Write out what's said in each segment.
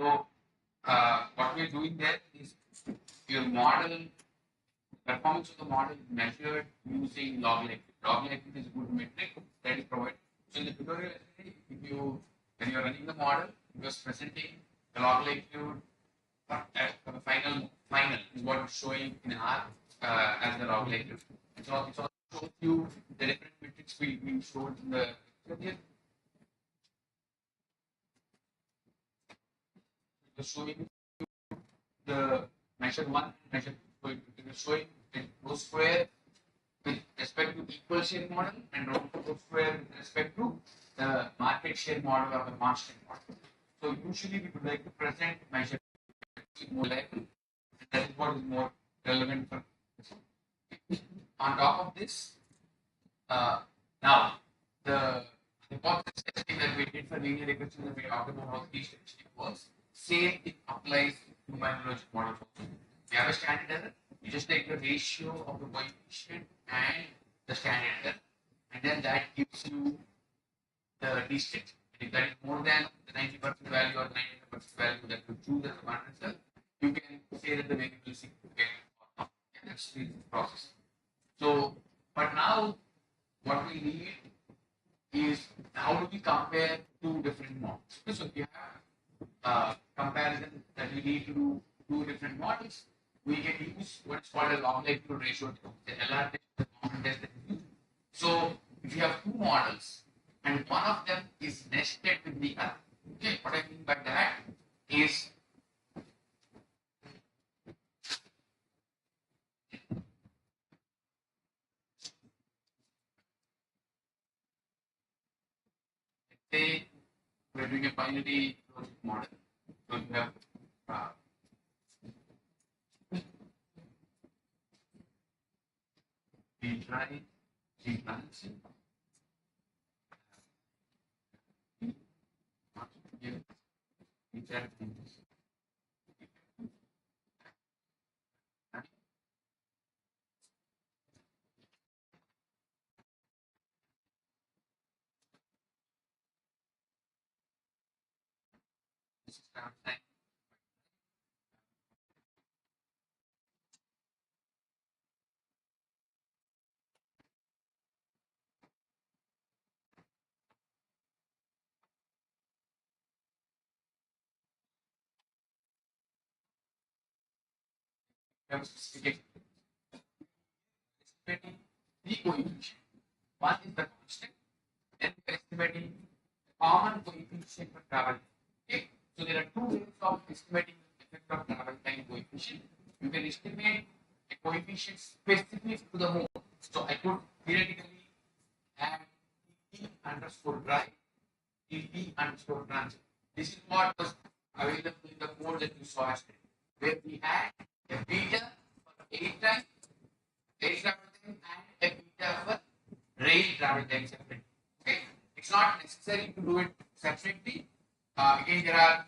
So what we are doing there is your model performance of the model is measured using log likelihood. Log likelihood is a good metric that is provided. So in the tutorial, if you when you are running the model, you are presenting the log likelihood the final is what is showing in R as the log likelihood. So it also shows you the different metrics we showed in the showing the measure 1 and measure 2. So it is showing the rho square with respect to equal share model and rho square with respect to the market share model or the constant model. So usually we would like to present measure more reliable, and that is what is more relevant for this. On top of this, now the hypothesis testing that we did for linear regression that we talked about these was same it applies to biological models also. We have a standard error. You just take the ratio of the coefficient and the standard error, and then that gives you the distance. If that is more than the 90% value or 95% value that you choose as a parameter, you can say that the variable is significant or not. Yeah, that's the process. So, but now what we need is how do we compare two different models? So if you have comparison that we need to do two different models, we can use what's called a log likelihood ratio. The LR test, the common test that we use. So if you have two models and one of them is nested with the other, okay, what I mean by that is say we're doing a binary logic model. So you have we try rebalancing. Estimating the coefficient. One is the constant, then we are estimating the common coefficient for travel. Okay, so there are two ways of estimating the effect of travel time coefficient. You can estimate a coefficient specific to the mode. So I could theoretically add T underscore drive, T underscore transit. This is what was available in the code that you saw yesterday, where we had a beta for 8 times rail travel time and a beta for rail travel time separately. Okay, it's not necessary to do it separately. Again, there are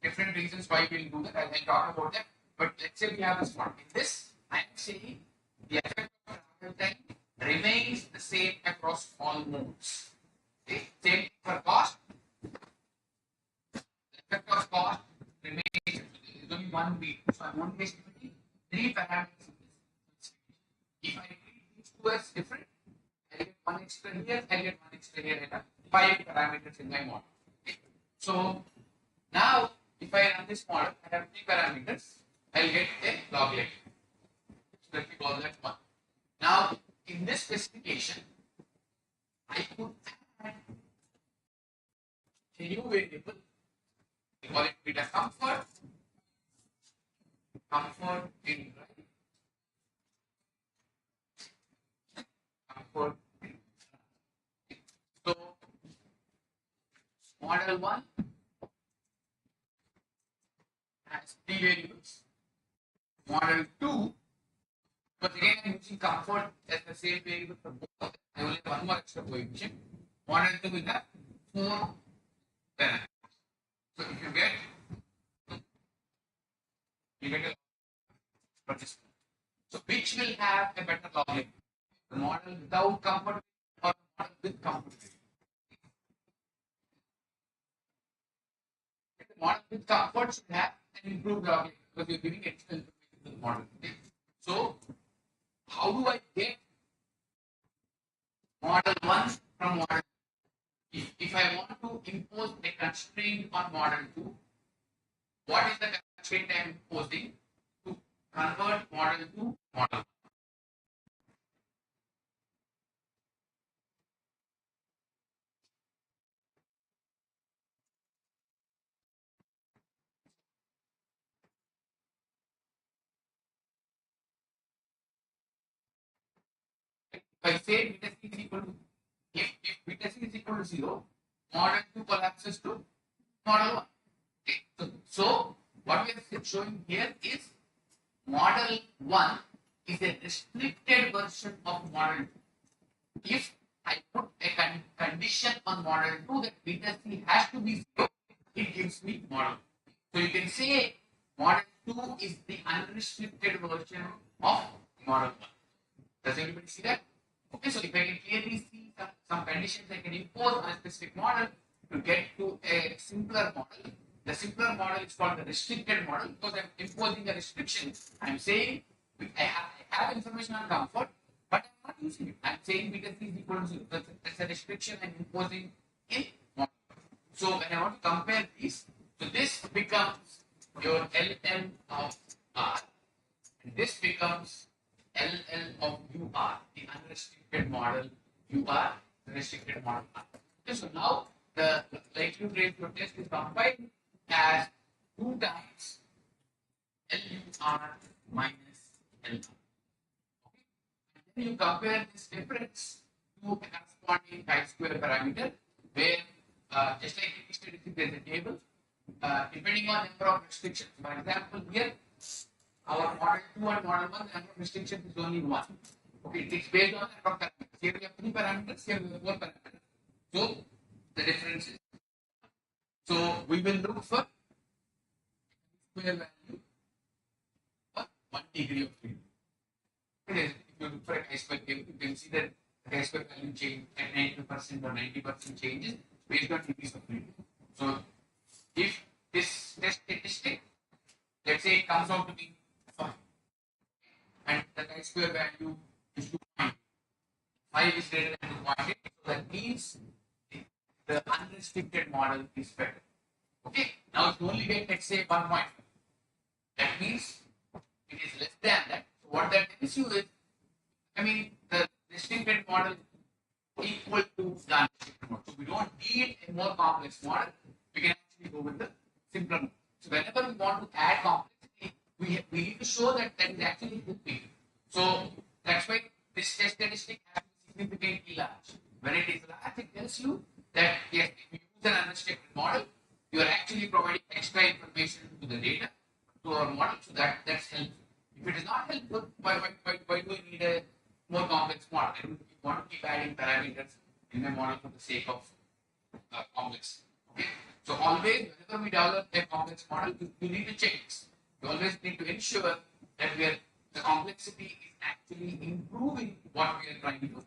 different reasons why we'll do that. I'll talk about that. But let's say we have this one. In this, I'm saying the effect of travel time remains the same across all modes. Okay, same thing for cost. The effect of cost remains. There's only one beat, so I'm only estimating 3 parameters. If I treat these two as different, I get one extra here, I get one extra here, and 5 parameters in my model. Okay. So now, if I run this model, I have 3 parameters, I'll get a log likelihood. So let me call that one. Now, in this specification, I could add a new variable. We call it beta comfort in right. Comfort in. So, model 1 has 3 variables. Model 2, but again I'm using comfort as the same variable for both. I only have one more extra coefficient. Model 2 will have 4 parameters. So if you get a participant. So which will have a better log likelihood? The model without comfort or the model with comfort? model with comfort should have an improved log because you're giving extra information to the model. Okay? So, how do I get model 1 from model 2? If I want to impose a constraint on model 2, what is the constraint I am imposing to convert model to model? If I say beta c is equal to, if beta c is equal to 0, model 2 collapses to model 1. Okay. So what we are showing here is model 1 is a restricted version of model 2. If I put a condition on model 2 that beta c has to be 0, it gives me model. So you can say model 2 is the unrestricted version of model 1. Does anybody see that? Okay, so if I can clearly see some conditions I can impose on a specific model to get to a simpler model. The simpler model is called the restricted model because I'm imposing a restriction. I'm saying I have information on comfort, but I'm not using it. I'm saying beta c is equal to 0. That's a restriction I'm imposing in model. So when I want to compare these, so this becomes your LL of R, and this becomes LL of UR, the unrestricted model UR, the restricted model R. Okay, so now the likelihood ratio test is combined as 2 times LUR minus LR. Okay, and then you compare this difference to a corresponding chi-square parameter, where just like in statistic, there is a table depending on number of restrictions. For example, here our model 2 and model 1, the number of restrictions is only 1. Okay, it's based on the number of parameters. Here we have 3 parameters, here we have 4 parameters. So the difference is. So we will look for square value for 1 degree of freedom. Okay, if you look for a chi-square table, you can see that the chi-square value change at 90% or 90% changes based on degrees of freedom. So if this test statistic, let's say it comes out to be 5, and the chi-square value is 2.5, 5 is greater than 2.8, so that means the unrestricted model is better. Okay, now if you only get, let's say, 1.5, that means it is less than that. So what that tells you is, I mean, the restricted model equal to the unrestricted model. So we don't need a more complex model. We can actually go with the simpler model. So whenever we want to add complexity, we need to show that that is actually helping. So that's why this test statistic has to be significantly large. When it is large, it tells you that yes, if you use an unrestricted model, you are actually providing extra information to the data, to our model, so that's helpful. If it is not helpful, why do we need a more complex model? And we want to keep adding parameters in the model for the sake of complex. Okay. So always, whenever we develop a complex model, you need to check this. You always need to ensure that the complexity is actually improving what we are trying to do.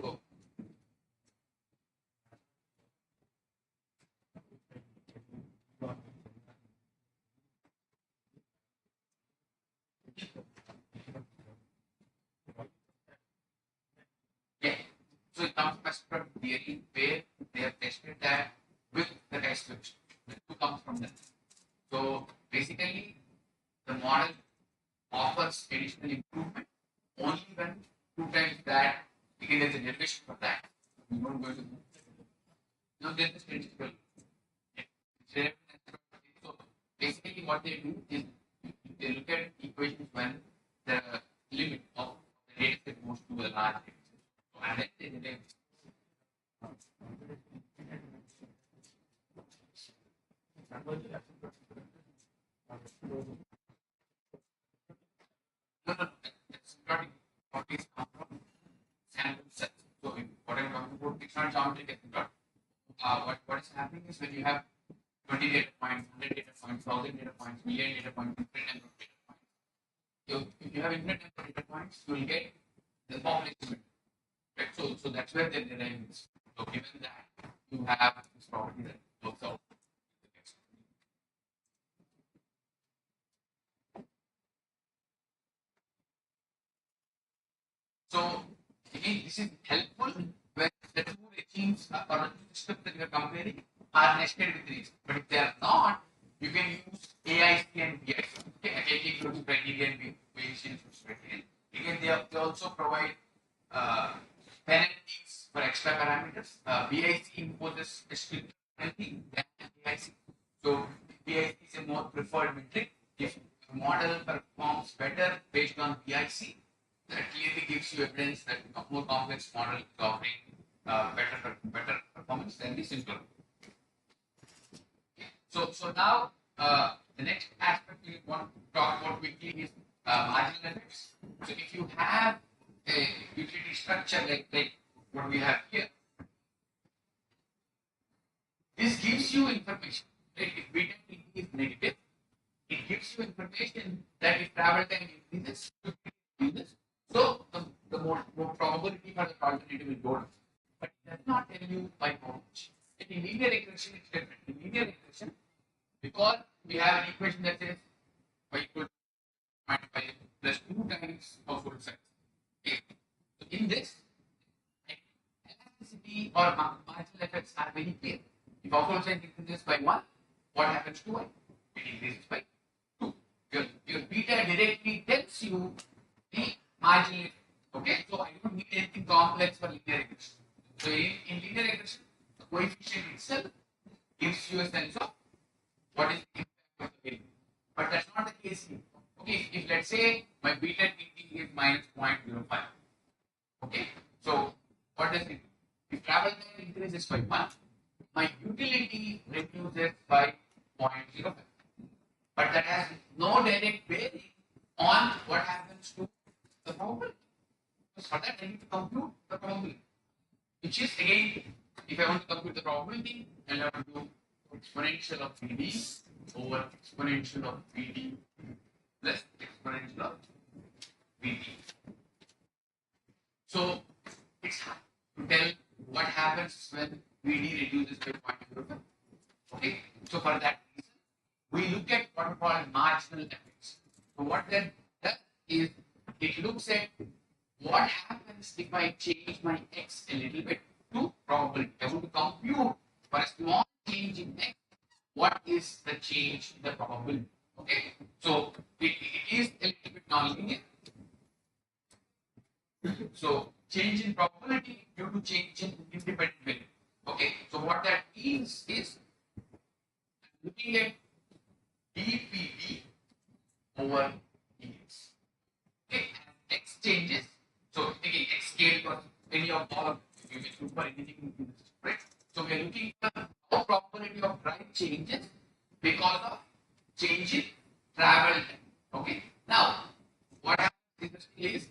So, yeah. So it comes from theory where they have tested that with the test solution. The two comes from that. So basically, the model offers additional improvement only when 2 times that, because there's a derivation for that. We won't go into no, there's a statistical. So basically, what they do is they look at equations when the limit of the data set moves to a large data set. So, and then they derive. No, that's not what is come from sample sets. So what I'm talking about, it's not geometric method. What is happening is when you have 20 data points, 100 data points, 1000 data points, million data points, infinite number of data points. So if you have infinite number of data points, you will get the population. Right? So that's where they derive this. So given that, you have this property that works out. So again, this is helpful when the two regimes or the systems that you are comparing are nested with these. But if they are not, you can use AIC and BIC. Okay, AIC includes criterion, BIC includes criterion. Again, they also provide penalties for extra parameters. BIC imposes a stricter penalty than AIC. So BIC is a more preferred metric. If the model performs better based on BIC, that clearly gives you evidence that a more complex model is offering better performance than the simpler. So now the next aspect we want to talk about quickly is marginal effects. So if you have a utility structure like what we have here, this gives you information. Right? If beta is negative, it gives you information that if travel time increases, so the more probability for the alternative will go down. But it does not tell you by how much. In linear regression, it's different. In linear regression, because we have an equation that says y equals 0.5 plus 2 times household size. Okay. So in this, elasticity or marginal effects are very clear. If household size increases by 1, what happens to y? It increases by 2. Your beta directly tells you the marginal effect. Okay, so I don't need anything complex for linear regression. So in linear regression, the coefficient itself gives you a sense of what is the impact of the variable. But that's not the case here. Okay, if let's say my beta dt is minus 0.05. Okay, so what does it do? If travel time increases by 1, my utility reduces by 0.05. But that has no direct bearing on what happens to the probability. So for that, I need to compute the probability, which is again, if I want to compute the probability, then I have to do exponential of PD over exponential of PD plus exponential of PD. So it's hard to tell what happens when PD reduces by 0.05. Okay, so for that reason, we look at what are called marginal effects. So what that does is it looks at what happens if I change my x a little bit to probability. I want to compute for a small change in x, what is the change in the probability. Okay, so it is a little bit nonlinear. So change in probability due to change in independent variable. Okay, so what that means is looking at dpd over dx. Okay, and x changes. So again, x scale for any of all of you can super anything in this, right? So we are looking at how probability of drive changes because of change in travel time. Okay. Now, what happens in this case?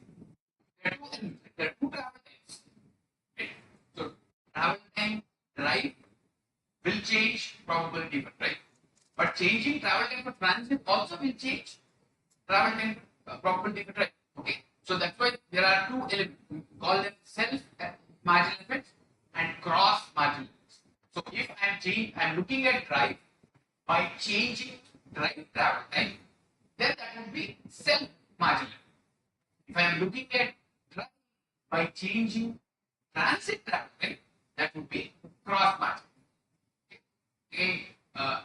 There are two travel times. Right? So travel time drive will change probability for drive, but changing travel time for transit also will change travel time probability for drive. Okay. So that's why there are two elements. We call them self marginal effects and cross marginal effects. So if I'm looking at drive by changing drive travel time, then that would be self marginal effect. If I am looking at drive by changing transit travel time, that would be cross marginal. Okay.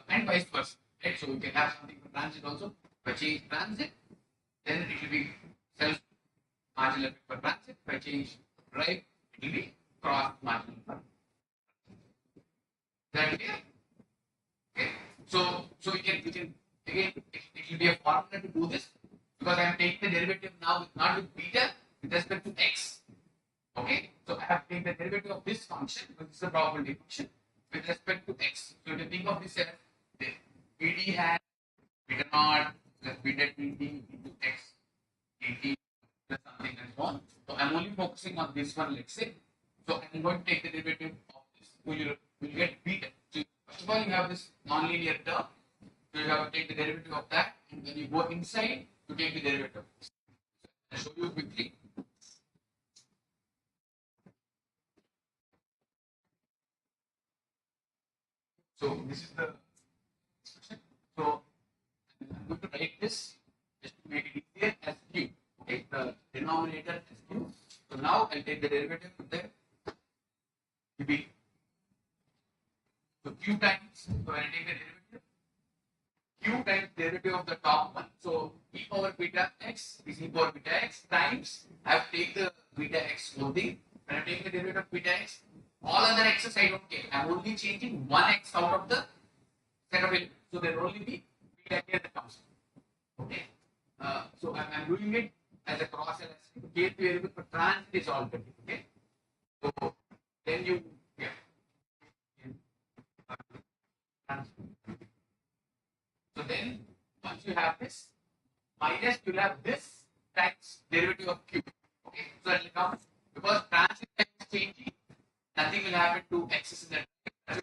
And vice versa. Right? So we can have something for transit also. By change transit, then it will be self marginal effect for transit. By change drive, it will be cross marginal for that clear? Okay. So we can again it will be a formula to do this because I am taking the derivative now not with beta with respect to x. Okay. So I have taken the derivative of this function, which is the probability function, with respect to x. So to think of this as the PD has beta naught plus beta dt into x dt plus something and so on. So I'm only focusing on this one, let's say. So I'm going to take the derivative of this. So you will get beta. So first of all, you have this nonlinear term. So you have to take the derivative of that, and when you go inside, you take the derivative. I'll show you quickly. So this is the expression. So I'm going to write this just to make it easier as q. Okay, the denominator as q So now I'll take the derivative of the QB. So Q times, so when I take the derivative, Q times derivative of the top one. So e power beta x is e power beta x times, I have to take the beta x only. When I take the derivative of beta x, all other x's I don't care. I'm only changing one x out of the set of elements. So there will only be beta here that comes. Okay. So I'm doing it as a cross elastic. Kth variable for transit is altered. Okay. So then you So then once you have this, minus you'll have this times derivative of q. Okay. So that will come because transit is changing, nothing will happen to x's in that.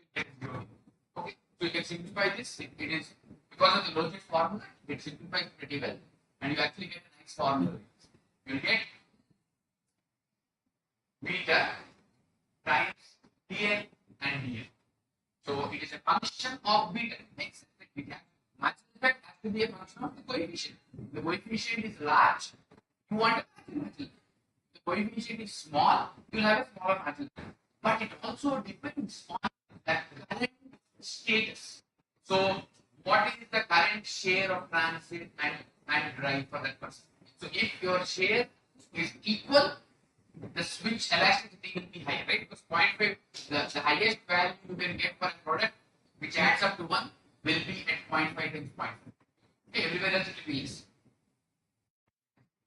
Okay. So you can simplify this. It is because of the logic formula, it simplifies pretty well, and you actually get a nice formula. You'll get beta times dn and dn. So it is a function of beta. Makes sense. Matching effect has to be a function of the coefficient. The coefficient is large, you want a matching effect. The coefficient is small, you will have a smaller matching effect. But it also depends on the current status. So what is the current share of transit and drive for that person? So if your share is equal, the switch elasticity will be higher, right? Because 0.5, the highest value you can get for a product which adds up to 1 will be at 0.5 times 0.5. Okay, everywhere else it will be less.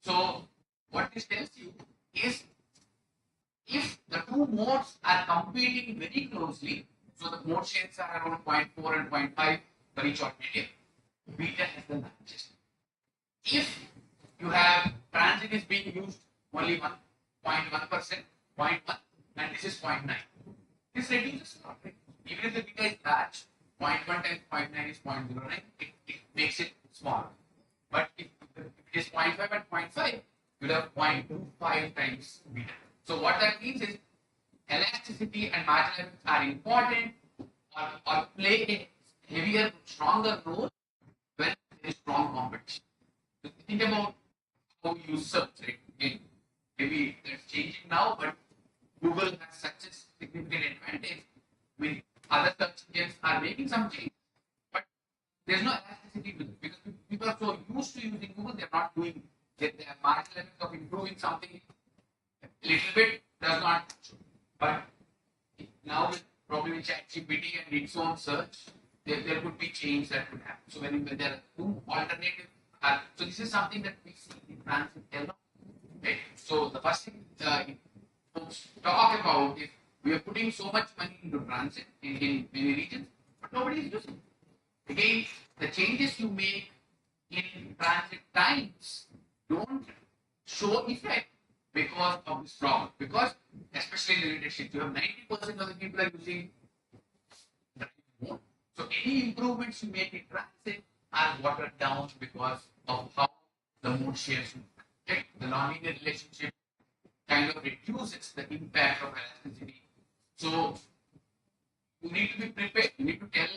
So what this tells you is if the two modes are competing very closely, so the mode shares are around 0.4 and 0.5 for each alternative, beta has the largest. If you have transit is being used only 1.1%, 0.1, and this is 0.9, this reduces a lot. Even if the beta is large, 0.1 times 0.9 is 0.09, it makes it small. But if it is 0.5 and 0.5, you'll have 0.25 times beta. So what that means is elasticity and marginal effects are important or play a heavier, stronger role when there is strong competition. So think about how you search, right? Again, maybe that's changing now, but Google has such a significant advantage. With other search engines are making some change, but there's no elasticity with it because people are so used to using Google, they're not doing their marginal effect of improving something a little bit does not show. But now with probably with ChatGPT and its own search, there could be change that could happen. So when there are two alternatives, so this is something that we see in transit a lot. Okay. So the first thing folks talk about is we are putting so much money into transit in many regions, but nobody is using it. Again, the changes you make in transit times don't show effect because of this problem. Because especially in the leadership, you have 90% of the people are using drive mode. So any improvements you make in transit are watered down because of how the mode shares move. Okay? The nonlinear relationship kind of reduces the impact of elasticity. So you need to be prepared. You need to tell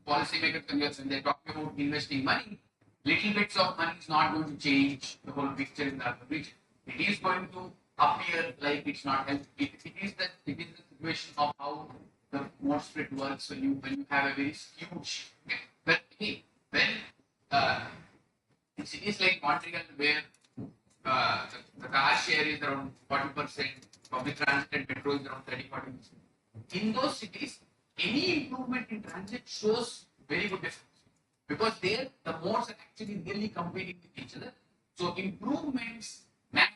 policymakers when they're talking about investing money, little bits of money is not going to change the whole picture in the urban region. It is going to appear like it's not helping. It is the situation of how the mode split works when you have a very huge. Okay. But hey, when in cities like Montreal where the car share is around 40%, public transit and metro is around 30-40%. In those cities, any improvement in transit shows very good difference because there the modes are actually really competing with each other. So improvements matter.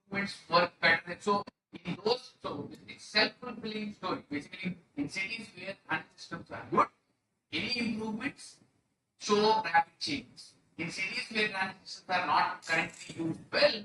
Improvements work better. So in those, so it's self-fulfilling story. Basically, in cities where transit systems are good, any improvements show rapid changes. In cities where transit systems are not currently used well,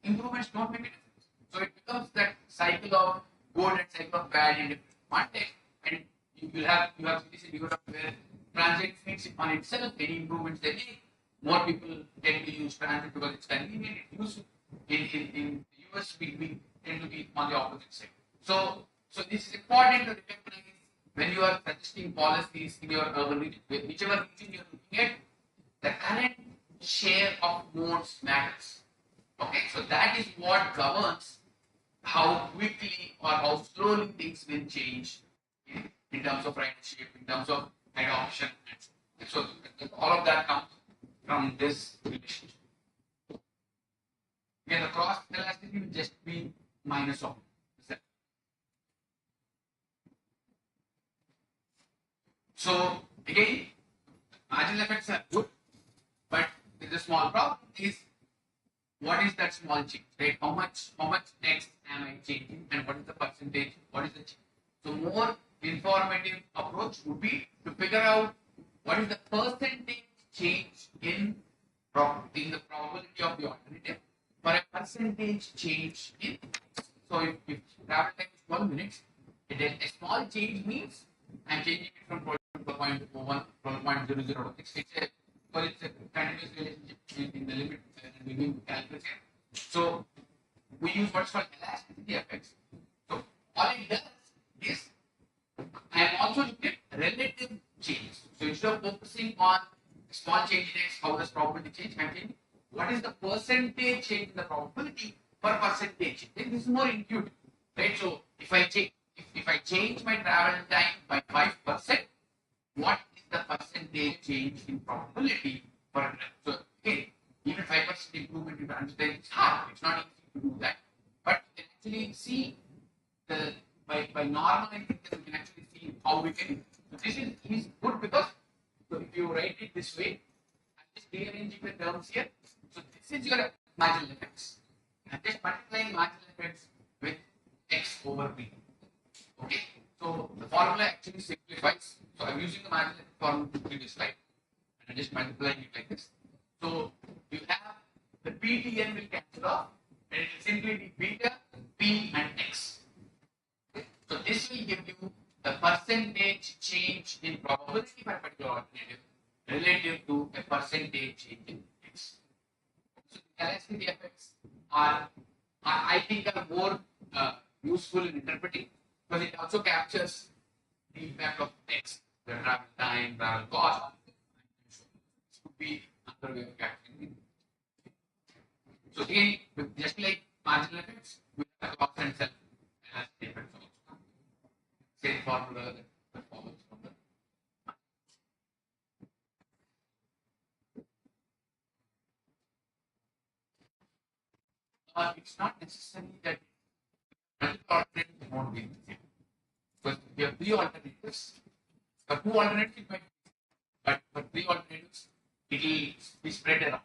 improvements don't make a difference. So it becomes that cycle of good and cycle of bad in different context, and you have cities in Europe where transit feeds on itself. Any improvements they make, more people tend to use transit because it's convenient. It's useful. In the US, we tend to be on the opposite side. So this is important to recognize when you are suggesting policies in your urban region, whichever region you're looking at, the current share of modes matters. Okay, so that is what governs quickly or how slowly things will change in terms of ridership, in terms of adoption. So all of that comes from this relationship. Again, the cross elasticity will just be minus of Z. So again, marginal effects are good, but the small problem is what is that small change, right? How much X am I changing, and what is the percentage? What is the change? So more informative approach would be to figure out what is the percentage change in the probability of the alternative for a percentage change in. So if travel time is 12 minutes, a small change means I'm changing it from 12.01 12.00. It's a continuous relationship in the limit and we will calculate it. So we use what's called elasticity effects. So all it does is I am also looking at relative change. So instead of focusing on small change in X, how does probability change? I'm changing what is the percentage change in the probability per percentage. Then this is more intuitive, right? So if I change my travel time by 5%, what is the percentage change in probability for a trip? So again, even 5% improvement in understand it's hard. It's not easy to do that. But you can actually see the by normalizing this, we can actually see how we can. So this is good because so if you write it this way, I'm just rearranging the terms here. So this is your marginal effects. I'm just multiplying marginal effects with X over B. Okay. So the formula actually simplifies. So I'm using the marginal effect formula from the previous slide. And I'm just multiplying it like this. So you have the PTN will cancel off and it will simply be beta, P and X. Okay. So this will give you the percentage change in probability for a particular alternative relative to a percentage change in X. So the elasticity effects are I think are more useful in interpreting because it also captures the impact of X, the travel time, travel cost. This could be another way of capturing it. So again, just like marginal effects, we have cost and self elasticity effects also. Same formula that follows from the. It's not necessarily that multiple alternatives won't be the same. Because we have three alternatives. For two alternatives, it might be, but for three alternatives, it will be spread around.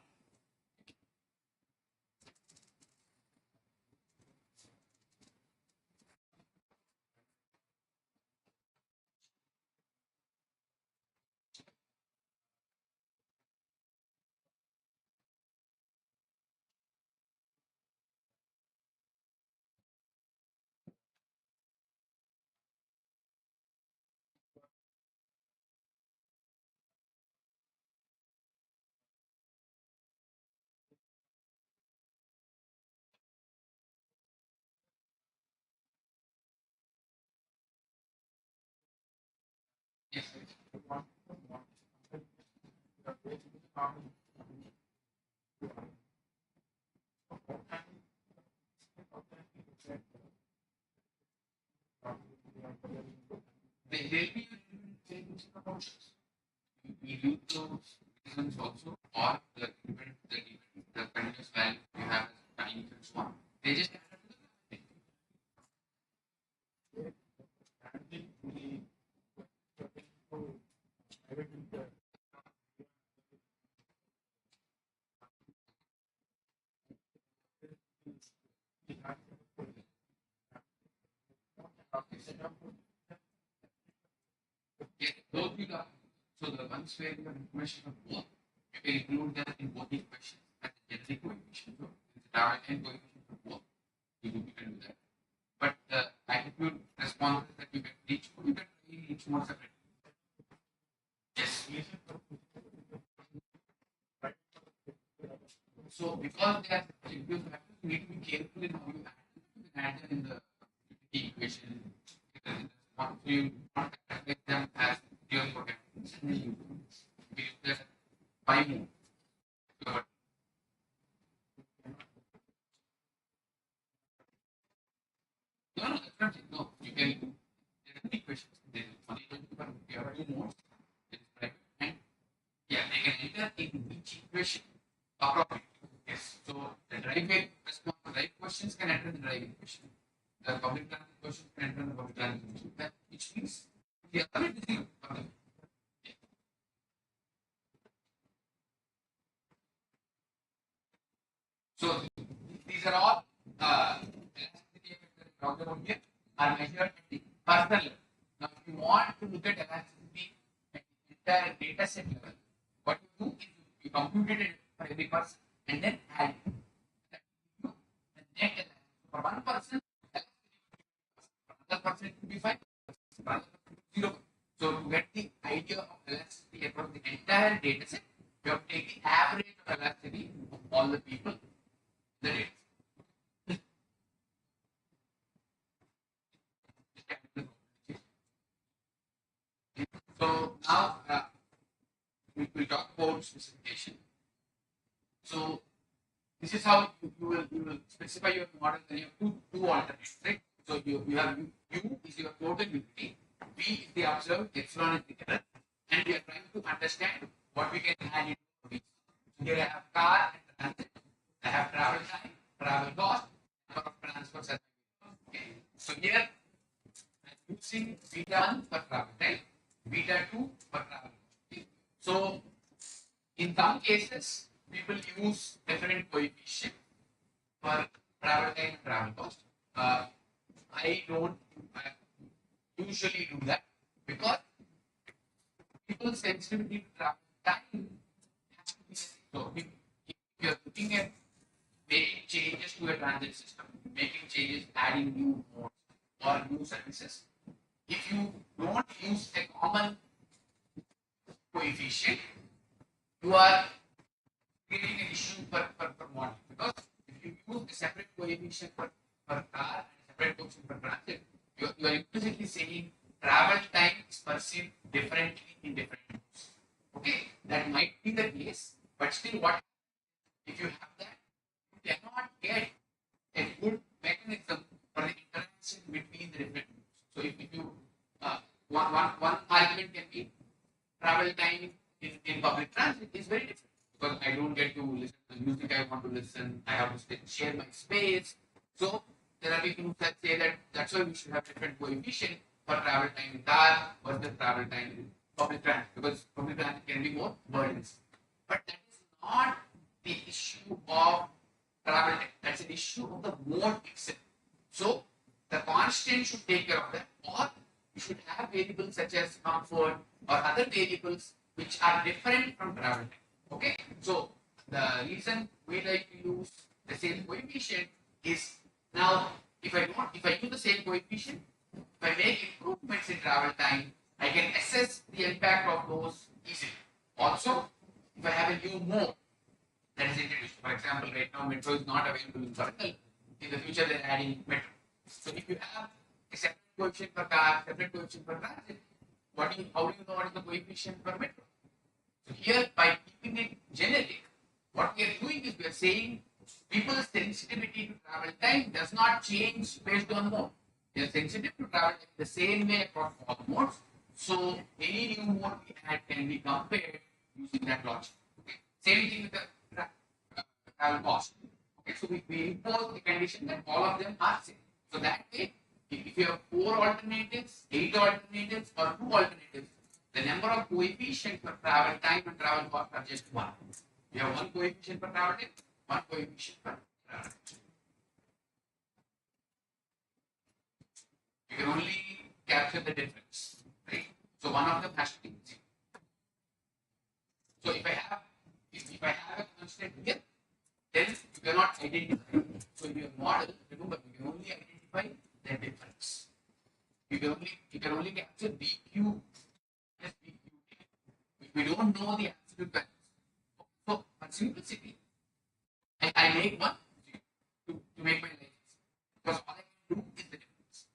Yes. There will be change in proportions. We use those reasons also, or the continuous value you have as time and so on. They just add up to the yes, those we got. So the ones where you have information of both, you can include that in both the equations as a generic coefficient. So it's a direct and coefficient for both. You can do that. But the attitude responses that you get each, you can read each more separately. Yes. So because they are subjective factors, you need to be careful in how you add them in the equation. Once you not calculate them as pure potentials, and then you use them by more. No, you can. There are three questions. There is only going to be two modes. There is private and yeah, they can enter in each equation appropriately. Yes. So the driveway response to right questions can enter in the driveway question. The public transit questions can enter in the public transit question. That which means the other is zero. Yeah. So these are all elasticity effects that we talked about here are measured at the personal level. Now, if you want to look at elasticity at the entire data set level, what you do is you compute it for every person and then add it. That gives you the net elasticity. For one person, for another person it could be 5, for another person it could be 0. So to get the idea of elasticity across the entire data set, you have to take the average of elasticity of all the people in the data set. So now we will talk about specification. So this is how you will specify your model. Then you have two alternates, right? So you have U is your total unity, V is the observed, epsilon is the error, and we are trying to understand what we can add into V. So here I have car and transit, I have travel time, travel cost, number of transfers. Okay. So here I'm using beta 1 for travel time, beta 2 for travel cost. Okay. So in some cases, people use different coefficient for travel time and travel cost. I don't usually do that because people's sensitivity to travel time has to be so. If you're looking at making changes to a transit system, making changes, adding new modes or new services, if you don't use a common coefficient, you are creating an issue for model because if you use a separate coefficient for car and a separate coefficient for transit, you are implicitly saying travel time is perceived differently in different modes. Okay, that might be the case, but still, what if you have that? You cannot get a good mechanism for the interaction between the different modes. So if you one argument can be travel time in public transit is very different because I don't get to listen to the music I want to listen. I have to share my space. So there are people who say that that's why we should have different coefficient for travel time in car versus travel time in public transit because public transit can be more burdensome. But that is not the issue of travel time. That's an issue of the mode itself. So the constant should take care of that, or you should have variables such as comfort or other variables which are different from travel time. Okay, so the reason we like to use the same coefficient is now if I use the same coefficient, if I make improvements in travel time, I can assess the impact of those easily. Also, if I have a new mode that is introduced, for example, right now metro is not available in Circle. In the future, they're adding metro. So if you have a separate coefficient for car, separate coefficient for transit, how do you know what is the coefficient for metro? So here, by keeping it generic, what we are doing is we are saying people's sensitivity to travel time does not change based on mode. They are sensitive to travel time the same way across all modes. So any new mode we add can be compared using that logic. Okay. Same thing with the travel cost. Okay, so we impose the condition that all of them are same. So that way, if you have 4 alternatives, 8 alternatives, or 2 alternatives, the number of coefficient for travel time and travel cost are just 1. You have 1 coefficient for travel time, 1 coefficient for travel time. You can only capture the difference, right? So one of them has to be 0. So if I have a constant here, then you cannot identify. So in your model, remember, you can only identify the difference. You can only capture dq plus dq. We don't know the absolute values. So for simplicity, I make one to make my life easy. Because all I can do is the difference.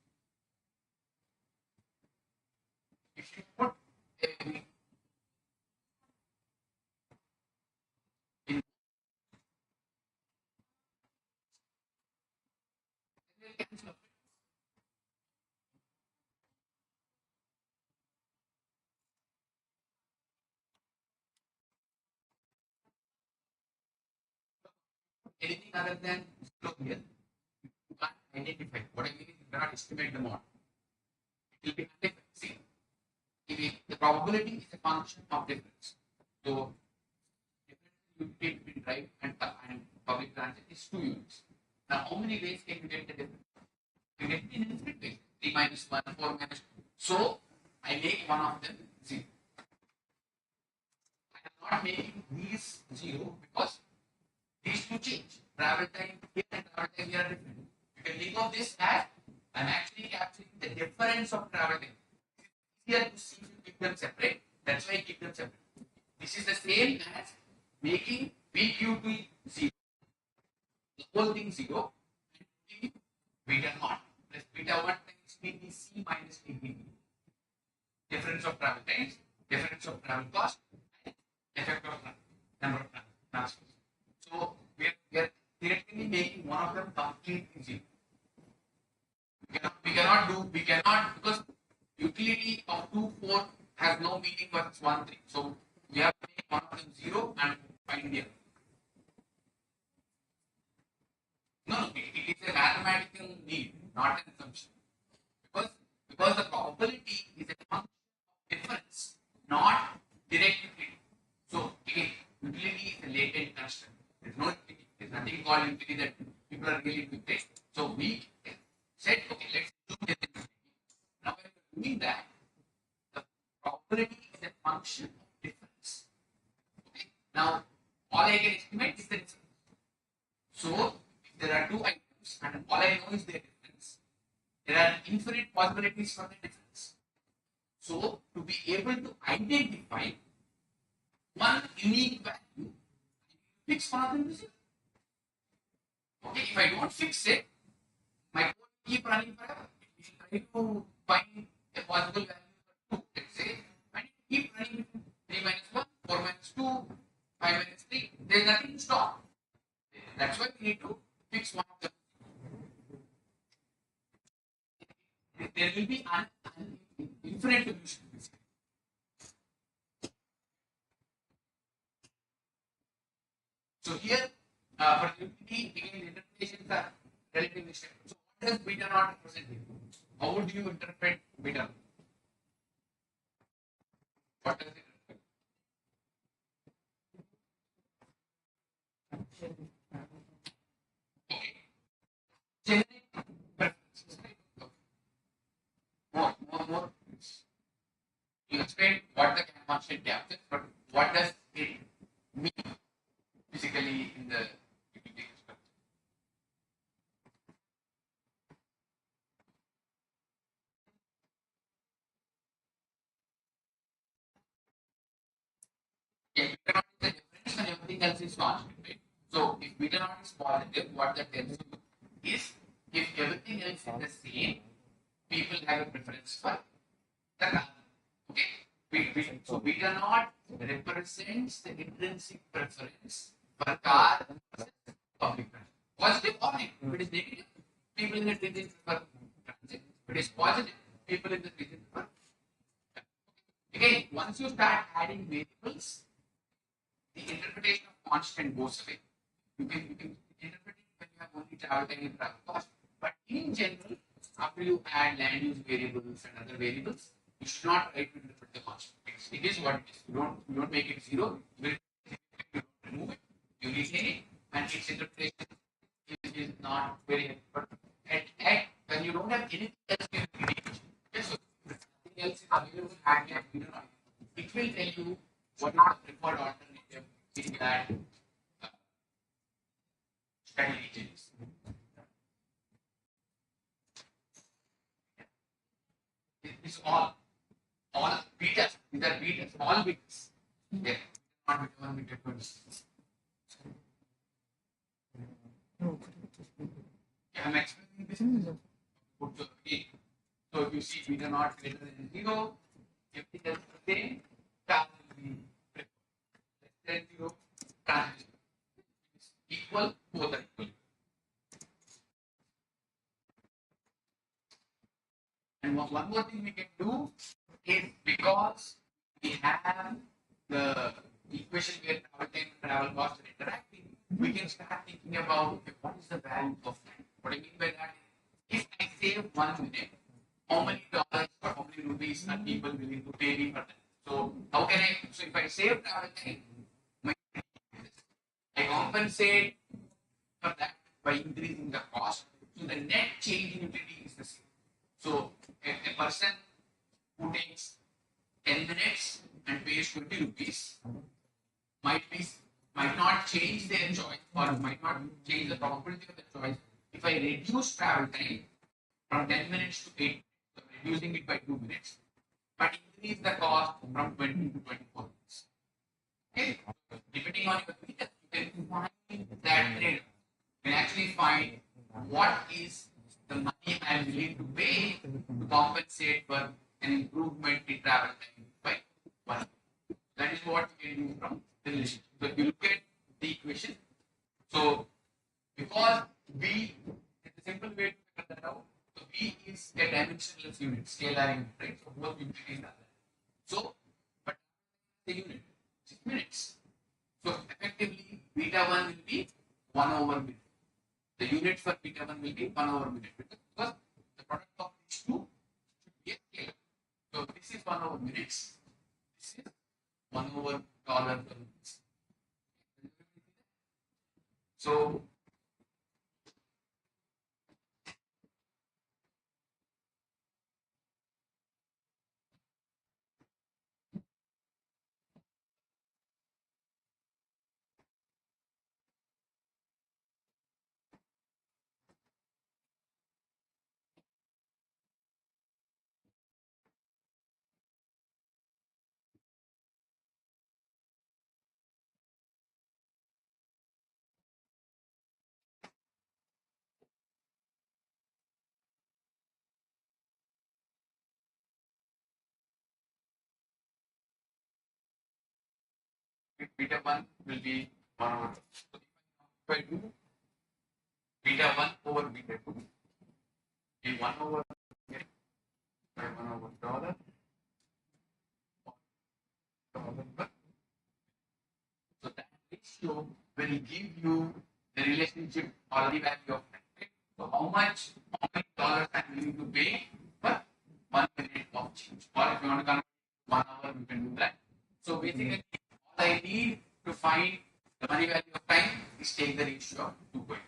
If you put a in cancel anything other than 0 here, you can't identify. What I mean is you cannot estimate the mod. It will be undefinied. See, the probability is a function of difference. So, difference between drive and public transit is 2 units. Now, how many ways can you get the difference? You get in infinite ways. 3 minus 1, 4 minus 2. So, I make one of them 0. I am not making these 0 because these two change. Travel time here and travel time here are different. You can think of this as I am actually capturing the difference of travel time. It's easier to see if you keep them separate. That's why I keep them separate. This is the same as making PQ to 0. The whole thing 0 and beta naught plus beta 1 times PBC minus PBB. Difference of travel times, difference of travel cost, and effect of number of transfers. So we are theoretically making one of them completely 0. We cannot because utility of 2, 4 has no meaning versus 1, 3. So we have to make one of them 0 and find the other. No, it is a mathematical need, not an assumption. Because the probability is a function of difference, not direct utility. So again, utility is a latent construct. There's no utility. There's nothing called utility that people are really doing it. So we said, okay, let's do this. Now when we're doing that, the probability is a function of difference. Okay. Now all I can estimate is the difference. So if there are two items and all I know is their difference, there are infinite possibilities for the difference. So to be able to identify one unique value, fix one of them to 0. Okay, if I don't fix it, my code will keep running forever. It will try to find a possible value for 2, let's say, and it will keep running 3 minus 1, 4 minus 2, 5 minus 3. There is nothing to stop. That's why we need to fix one of them. There will be an infinite solution. So here, for utility, again, the interpretations are relatively stable. So what does beta naught represent here? How would you interpret beta? What does it represent? Okay. Generic preferences, right? Okay. More. You explain what the constant captures, but what does it mean physically in the utility structure? Yeah, beta naught is the difference and everything else is constant, right? So if beta naught is positive, what that tells you is if everything else is the same, people have a preference for the car. Okay. So beta naught represents the intrinsic preference for car versus public transit. Positive or negative. If it is negative, people in the region prefer transit. If it is positive, people in the region prefer. Again, once you start adding variables, the interpretation of constant goes away. You can interpret it when you have only travel time and travel cost. But in general, after you add land use variables and other variables, you should not try to interpret the constant. It is what it is. You don't make it 0. You don't remove it. You retain it, and its interpretation is not very important. When you don't have anything else in the image, yes, so nothing else is available and you don't know, it will tell you what is the preferred alternative in that strategy changes. It's all betas. These are betas, all betas. Yeah, not beta 1, beta 2. I'm explaining this. So if you see beta naught greater than 0, everything else is the same, charge will be preferred. Less than 0, charge is equal, both are equal. And one more thing we can do is because we have the equation where travel time and travel cost are interacting, we can start thinking about okay, what is the value of time. What I mean by that is, if I save 1 minute, how many dollars or how many rupees are people willing to pay me for that? So how can I? So if I save travel time, my, I compensate for that by increasing the cost. So the net change in utility is the same. So a person who takes 10 minutes and pays 20 rupees might be might not change their choice or might not change the probability of the choice if I reduce travel time from 10 minutes to 8, so reducing it by 2 minutes, but increase the cost from 20 to 24 minutes. Okay, depending on your features, you can find that trade. You can actually find what is the money I am willing to pay to compensate for an improvement in travel time by 1. That is what you can do from the relationship. So if you look at the equation, so because B is a simple way to figure that out. So B is a dimensionless unit, scalar unit, right? So both utilities are there. So, but the unit, 6 minutes. So effectively, beta 1 will be 1 over minute. The unit for beta 1 will be 1 over minute because the product of these two should be a scalar. So this is 1 over minutes. This is 1 over dollar per minutes. So beta 1 will be 1 over. So if I do beta 1 over beta 2, be 1 over by 1 over dollar. So that ratio will give you the relationship or the value of time. Right? So how many dollars I'm willing to pay for 1 minute of change. Or if you want to convert 1 hour, you can do that. So basically, all I need to find the money value of time is take the ratio of 2 coefficients.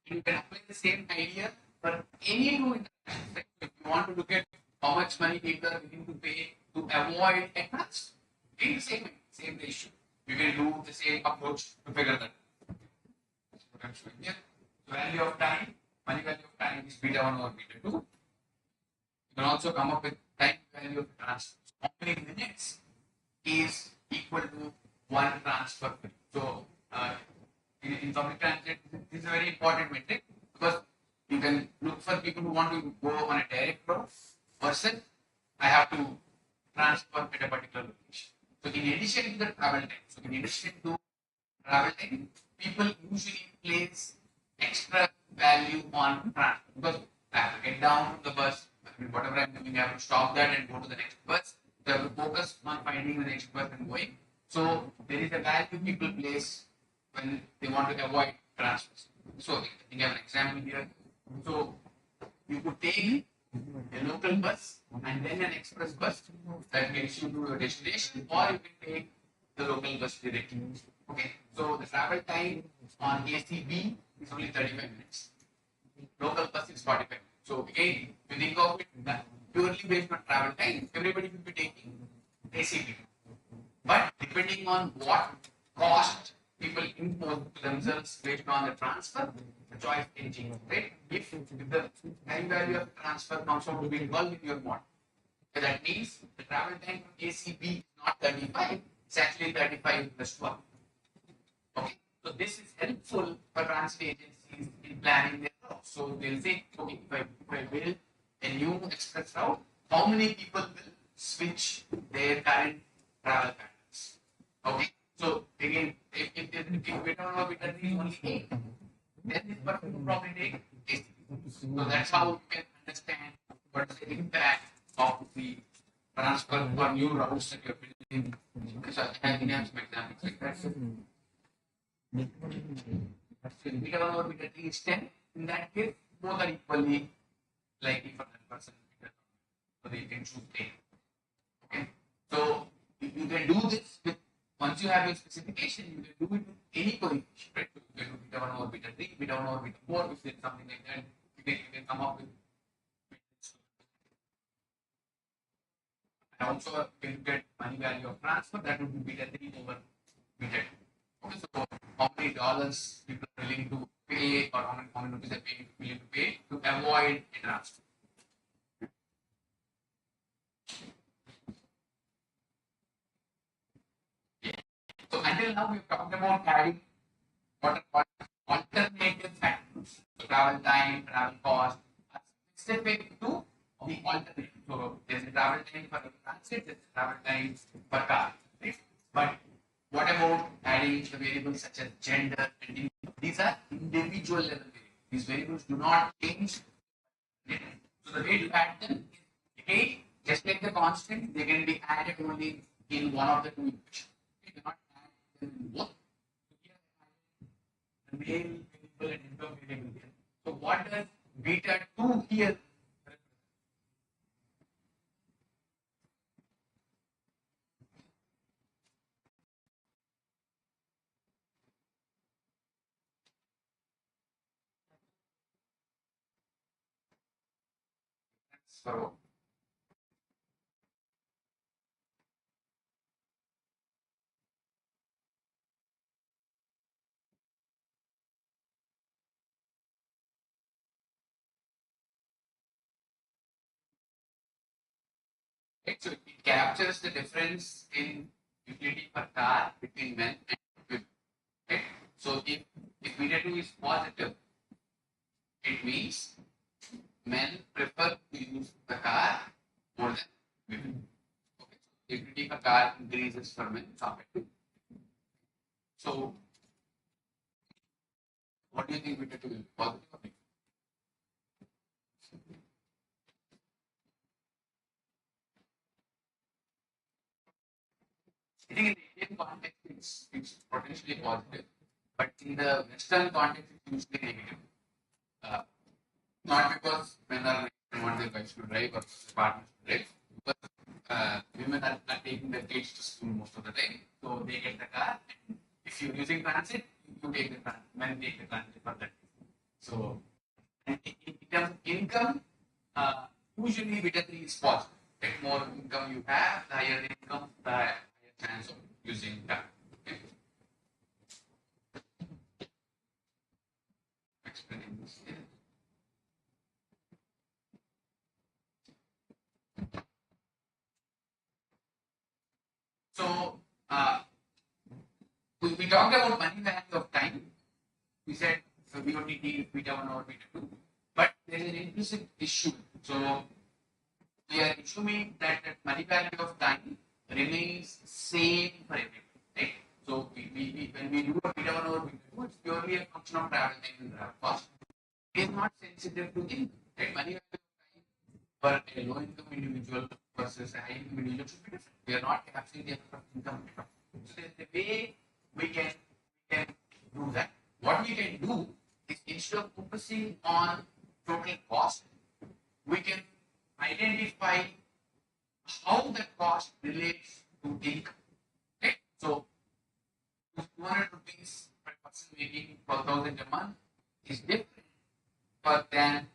You can apply the same idea for any two interactions. Right? If you want to look at how much money people are willing to pay to avoid a trust, take the same ratio. You can do the same approach to figure that. What I'm showing here. Value of time, money value of time is beta 1 over beta 2. You can also come up with time value of transfer. How many minutes is equal to 1 transfer? So in public transit, this is a very important metric because you can look for people who want to go on a direct route versus I have to transfer at a particular location. So in addition to the travel time, people usually place extra value on transport because I have to get down from the bus. I mean, whatever I'm doing, I have to stop that and go to the next bus. So I have to focus on finding the next bus and going. So there is a value people place when they want to avoid transfers. So I think I have an example here. So you could take a local bus and then an express bus that gets you to your destination, or you can take the local bus directly. Okay, so the travel time on ACB is only 35 minutes. Local bus is 45 minutes. So again, if you think of it purely based on travel time, everybody will be taking ACB. But depending on what cost people impose to themselves based on the transfer, the choice can change, right? If the time value of the transfer comes out to be 12 in your model, so that means the travel time from ACB is not 35, it's actually 35 plus 12. Okay, so this is helpful for transit agencies in planning their routes. So they'll say, okay, if I build a new express route, how many people will switch their current travel patterns? Okay, so again, if we don't know beta 3 is only 8, then this person will probably take 8. So that's how you can understand what is the impact of the transfer or new routes that you're building. So I think I have some examples like that. beta 1 over beta 3 is 10. In that case, both are equally likely for that person. So you can choose 10. Okay. So you can do this with, once you have your specification, you can do it with any coefficient, right? So you can do beta 1 over beta 3, beta 1 over beta 4, if there's something like that. You can come up with. And also you can get money value of transfer, that would be beta 3 over beta 2. Okay, so how many dollars people are willing to pay, or how many rupees are willing to pay to avoid a transfer. So until now we've talked about adding what are called alternative factors. So travel time, travel cost are specific to the alternative. So there's a travel time for transit, there's a travel time for car. Right? But what about adding the variables such as gender and income? These are individual level variables. These variables do not change. So the way to add them is, again, just like the constant, they can be added only in one of the two equations. You cannot add them in both. The male variable and income variable here. So what does beta 2 here? So so it captures the difference in utility per car between men and women. Right? So if beta 2 is positive, it means men prefer to use the car more than women. Okay. So utility per car increases for men compared to. So what do you think beta 2 is positive or negative? I think in the Indian context, it's potentially positive, but in the Western context, it's usually negative. Uh, Not because men are want their wives to drive or partners to drive, but women are taking their kids to school most of the time, so they get the car. If you're using transit, you take the transit. Men take the transit for that. So, in terms of income, usually beta 3 is positive. The more income you have, the higher the income, the higher chance of using that. Okay. Explaining this here. So, we talked about money value of time. We said so BOTT is beta 1 or beta 2, but there is an implicit issue. So, we are assuming that money value of time remains same for everyone, right? So, when we do a beta 1 or beta 2, it's purely a function of travel time and travel cost. It is not sensitive to income, right? Money value of time for a low income individual versus a high income individual should be different. We are not capturing the effect of income. So, there's a way we can do that. What we can do is, instead of focusing on total cost, we can identify how the cost relates to income. Okay? So, 200 rupees per person making 12,000 a month is different than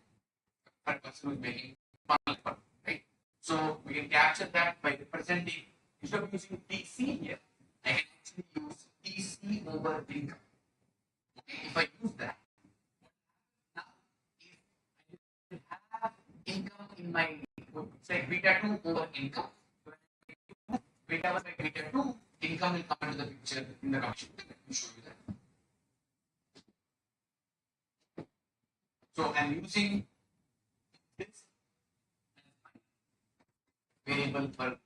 per person who is making 1 lakh per month. Right? So, we can capture that by representing, instead of using TC here, I can actually use TC over income. Okay? If I use that, now if I have income in my, say, beta 2 over income, beta 1 by beta 2, income will come into the picture in the commission. Let me show you that. So I'm using this variable for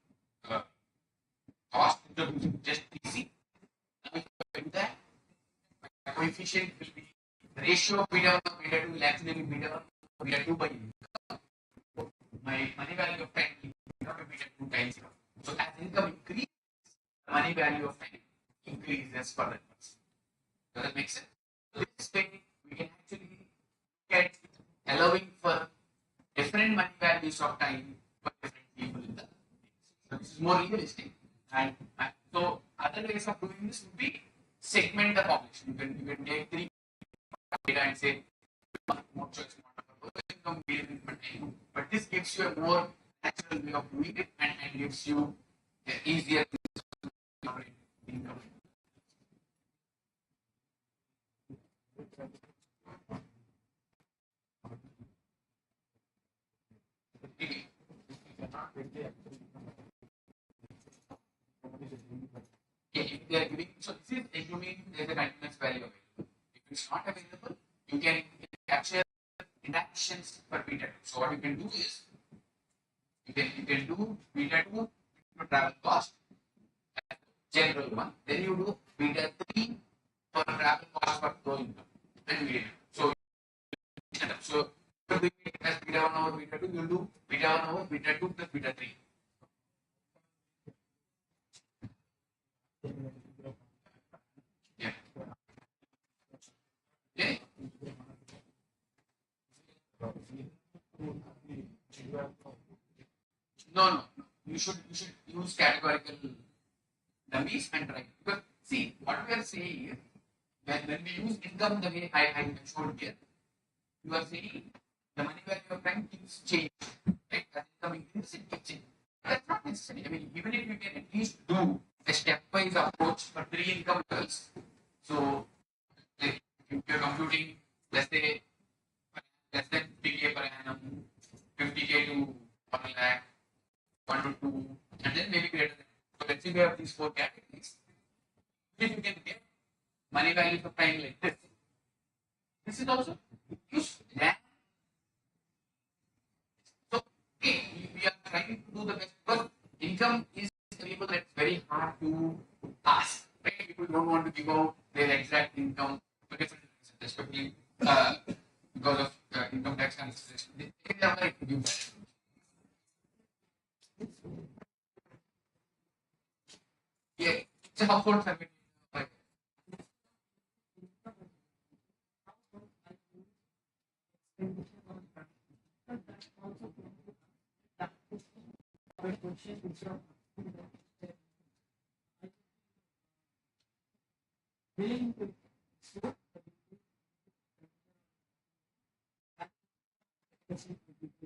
cost, instead of using just PC. Now if I do that, my coefficient will be, the ratio of beta 1 to beta 2 will actually be beta 1 beta 2 by income. My money value of time will be beta 2 times income. So as income increases, the money value of time increases for that person. Does that make sense? So this way we can actually get allowing for different money values of time for different people in the. So this is more realistic. And so other ways of doing this would be segment the population. You can take three data and say more choice, income, but this gives you a more natural way of doing it and gives you easier income. If they are giving, so this is assuming there is a continuous value available. If it's not available, you can capture interactions per beta 2. So what you can do is you can do beta 2 for travel cost, general one. Then you do beta 3 for travel cost for flow income and beta 2. So if you do it as beta 1 over beta 2, you do beta 1 over beta 2 plus beta 3. Yeah. Okay. No. You should use categorical dummies and try. Because see what we are saying is when we use income the way I showed here, you are saying the money value of crime keeps changing. Right? As income increases, it keeps changing. That's not necessary. I mean, even if you can at least do a stepwise approach for three income levels. So like if you're computing, let's say less than 50K per annum, 50K to 1 lakh, 1 to 2, and then maybe greater than. So let's say we have these four categories. If you can get money values of time like this is also use that. So okay, we are trying to do the best, but income is a variable that's very hard to ask. Right? People don't want to give out their exact income for different reasons, especially because of income tax consideration. They are like give that. Yeah, it's a household survey. Like,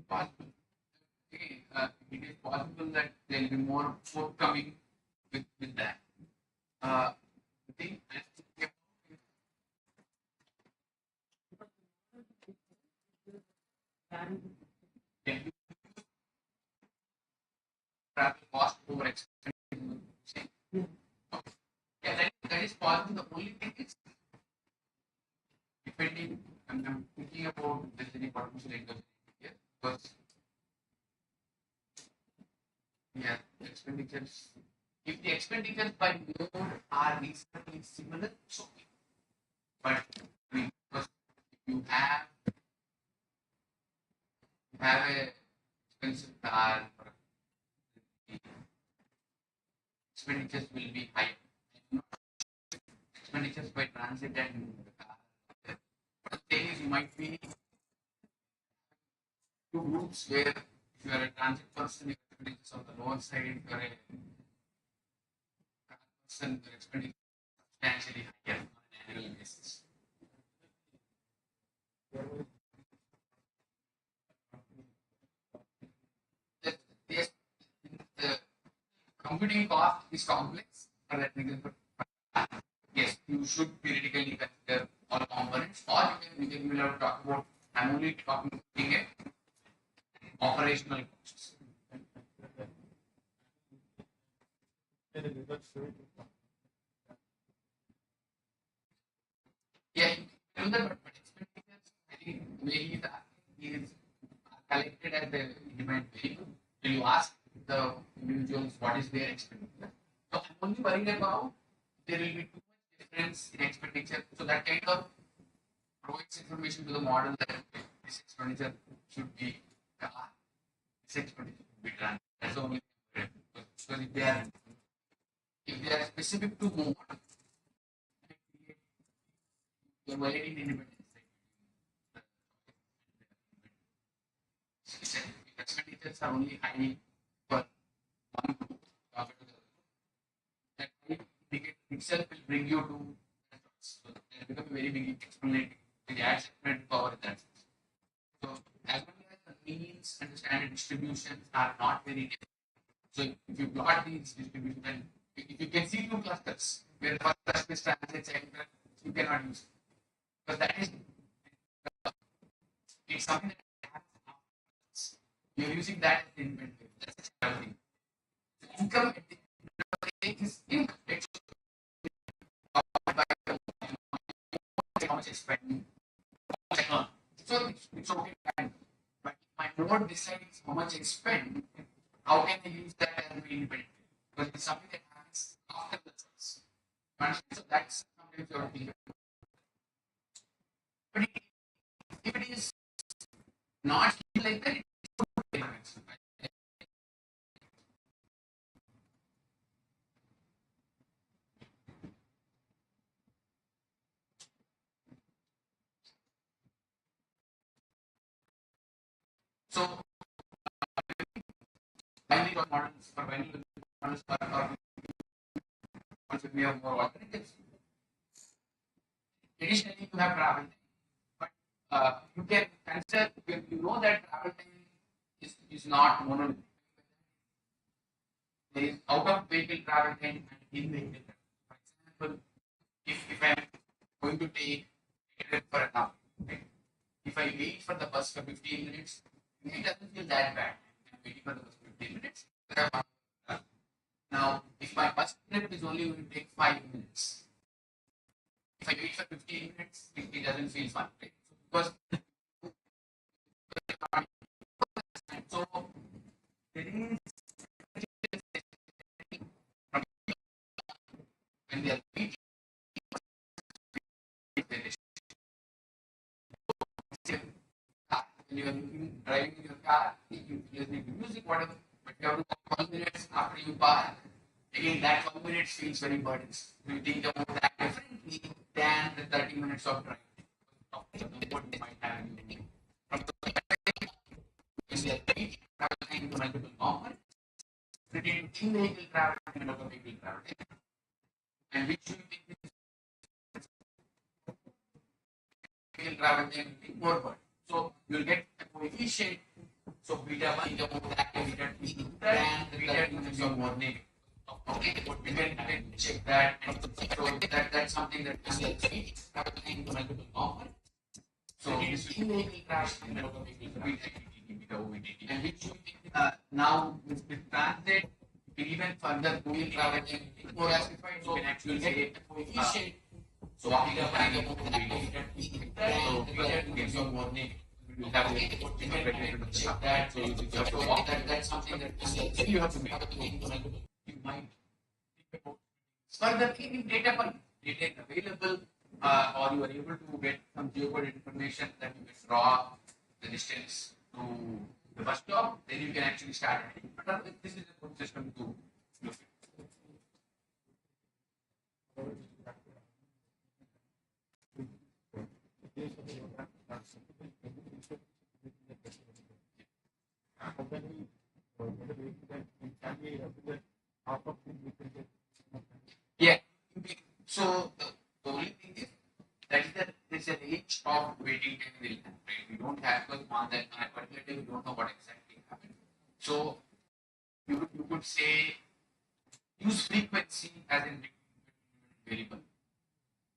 possible. Okay, it is possible that there will be more forthcoming with that. The thing can you travel cost over expense? Yeah, that is possible. The only thing is depending. I'm thinking about this any potential income here because yeah, expenditures. If the expenditures by mode are reasonably similar, it's okay. But I mean, because if you have a expensive car, the expenditures will be higher. Expenditures by transit and the car. But the thing is, you might be two groups where if you are a transit person, your expenditures on the lower side, if you are a car person, your expenditures are substantially higher on an annual basis. Yes, the computing cost is complex for that reason. Yes, you should theoretically consider all components, or you will have to talk about. I'm only talking about operational costs. Yeah, you can do that, but expenditures, I think, the way he is collected as the independent variable. Will you ask the individuals what is their expenditure? So I'm only worried about there will be too much difference in expenditure. So that kind of provides information to the model that this expenditure should be this expenditure should be done. That's the only thing. Because if they are specific to mode, you're violating the independence. Expenditures are only high for one group compared to the other. That indicator itself will bring you to that. So it become a very big explanation. The ad segment power in that sense. So as long as the means and the standard distributions are not very different. So if you plot these distributions, then if you can see two clusters where the first cluster is transit sector, you cannot use it. Because that is it's something that happens. You're using that as the inventory. That's the thing. The income at the end of the day is income. It's powered by how much I spend. So it's okay. But if my node decides how much I spend, how can I use that as my inventory? Because it's something that happens after the source. So that's something you're thinking. But if it is not like that, it's so binary models for binary models or we have more alternatives. Additionally, you have travel time, but you can consider you know that travel time is not monolithic. There is out of vehicle travel time and in vehicle travel. For example, if I am going to take a trip for an hour, right? If I wait for the bus for 15 minutes, it doesn't feel that bad. I'm waiting for the bus for 15 minutes. Now, if my bus trip is only going to take 5 minutes, if I wait for 15 minutes, it doesn't feel fun, right? Because so there is when they are waiting, when you are driving in your car, you listen to music, whatever, but you have to come 12 minutes after you park. Again, that 12 minutes feels very burdensome. You think about that differently than the 30 minutes of driving. What you might have in your from the when they are waiting, travel time to multiple components, between in-vehicle travel and automobile travel. And which you think is vehicle travel time will be more burden. So you'll get a coefficient. So beta 1 is about that, beta 2 than the beta 2 is more negative. Okay, we can check that. And so that's something that is travel time to multiple components. So it is in-vehicle travel and automobile travel. And which you think now with transit, you can even further wheel travel and more acidified, so you can actually say a coefficient. So beta 1 is about that, so beta 2 gives you more negative. You have to check that. So that's something that you have to make. You might think about further cleaning data is available, or you are able to get some geocoded information that you can draw the distance to the bus stop, then you can actually start it. But this is a good system to look at. Yeah. So the only thing is that there's a range of waiting time will happen, right? We don't have because on that particular day we don't know what exactly happened. So you could say use frequency as a variable.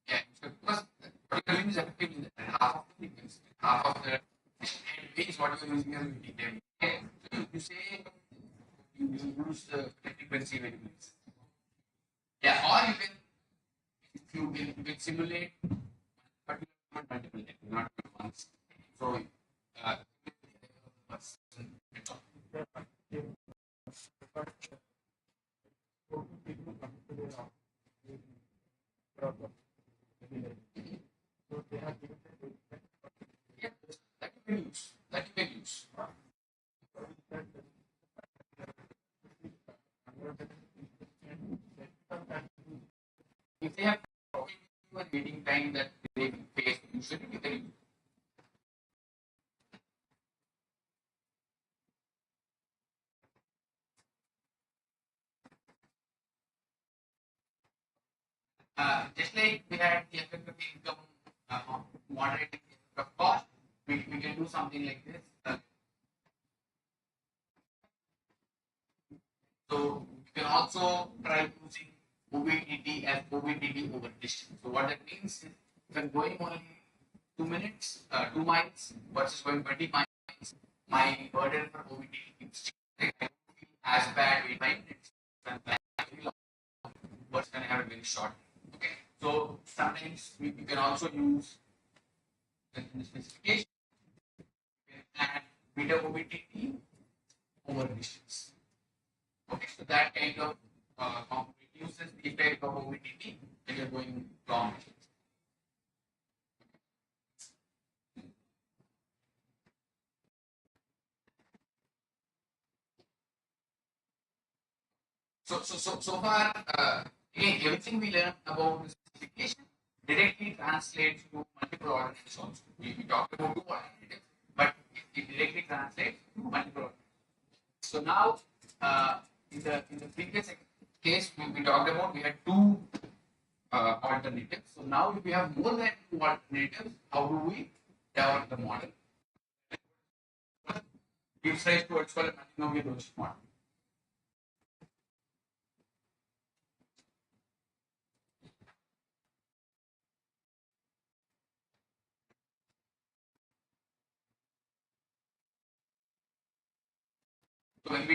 Yeah, because what you're doing is effectively half of the frequency, half of the head is what you're using as waiting time. Okay. So you say you use the frequency variables. Yeah, or you can you can simulate particular multiple times, not once. So yeah, that you can use. That you can use. If they have waiting time that they face usually with the just like we had the effect of income moderating the effect of cost, we can do something like this. So you can also try using OBTT as OBTT over distance. So what that means is if I'm going only 2 minutes, 2 miles versus going 20 miles, my burden for OBTT is as bad with 5 minutes. But can have a very short. Okay. So sometimes we can also use in the specification and beta OBTT over distance. Okay, so that kind of uses the effect of OBTT when you're going long distance. So far, again, everything we learned about the specification directly translates to multiple alternatives also. We talked about 2 alternatives, but it directly translates to multiple alternatives. So now, in the previous case we talked about, we had 2 alternatives. So now if we have more than 2 alternatives, how do we develop the model? Gives rise to what's called a multinomial logic model. So when we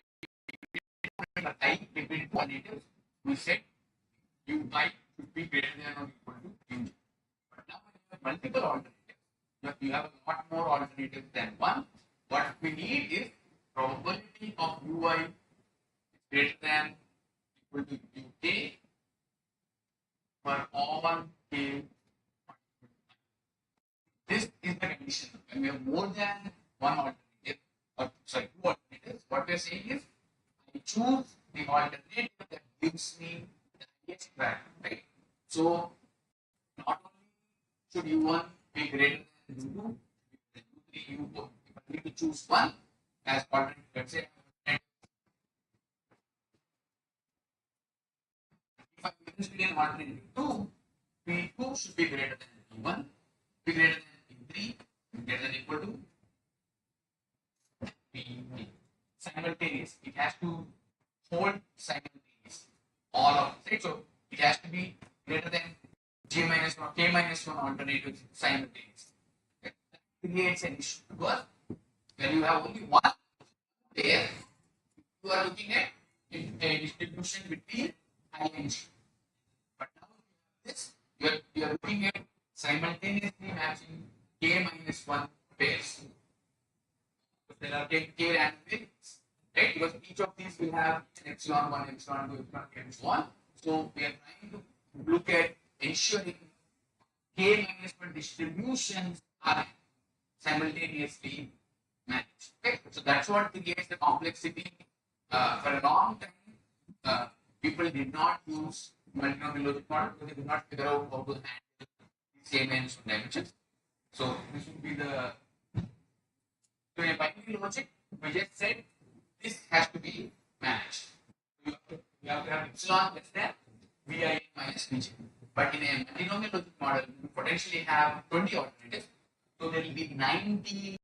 I between 2 alternatives, we said UI should be greater than or equal to U. But now when you have multiple alternatives, you have a lot more alternatives than one. What we need is probability of UI is greater than equal to UK for all K. This is the condition. When we have more than one alternative, or sorry, 2 alternatives, what we are saying is I choose the alternative that gives me the highest value, right? So not only should U1 be greater than U2, U3, U4. If I need to choose one as alternative, let's say if I'm interested in alternative 2, P2 should be greater than P1, be greater than P3, greater than equal to P3. Simultaneous. It has to hold simultaneous. All of it. Right? So it has to be greater than J minus 1, K minus 1 alternatives simultaneous. Okay. That creates an issue because when you have only one pair, you are looking at a distribution between I and J. But now this, you are looking at simultaneously matching K minus 1 pairs. There are K random variables, right? Because each of these will have epsilon 1, epsilon 2, epsilon k, and so on. So we are trying to look at ensuring K minus 1 distributions are simultaneously managed. Okay? So that's what creates the complexity. For a long time, people did not use multinomial logic model because they did not figure out how to handle K minus 1 dimensions. So this would be the so in a binary logic, we just said this has to be managed. You have to have epsilon less than VI minus Vj. But in a multinomial logic model, you potentially have 20 alternatives. So there will be 90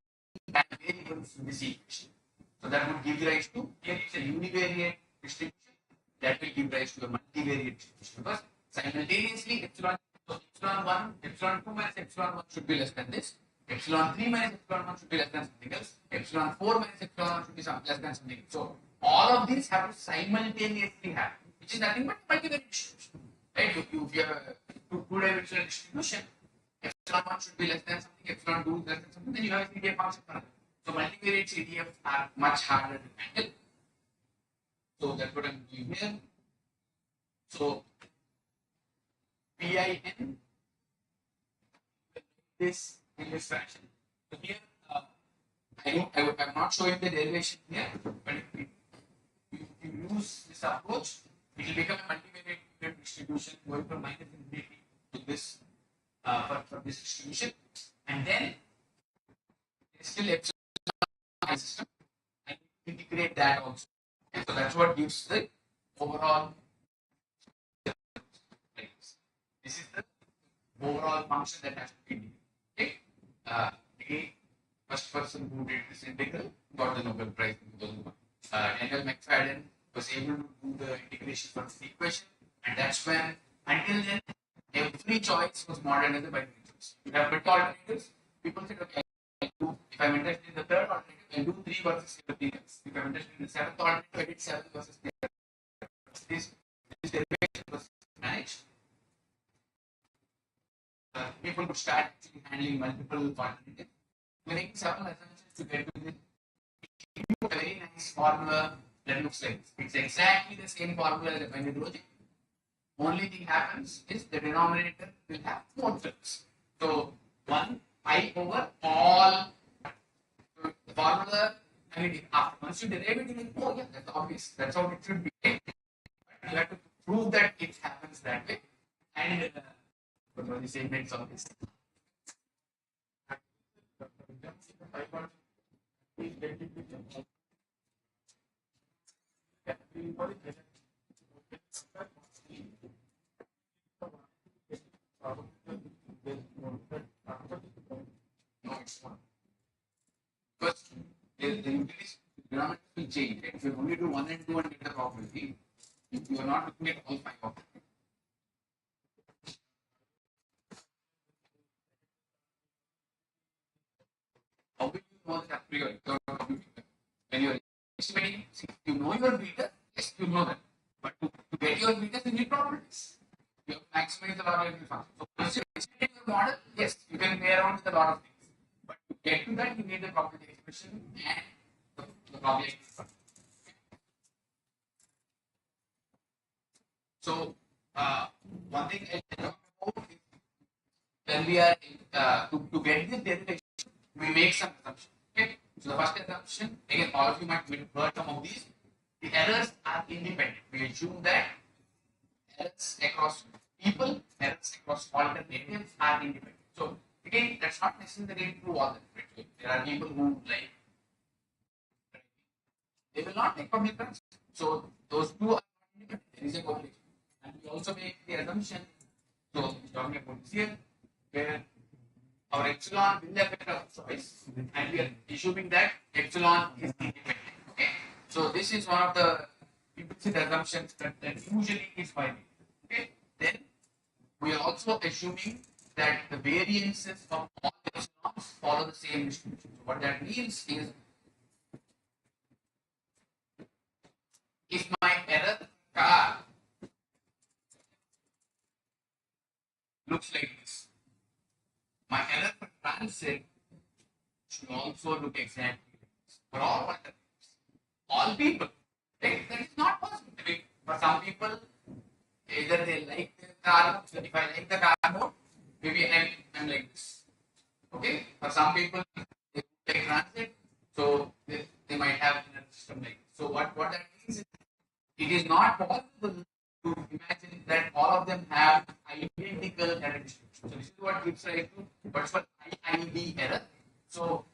variables in this equation. So that would give rise to, here it's a univariate distribution, that will give rise to a multivariate distribution. Because simultaneously, epsilon 1, epsilon 2 minus epsilon 1 should be less than this. Epsilon 3 minus epsilon 1 should be less than something else. Epsilon 4 minus epsilon 1 should be less than something else. So all of these have to simultaneously happen, which is nothing but multivariate distribution. Right? If you have a two-dimensional distribution, epsilon 1 should be less than something, epsilon 2 is less than something, then you have a CDF function for that. So multivariate CDFs are much harder to handle. So that's what I'm doing here. So PIN this in this fashion. So here, I'm not showing the derivation here, but if you use this approach, it will become a multivariate distribution going from minus infinity to this for this distribution, and then there's still epsilon system. I integrate that also. Okay, so that's what gives the overall. This is the overall function that has to be integrated. Okay. Again, first person who did this integral got the Nobel Prize in 2001. Daniel McFadden was able to do the integration for this equation, and that's when, until then, every choice was modeled as a binary choice. You have better alternatives. People said, okay, if I'm interested in the third alternative, I'll do 3 versus everything else. If I'm interested in the seventh alternative, I did 7 versus 3. This derivation was managed. People could start actually handling multiple alternatives. Making several assumptions to get to this. A very nice formula that looks like this. It's exactly the same formula as a binary logic. Only thing happens is the denominator will have 4 terms. So 1 pi over all. So the formula, I mean, once you derive it, you think, oh yeah, that's obvious. That's how it should be. But you have to prove that it happens that way. And but when you say makes obvious. No, it's not. Because the utilities denominator will change. Right? If you only do 1 and 2 and get the probability, you are not looking at all 5 of them. How will you know that a priori? When you are estimating, you know your beta, yes, you know that. But to get your beta, you need probabilities. You have to maximize the logarithmic function. So once you estimate your model, yes, you can play around with a lot of things. But to get to that, you need the probability expression and the probability function. So one thing I talk about is when we are to get this derivation, we make some assumptions. Okay. So the first assumption, again, all of you might heard some of these. The errors are independent. We assume that errors across people, errors across alternatives are independent. So again, that's not necessarily true all the time. There are people who like they will not take public transit. So those two are independent. There is a correlation. And we also make the assumption, so talking about this here, where our epsilon will affect our choice, and we are assuming that epsilon is independent. Okay, so this is one of the implicit assumptions that usually is binary. Okay, then we are also assuming that the variances of all epsilons follow the same distribution. So what that means is, if my error car looks like this, my error for transit should also look exactly like this for all alternatives, all people. Right? That is not possible. I mean, for some people, either they like the car. So if I like the car mode, maybe I'm like this. Okay. For some people, they like transit, so they might have a system like this. So what that means is, it is not possible to imagine that all of them have identical error distribution. So this is what gives rise to what's called IID error. So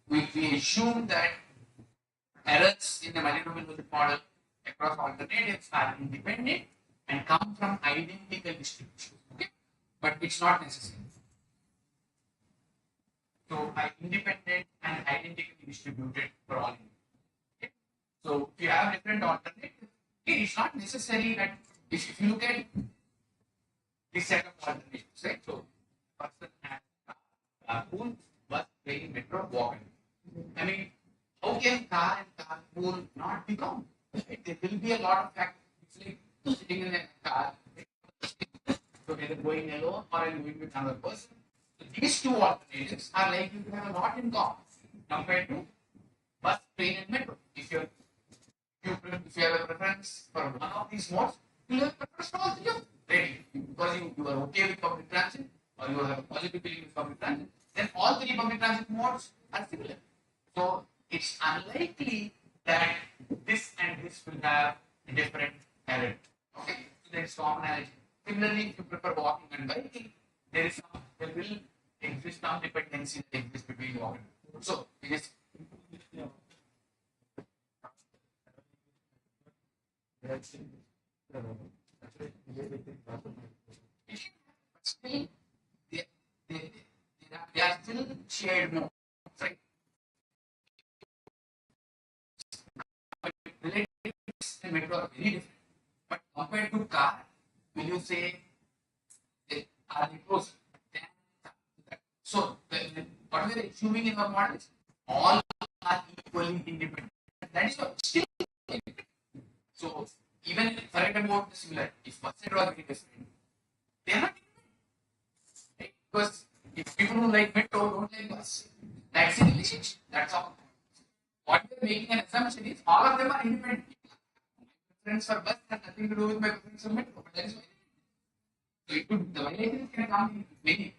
we assume that errors in the multinomial logic model across alternatives are independent and come from identical distributions. Okay, but it's not necessary. So independent and identically distributed for all. Okay? So if you have different alternatives, it's not necessary that if you look at this set of alternatives, right? So person has carpool, bus, train, metro, walking. I mean, how can car and carpool not be common? Right? There will be a lot of factors. It's like sitting in a car, so either going alone or I'm going with another person. So these two alternatives are likely to have a lot in common compared to bus, train, and metro. If you have a preference for one of these modes, you have a preference for all three of them. Right? Because you are okay with public transit or you have a positive feeling with public transit, then all three public transit modes are similar. So it's unlikely that this and this will have a different error. Okay, so there is commonality. Similarly, if you prefer walking and biking, there is some there will exist some dependency that exists between the order. So it is still they, they, they are still shared nodes, right? Relatives in metro are very different. But compared to car, will you say are they close? So what we are assuming in our model is all are equally independent. That is what still. So even forget about the similarity. If percent was very different, they are not independent. Right? Because if people who like metro don't like bus, that's a relationship. That's all. What we are making an assumption is all of them are independent. My preference for bus has nothing to do with my preference for metro, but that is why. So it could, the violations can come in many.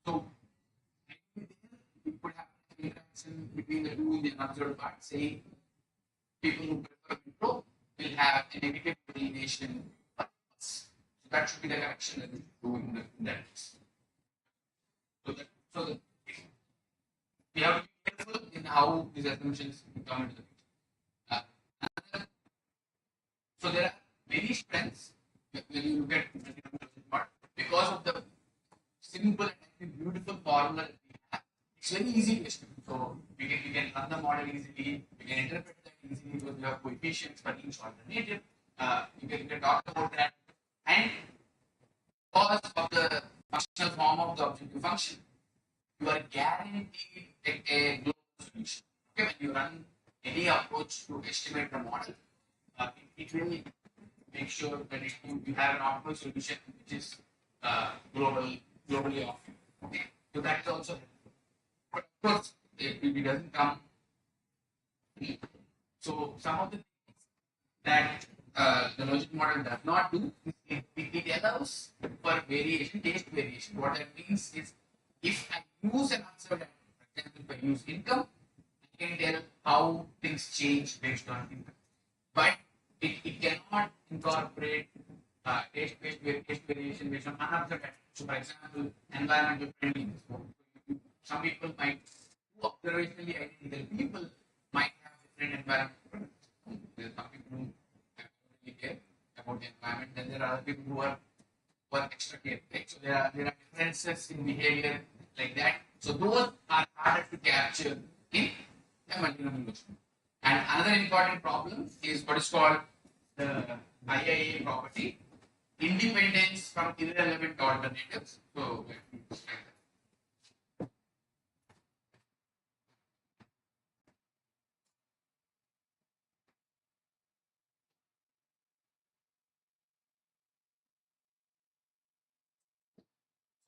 So we could have an interaction between the two in the unobserved part, saying people who prefer metro will have a negative correlation. So that should be the correction that we should do in that case. So that we have to be careful in how these assumptions come into the picture. So there are many strengths when you look at part because of the simple and beautiful formula that we have. It's very easy to estimate. So we can run the model easily, we can interpret that easily because we have coefficients for each alternative. You can talk about that. And because of the functional form of the objective function, you are guaranteed a global solution. Okay, when you run any approach to estimate the model, it will make sure that you have an optimal solution which is globally off. Okay, so that's also helpful. But of course, it doesn't come. So some of the things that the logic model does not do, it allows for variation, taste variation. What that means is, if I use an answer, for example, if I use income, I can tell how things change based on income. But it cannot incorporate taste variation based on unobserved factors. So, for example, environmental friendliness. Some people might, two observationally identical people might have different environmental friendliness. There are some people who don't really care about the environment, then there are other people who are extra care. Right? So there are differences in behavior like that. So those are harder to capture in a multinomial notion. And another important problem is what is called the IIA property, independence from irrelevant alternatives. So let me explain that.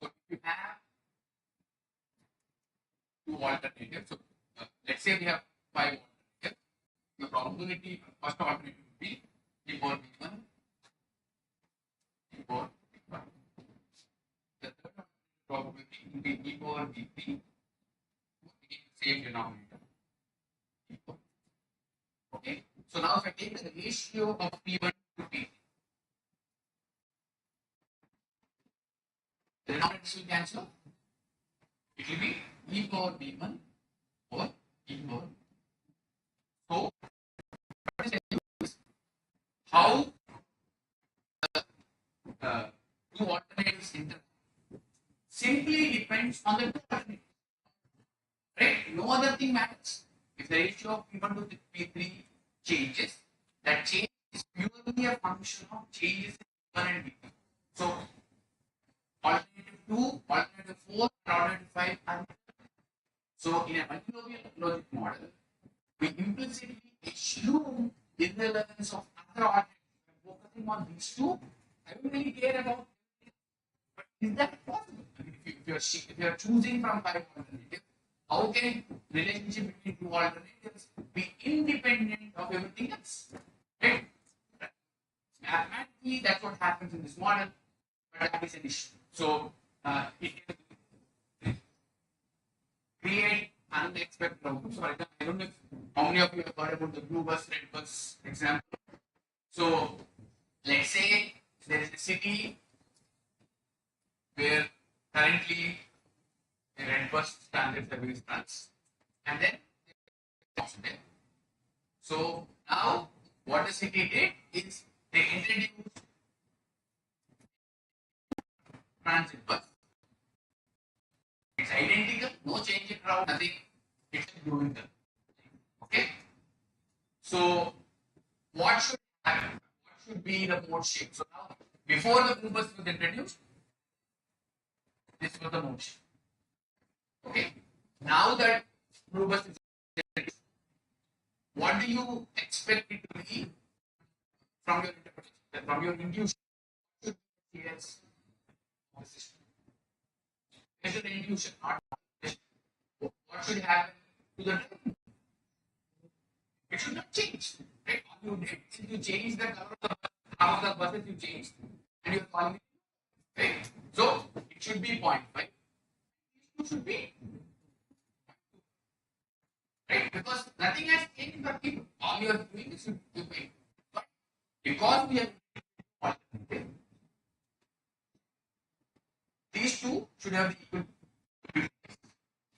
So if you have two alternatives, so let's say we have 5 alternatives, the probability first alternative would be E over B1, E over B1. The third probability will be E over B3, same denominator. Okay, so now if I take the ratio of P1 to P3, the denominators will cancel. It will be E power B1 or E power. So, what is the how two alternatives interact simply depends on the two alternatives. Right? No other thing matters. If the ratio of P1 to P3 changes, that change is purely a function of changes in P1 and P2. So, alternative 2, alternative 4, and alternative 5 are. So, in a multinomial logic model, we implicitly assume irrelevance of other alternatives. Focusing on these two, I don't really care about. But is that possible? I mean, if you are choosing from 5 alternatives, how can relationship between two alternatives be independent of everything else? Right? Mathematically, that's what happens in this model, but that is an issue. So it can create unexpected outcomes. So, for example, I don't know how many of you have heard about the blue bus, red bus example. So let's say there is a city where currently the red bus transit service runs, and then so now what the city did is they introduced transit bus. It's identical, no change in route, nothing. It's doing that. Okay. So what should happen? What should be the mode shape? So now before the blue bus was introduced, this was the mode shape. Okay. Now that blue bus is introduced, what do you expect it to be from your interpretation, from your intuition? Yes. It's an intuition, not what should happen to the driver. It should not change. Right? All you did is you change the color of the bus, half of the buses you changed, and you're calling it. Right? So it should be 0.5. It should be right because nothing has changed in the people. All you are doing is you pay. But because we have alternative, these two should have the equal.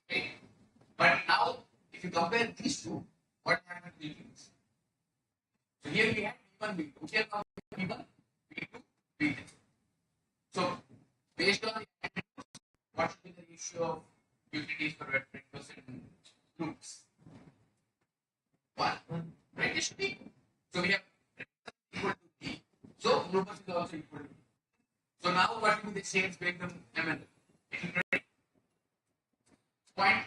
Right? But now, if you compare these two, what happens to these? So here we have B1, B2. Here comes B1, B2, B3. So based on the what should be the ratio of utilities per 20% groups? 1. Right? It should be. So we have equal to B. So groups is also equal to B. So now what will be the shades make them ML? Point.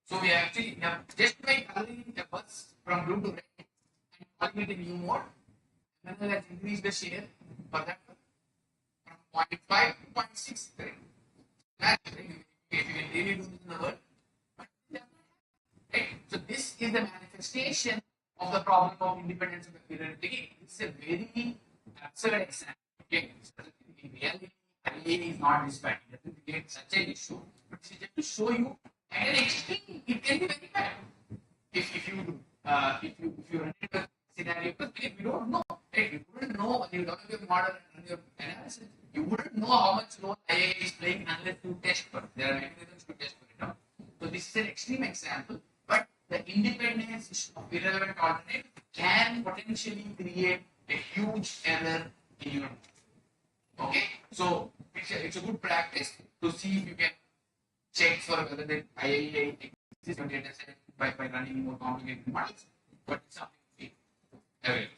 So we actually have just by coloring the bus from blue to red and calling it a new mode, and then let's increase the share for that from 0.5 to 0.6. That's if you can really do this in the world. Right? So this is the manifestation of the problem of independence of the period. Again, this is a very absurd example. Okay, in reality, IA is not this bad. It doesn't create such an issue, but it's just to show you at an extreme it can be very bad. If you run into a scenario, because we don't know, right? You wouldn't know when you develop your model and run your analysis. You wouldn't know how much role IA is playing unless you test for it. There are mechanisms to test for it out. So this is an extreme example, but the independence of irrelevant alternate can potentially create a huge error in your. Okay, so it's a good practice to see if you can check for whether the IIA exists on data set by running more complicated models, but it's something to be available.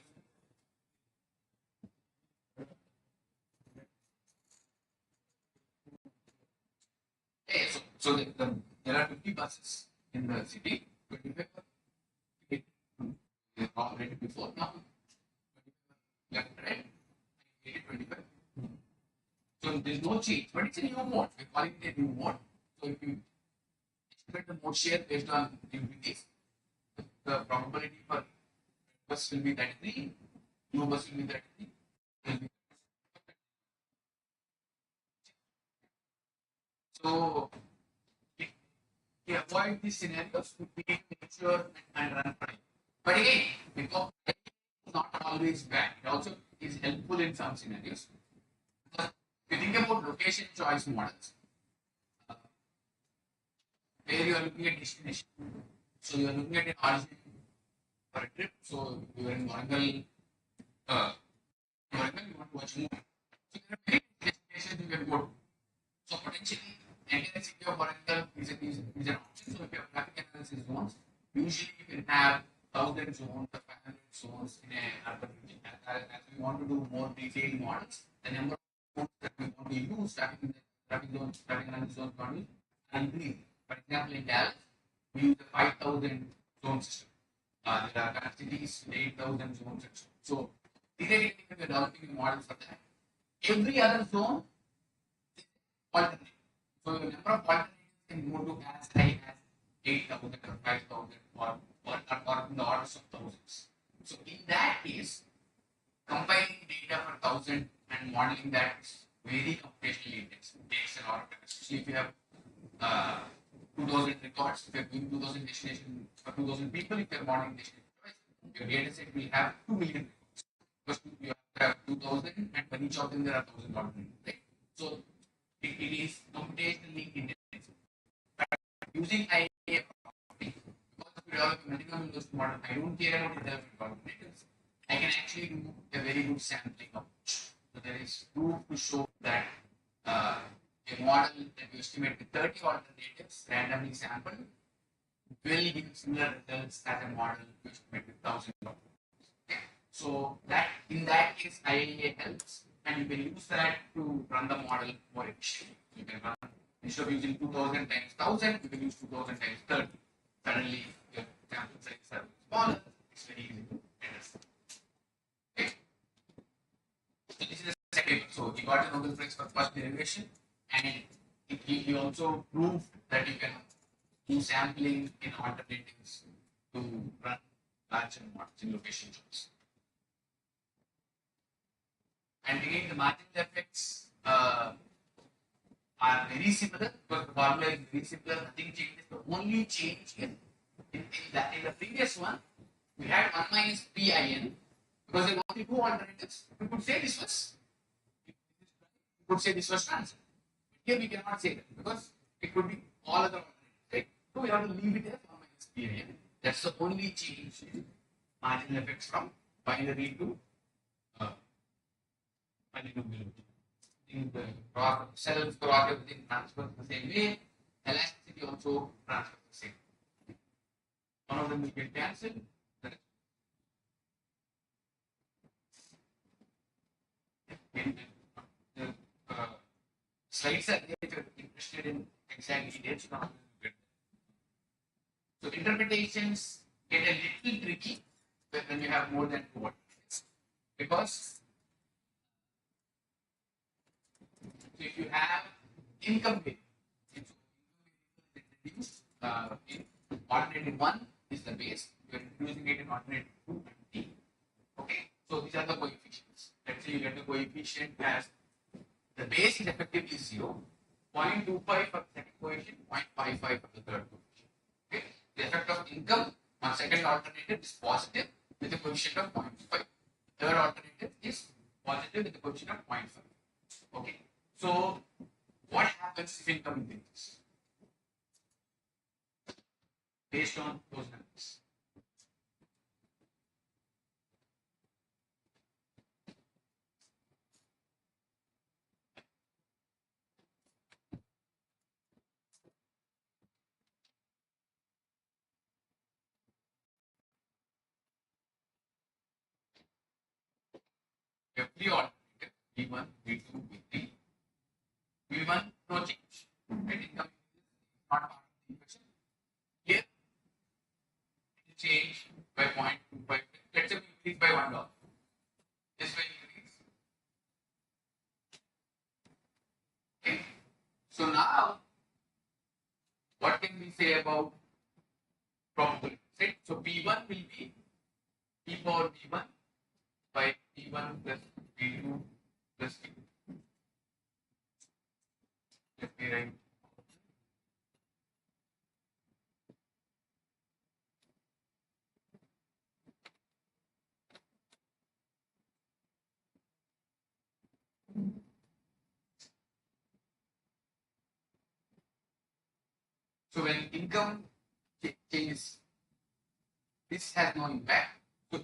Okay, so there are 50 buses in the city. 25 already before now. Left, right? 25. So there's no change, but it's a new mode. We're calling it a new mode. So if you estimate the mode share based on utilities, the probability for bus will be 33, new bus will be 33. So if we avoid these scenarios, we need to make sure and run prime. But again, because it's not always bad, it also is helpful in some scenarios. Because if you think about location choice models, where you are looking at destination. So you are looking at an origin for a trip. So you are in Warangal, you want to watch a movie. So there are many destinations you can go to. So potentially, entire city of Warangal is an option. So if you have traffic analysis zones, usually you can have 1,000 zones or 500 zones in an urban region. As we want to do more detailed models, the number of zones that we want to use, traffic analysis zones, will increase. For example, in Dallas, we use the 5,000 zone system. There are current cities with 8,000 zones. So, theoretically, we are developing a model for that. Every other zone is alternate. So, the number of alternatives can go to as high as 8,000 or 5,000 or in the orders of thousands. So, in that case, compiling data for 1,000 and modeling that is very computationally intensive. It takes a lot of time, especially if you have 2,000 records, if you are doing 2,000 destinations for 2,000 people, if you are modeling destination twice, your data set will have 2 million records. Because you have 2,000 and for each of them there are 1,000 alternatives. Right? So it is computationally intensive. using IA because if you develop a minimum investment model, I don't care about the development alternatives. I can actually do a very good sampling approach. So there is proof to show that a model that you estimate with 30 alternatives randomly sampled will give similar results as a model you estimate with 1,000 alternatives. Okay? So that in that case, IIA helps, and you can use that to run the model more efficiently. You can run instead of using 2,000 times 1,000, you can use 2,000 times 30. Suddenly, your sample sizes are smaller. It's very easy to understand. Okay. So this is the second. So he got a Nobel Prize for first derivation, and he also proved that you can do sampling in alternatives to run larger models in location choice. And again, the marginal effects are very similar because the formula is very similar. Nothing changes. The only change in the previous one, we had 1 minus PIN because there were only two alternatives. We could say this was transient. Here we cannot say that because it could be all other alternatives. Right? So we have to leave it as 1 minus PIN. That's the only change in marginal effects from binary to manipulability. The self-growth everything transfers the same way. Elasticity also transfers the same. One of them will get cancelled. The slides are there if you're interested in exact details. So interpretations get a little tricky when you have more than two alternatives because if you have income variable, introduced in alternative 1 is the base, you are introducing it in alternative 2 and 3. Okay, so these are the coefficients. Let's say you get the coefficient as the base is effectively 0, 0.25 for the second coefficient, 0.55 for the third coefficient. Okay, the effect of income on second alternative is positive with a coefficient of 0.5. Third alternative is positive with a coefficient of 0.5. Okay. So, what happens if income increases? Based on those numbers. We have three alternatives V1, V2, V3. V1, no change. Right? Income is not part of the equation. Here, it will change by 0.25. Let's say we increase by $1. This will increase. Okay. So now, what can we say about probability? Right? So P1 will be P power V1 by P1 plus P2 plus P2. Let me write. So when income changes, this has no impact. So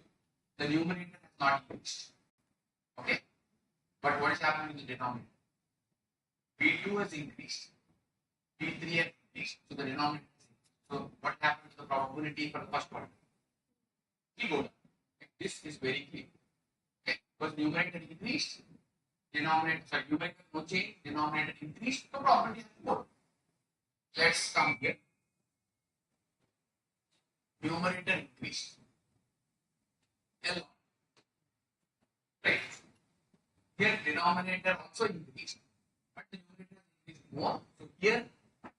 the numerator has not increased. Okay. But what is happening in the denominator? P2 has increased. P3 has increased. So the denominator has increased. So what happens to the probability for the first one? It will go down. Okay. This is very clear. Okay. Because numerator increased, numerator no change, denominator increased, so probability has to go down. Let's come here. Numerator increased. L. Right. Here denominator also increased, but the numerator increased more. So here the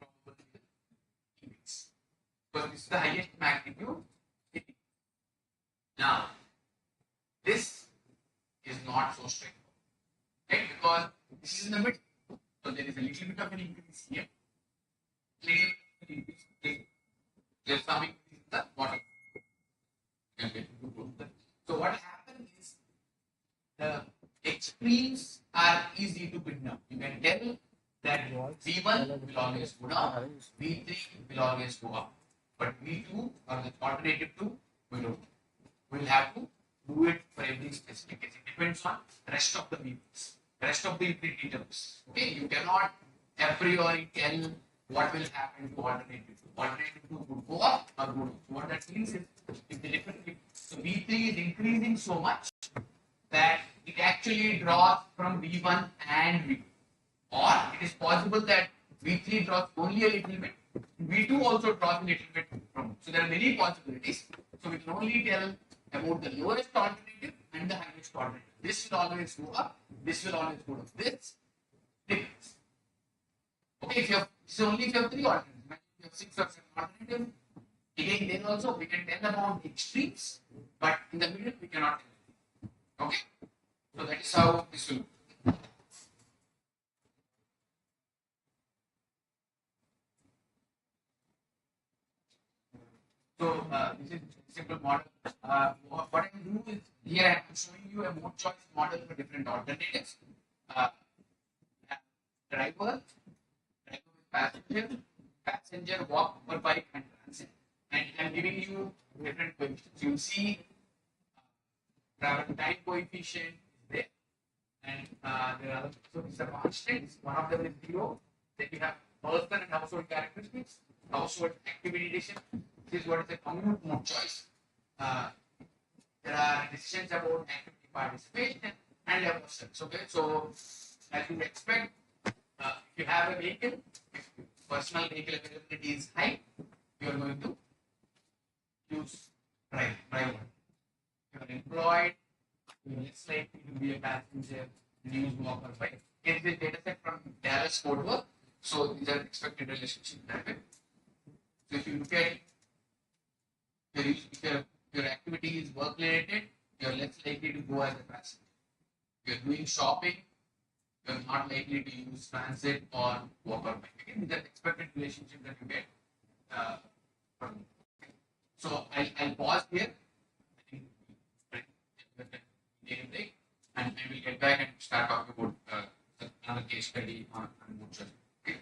probability will increase. Because this is the highest magnitude. Now, this is not so straightforward. Right? Because this is in the middle. So there is a little bit of an increase here. Little bit of an increase here. There's some increase in the bottom. So what happens is the extremes are easy to pin down. You can tell that V1 will always go down, V3 will always go up. But V2 or the alternative 2, we don't. We'll have to do it for every specific case. It depends on rest of the vehicles, rest of the utility terms. Okay, you cannot a priori tell what will happen to alternative two. Alternative two could go up or go down. What that means is if the difference, if the V3 is increasing so much that it actually draws from V1 and V2. Or it is possible that V3 draws only a little bit, V2 also draws a little bit from. So there are many possibilities. So we can only tell about the lowest alternative and the highest alternative. This will always go up, this will always go down. This depends. Okay, if you have this is only if you have three alternatives. If you have six or seven alternatives, again then also we can tell about the extremes, but in the middle we cannot tell. Okay, so that is how this will. So this is simple model. What I do is here I'm showing you a mode choice model for different alternatives. Uh, driver, driver with passenger, passenger, walk or bike and transit. And I'm giving you different coefficients. You see travel time coefficient is there, and there are so these are constants. One of them is zero. Then we have person and household characteristics, household activity decision. This is what is a commute mode choice. Uh, there are decisions about activity participation and abortions. Okay, so as you expect, if you have a vehicle, if personal vehicle availability is high, you are going to use drive one. If you are employed, you are less likely to be a passenger and use walk or bike. Get this data set from Dallas Fort Worth. So these are expected relationship driven. So if you look at if your activity is work related, you're less likely to go as a passenger. If you're doing shopping, you're not likely to use transit or walk or bike. Again, these are expected relationship that you get from. So I'll pause here. I think take a break, and I will get back and start talking about another case study on mood judgment. Okay.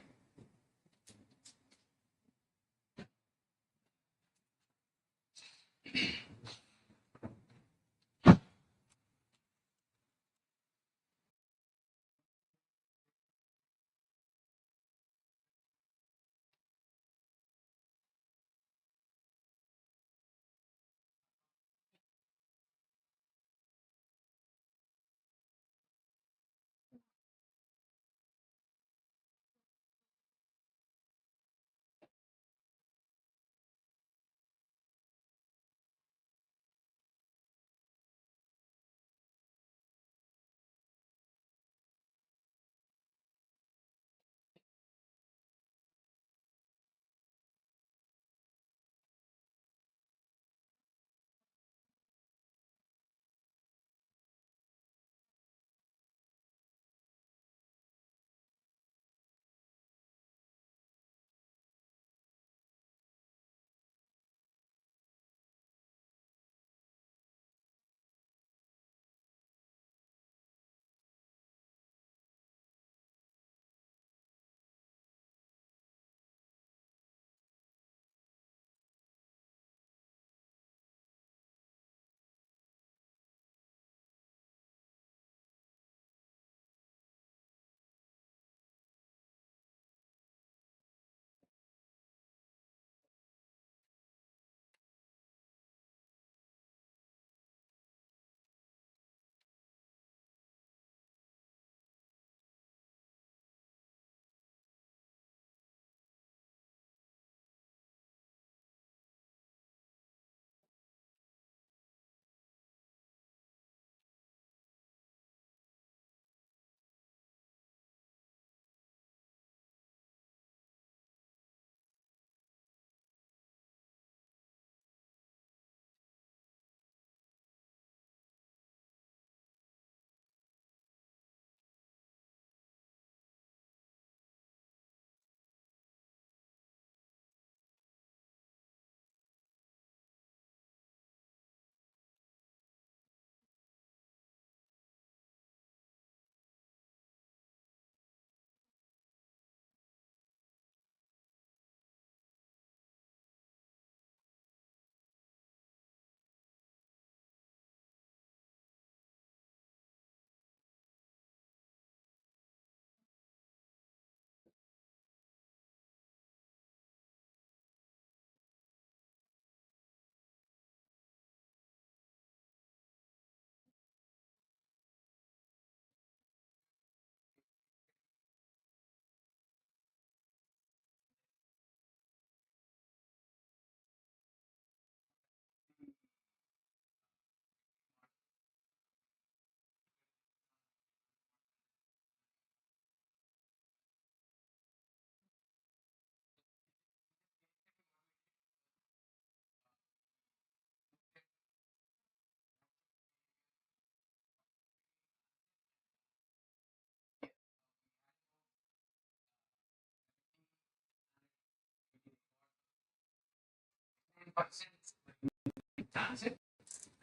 transit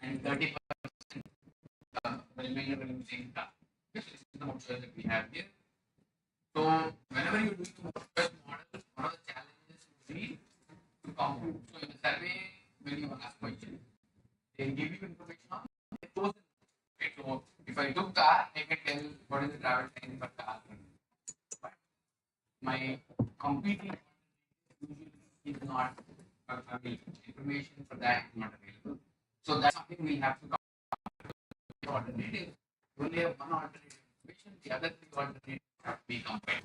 and 30% remainder will be using car. This is the mode choice that we have here. So whenever you do the mode choice model, one of the challenges would be to compute. So in the survey, when you ask question, they give you information on the chosen. Okay, so if I took car, I can tell what is the travel time per car. But my competing usually is not available. Information for that is not available. So that's something we have to alternative. You only have one alternative information, the other three alternatives have to be compared.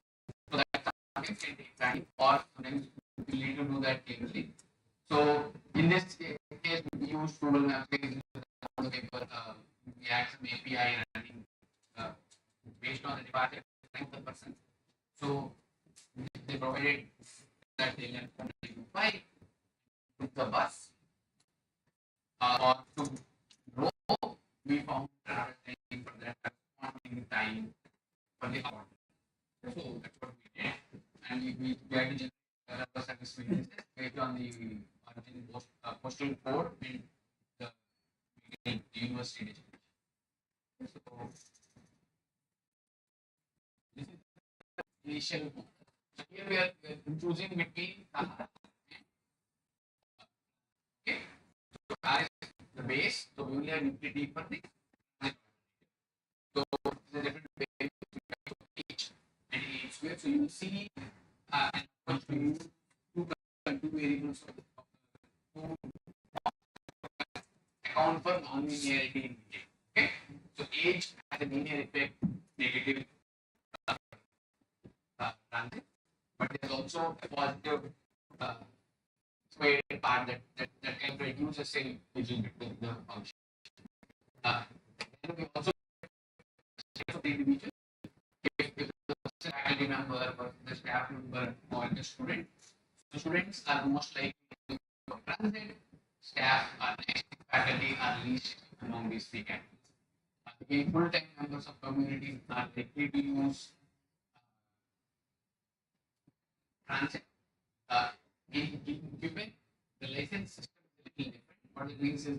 So that sometimes can take time, or sometimes we need to do that clearly. So in this case, we use Google Maps on the paper. We add some API running based on the departure of the person. So they provided that they can by the bus or to row. We found travel time for that corresponding time for the hour. So that's what we did, and we had to generate service based on the origin postal code and the university designation. So this is the initial mode. So here we are choosing between okay. So R is the base, so we only have utility for the so the different age and age square. So you will see and two variables to account for non-linearity in detail. Okay, so age has a linear effect, negative transit, but there's also a positive squared part that can reduce the same little bit the function. Then we also the individual if the faculty member or the staff member or the student. So students are most likely to transit, staff are next, faculty are least among these three categories. The full-time members of communities are likely to use transit. In Quebec, the license system is a little different. What it means is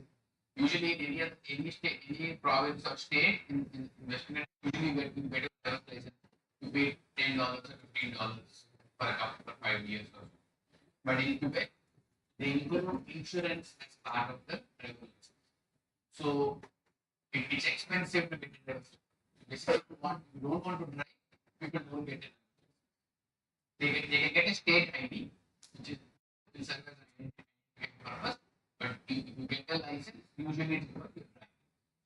usually in any state, any province or state in Western Canada, usually you get better license. You pay $10 or $15 for a couple for 5 years or so. But in Quebec, they include insurance as part of the driver license. So it's expensive to get a driver license. Basically, you don't want to drive, people don't get it. They can get a state ID, which is will serve as an identification purpose. But if you get a license, usually it's because you're driving.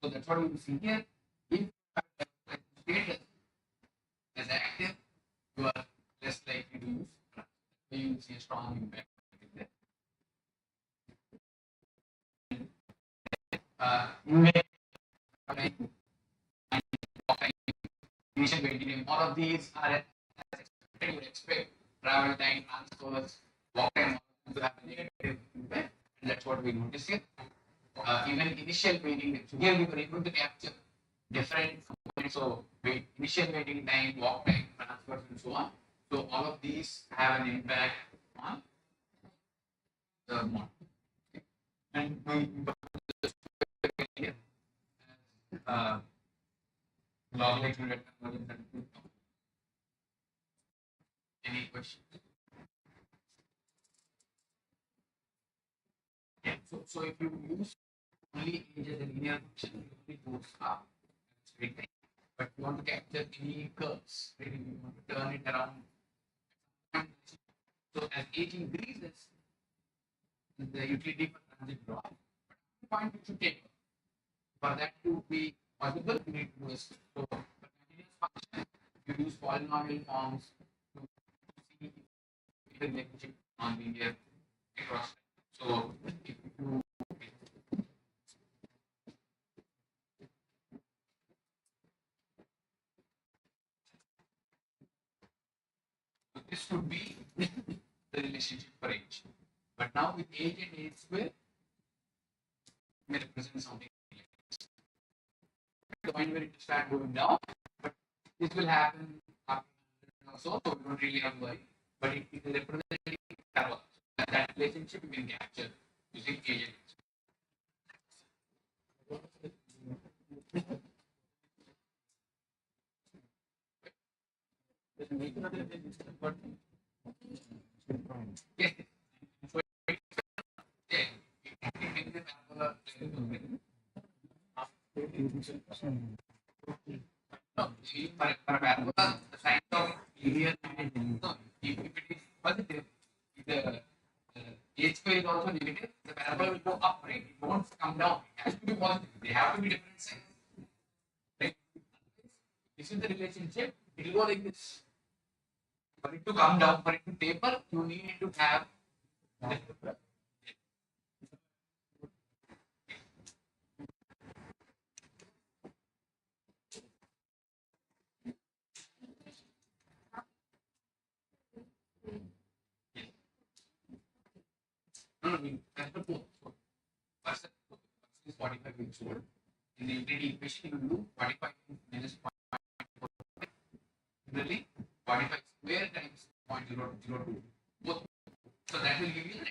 So that's what you see here. If state is active, you are less likely to use transit. So you will see a strong impact there. You may initial waiting time. All of these are as expected. You would expect travel time, transfers, walk time to have a negative impact, and that's what we notice here. Even initial waiting time. So here we were able to capture different components. So initial waiting time, walk time, transfers, and so on. So all of these have an impact on the model. And we here log likelihood any questions? Yeah. So if you use only age as a linear function, you only goes up. Straight line. But you want to capture any curves, right? You want to turn it around. So as age increases, the utility for transit drops. But the point you should take for that to be possible, you need to do a so for continuous function, you use polynomial forms to see the relationship non-linear across. So if you so this would be the relationship for age. But now with age and age square, may represent something like this. The point where it will start going down, but this will happen after also, so we don't really have to worry. But it is representing that relationship you can capture using agent. Yes. So, no, for a parabola, the sign of linear no, if it is positive, if the h square is also negative, the parabola will go up, right? It won't come down. It has to be positive. They have to be different signs, right? This is the relationship. It will go like this. For it to come down, for it to taper, you need to have no, no, that's the both. First is 45 weeks old. In the utility equation, you will do 45 minus 0.4. Similarly, 45 square times 0.002. Both. So that will give you the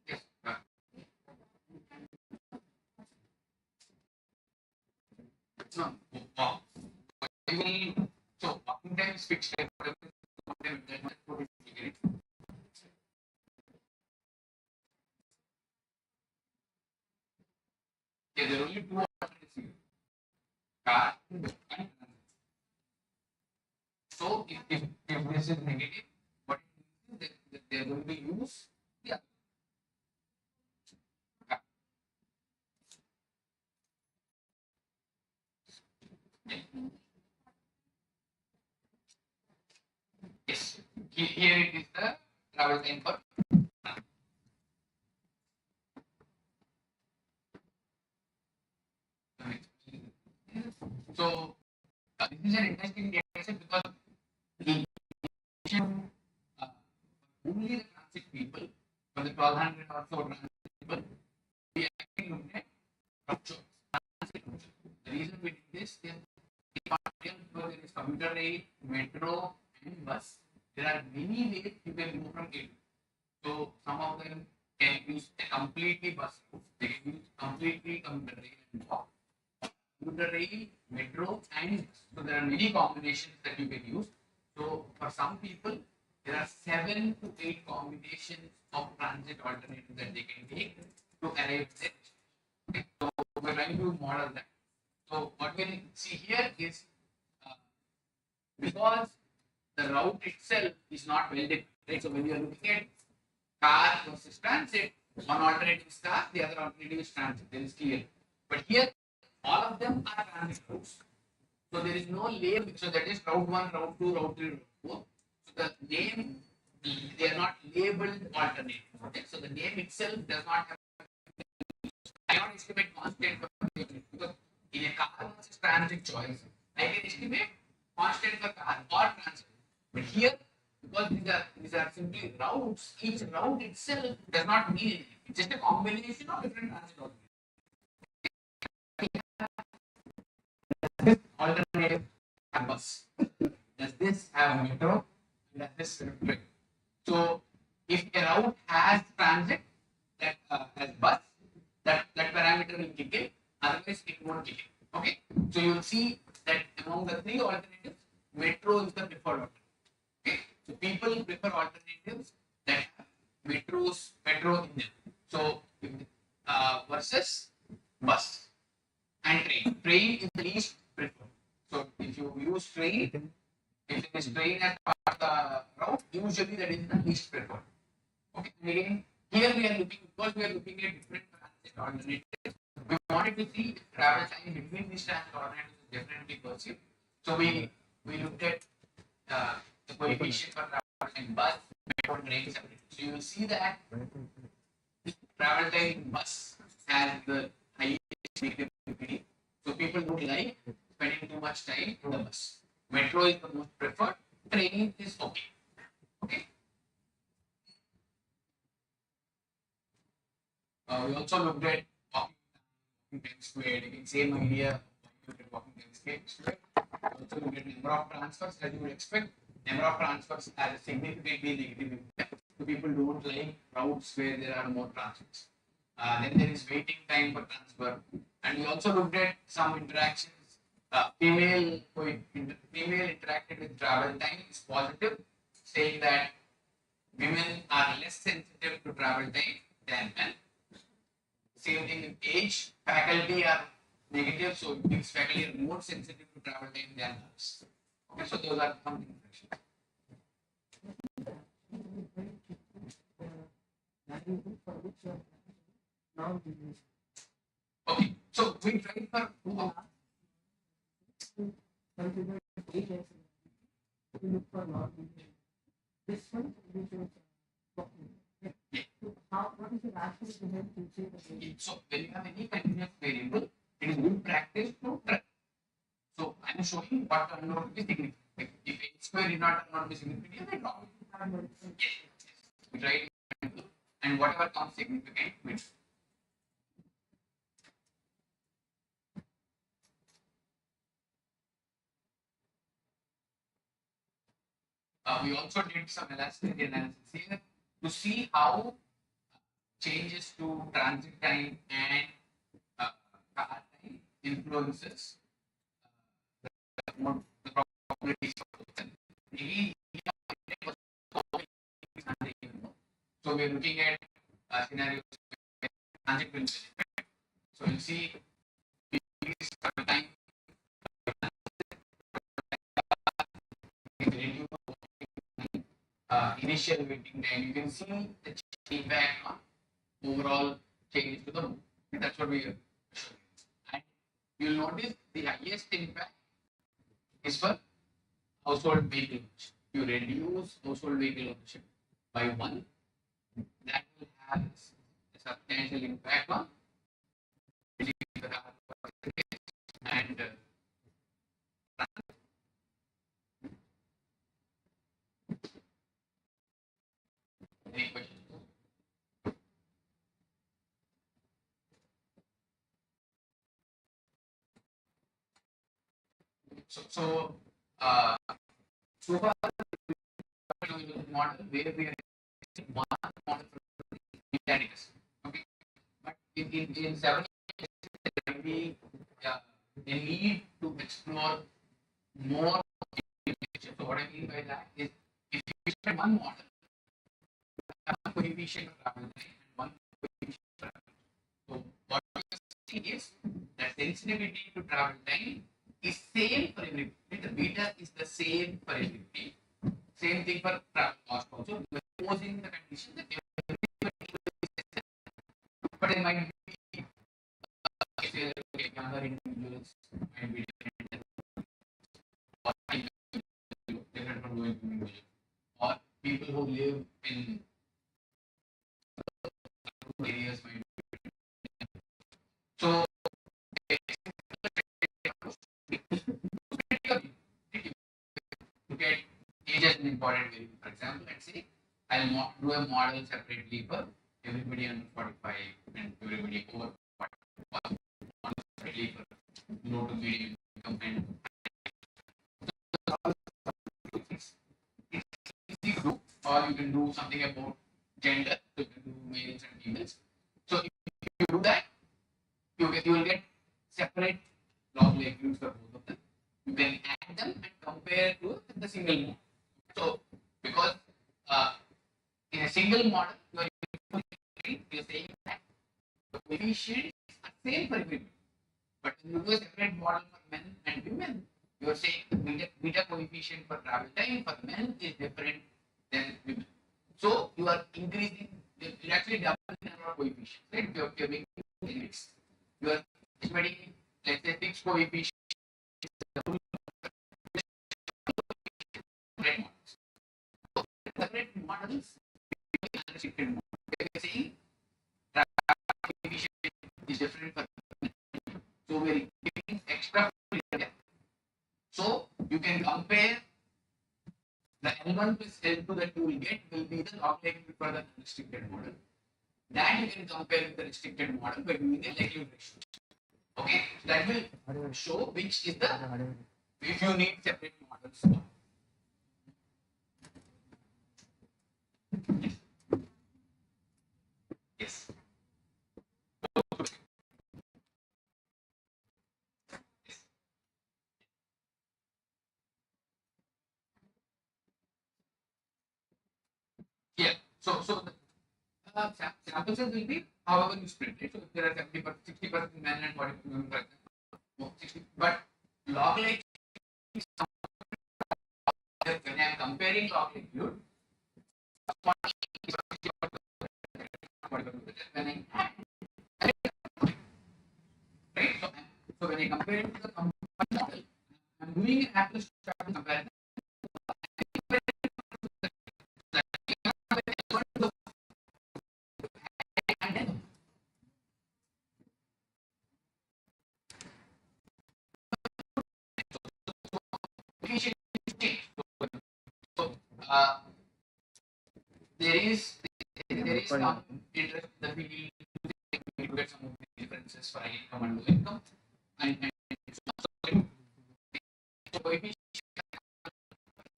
yes. No, wow. Even so, walking time is fixed. Whatever is walking time, that much what is figured. Yeah, there are only two alternatives here. Car and transit. So if this is negative, what it means is that they are going to use the other car. Yes. Here it is the travel time for. So this is an interesting data set because the uh, only the transit people for the 1200 or so transit people we actually looked at ruptures. The reason we did this is because there is commuter rail, metro, and bus. There are many ways you can go from A to B. So some of them can use a completely bus route. They can use completely commuter rail and walk. Commuter rail, metro, and bus. So there are many combinations that you can use. So for some people, there are 7 to 8 combinations of transit alternatives that they can take to arrive there. Okay. So we're trying to model that. So what we see here is uh, because the route itself is not well defined, right? So when you are looking at car versus transit, one alternative is car, the other alternative is transit. That is clear. But here, all of them are transit routes. So there is no label. So that is route 1, route 2, route 3, route 4. So the name, they are not labeled alternatives. Okay? So the name itself does not have. I cannot estimate constant because in a car versus transit choice, I can estimate constant for car or transit. But here, because these are simply routes, each route itself does not mean anything. It's just a combination of different transit alternatives. Alternative have bus. Does this have metro? Does this train? So if a route has transit that has bus, that parameter will kick in. Otherwise, it won't kick in. Okay. So you will see that among the 3 alternatives, metro is the preferred alternative. Okay. So people prefer alternatives that have metro in them. So versus bus and train. Train is the least preferred. So if you use train, if it is train as part of the route, usually that is the least preferred. Okay. And again, here we are looking because we are looking at different transit alternatives. We wanted to see if travel time between these transit alternatives is definitely perceived. So we looked at the coefficient for travel time bus, metro, and train separately. So you will see that travel time in bus has the highest negative PPD. So people don't like spending too much time in the bus. Metro is the most preferred. Train is okay. Okay. also looked at walking time squared. Again, same idea. Walking time squared. We also looked at number of transfers, as you would expect. Number of transfers has a significantly negative impact. So people don't like routes where there are more transfers. Then there is waiting time for transfer, and we also looked at some interactions. Female interacted with travel time is positive, saying that women are less sensitive to travel time than men. Same thing with age. Faculty are negative, so it means faculty are more sensitive to travel time than others. Okay, so those are some interactions. Okay, so we tried for this one, what is the rationale behind choosing the so when you have any continuous variable, it is good practice to track. So I am showing what turn out to be significant. Like if a square is not turn out to be significant, I drop it. Yes. We try it, and whatever comes significant, we do. We also did some elasticity analysis here to see how changes to transit time and car time influences the probabilities of them. So we are looking at scenarios where transit will benefit. So you'll see time initial waiting time. You can see the impact on overall changes to the mood. That's what we are showing. And you'll notice the highest impact is for household vehicle ownership. You reduce household vehicle ownership by 1, that will have a substantial impact on and any questions? So so far model where we are one model for mechanics. Okay, but in several cases we they need to explore more information. So what I mean by that is if you spend one model, one coefficient of travel time and one coefficient of travel time. So what we see is that sensitivity to travel time is same for everybody. The beta is the same for everybody. Same thing for travel cost also. We are posing the condition that everybody, but it might be younger individuals might be different, or different from low income individuals, or people who live in areas might be different. So look at age as an important variable. For example, let's say I'll do a model separately for everybody under 45 and everybody over 45. Model separately for low to medium income and it's easy to do, or you can do something about gender, so you can do males and females. So if you do that, you will get separate log likelihoods for both of them. You can add them and compare to the single model. So because in a single model, you are saying that the coefficients are same for everybody. But when you do a separate model for men and women, you are saying the beta coefficient for travel time for men is different than women. So you are increasing, you actually double the number of coefficients, right? You are making limits. You are estimating, let's say, 6 coefficients. Separate models, unrestricted model. We are saying coefficient is different for men. So we are giving extra. So you can compare the L1 plus L2 that you will get will be the log likelihood for the unrestricted model. That you can compare with the restricted model by doing the likelihood ratio. Okay, so that will show which is the, if you need separate models. Yes. Yeah. So the sample size will be however you split it. So if there are 70%, 60% in men and 40% women, for example, 60, but log like, when I am comparing log likelihood, when I add, right? So when I compare it to the combined model, I'm doing an apples to apples comparison. And then efficiency change. So there is some interest in the field to get some of the differences for income and low income. And so coefficient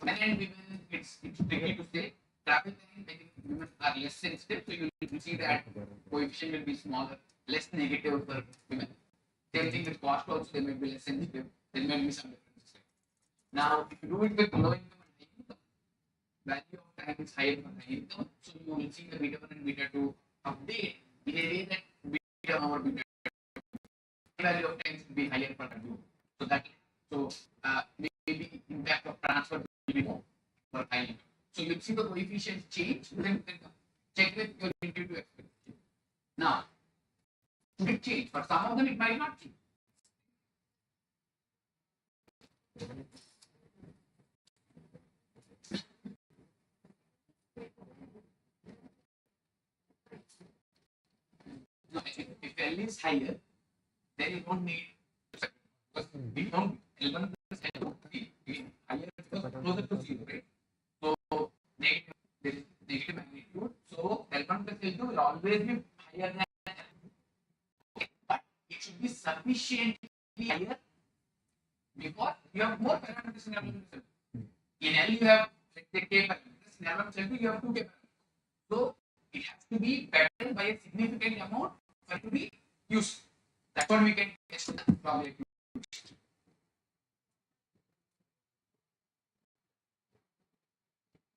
men and women, it's tricky to say. Travel time, I think women are less sensitive, so you will see that coefficient will be smaller, less negative for women. Same thing with cost also, they might be less sensitive. There might be some differences. Now, if you do it with low income and high income, value of time is higher for high income, so you will see the beta 1 and beta 2 update in a way that beta 1 or beta 2 value of times will be higher for the 2. So that maybe impact of transfer will be more for high income. So you'll see the coefficients change, then you can check with your intuitive expectation. Now, should it change? For some of them, it might not change. No, if L is higher, then you don't need, because we don't, L1 plus L2 be higher because closer to 0, right? So negative, there is negative magnitude. So L1 plus L2 will always be higher than L. Okay, but it should be sufficiently higher because you have more parameters in L1 plus L2. In L you have, let's say, K parameters. In L1 plus L2 you have 2 K parameters. So it has to be better by a significant amount for it to be used. That's what we can test the probability.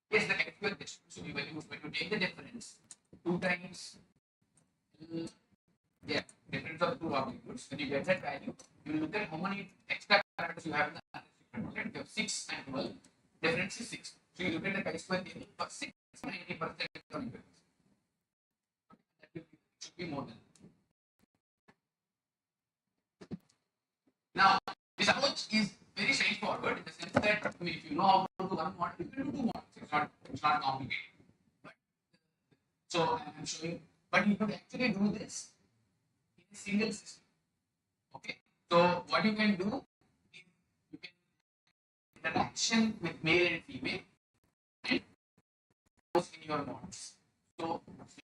Yes, the actual test. So when you take the difference, 2 times, yeah, difference of 2 objects. When you get that value, you look at how many extra parameters you have in the unrestricted model. You have 6 and 12. Difference is 6. So you look at the chi-square table for 6 and 80% of difference. That should be more than. Now, this approach is very straightforward in the sense that, I mean, if you know how to do one model, you can do 2 models. It's not complicated. But, so I'm showing, but you could actually do this in a single system. Okay. So what you can do is you can interaction with male and female and in your models. So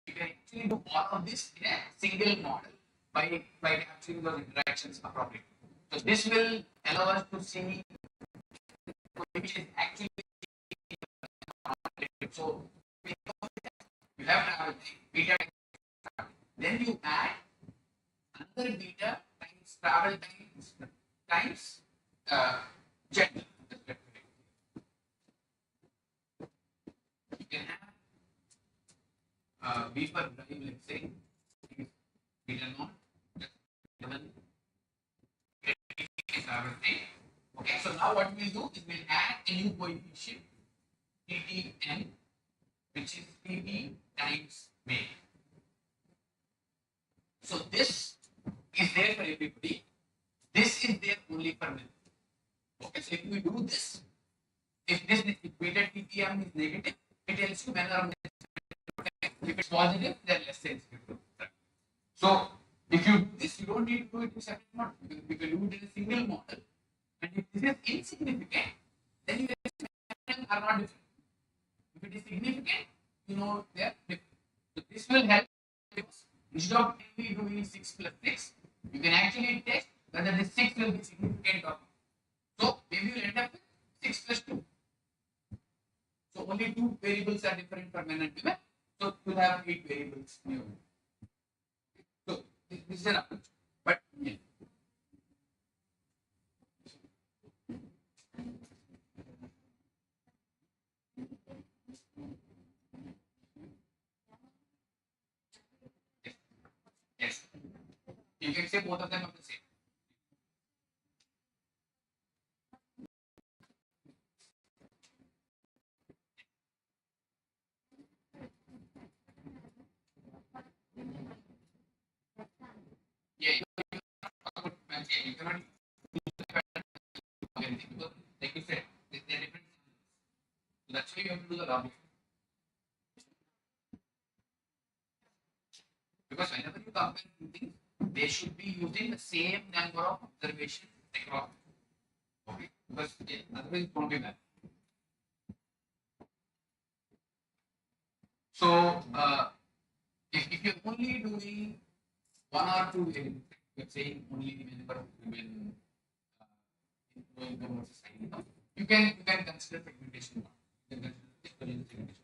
you can actually do all of this in a single model by capturing those interactions appropriately. So this will allow us to see which is actually, so you have travel time, beta time, then you add another beta times travel times gender. You can have B for drive, let's say, beta naught, given travel time. Okay, so now what we'll do is we'll add a new coefficient, TTN, which is TT times male. So this is there for everybody. This is there only for men. Okay, so if we do this, if beta TTM is negative, it tells you men are more sensitive. If it's positive, they're less sensitive. So if you do this, you don't need to do it in separate model. You can do it in a single model. And if this is insignificant, then you are not different. If it is significant, you know they are different. So this will help instead of only doing 6 plus 6, you can actually test whether the 6 will be significant or not. So maybe you'll end up with 6 plus 2. So only 2 variables are different for men and women. So you'll have 8 variables in your. So this is an approach. But yeah. Yes. You can say both of them are the same. Yeah, you cannot do anything because, like you said, they're different. So that's why you have to do the logic. Because whenever you compare two things, they should be using the same number of observations across. Okay, because otherwise it won't be bad. So if you're only doing one or two variables, you're saying only the number of women low income versus high income, you can consider segmentation one. You can consider segmentation.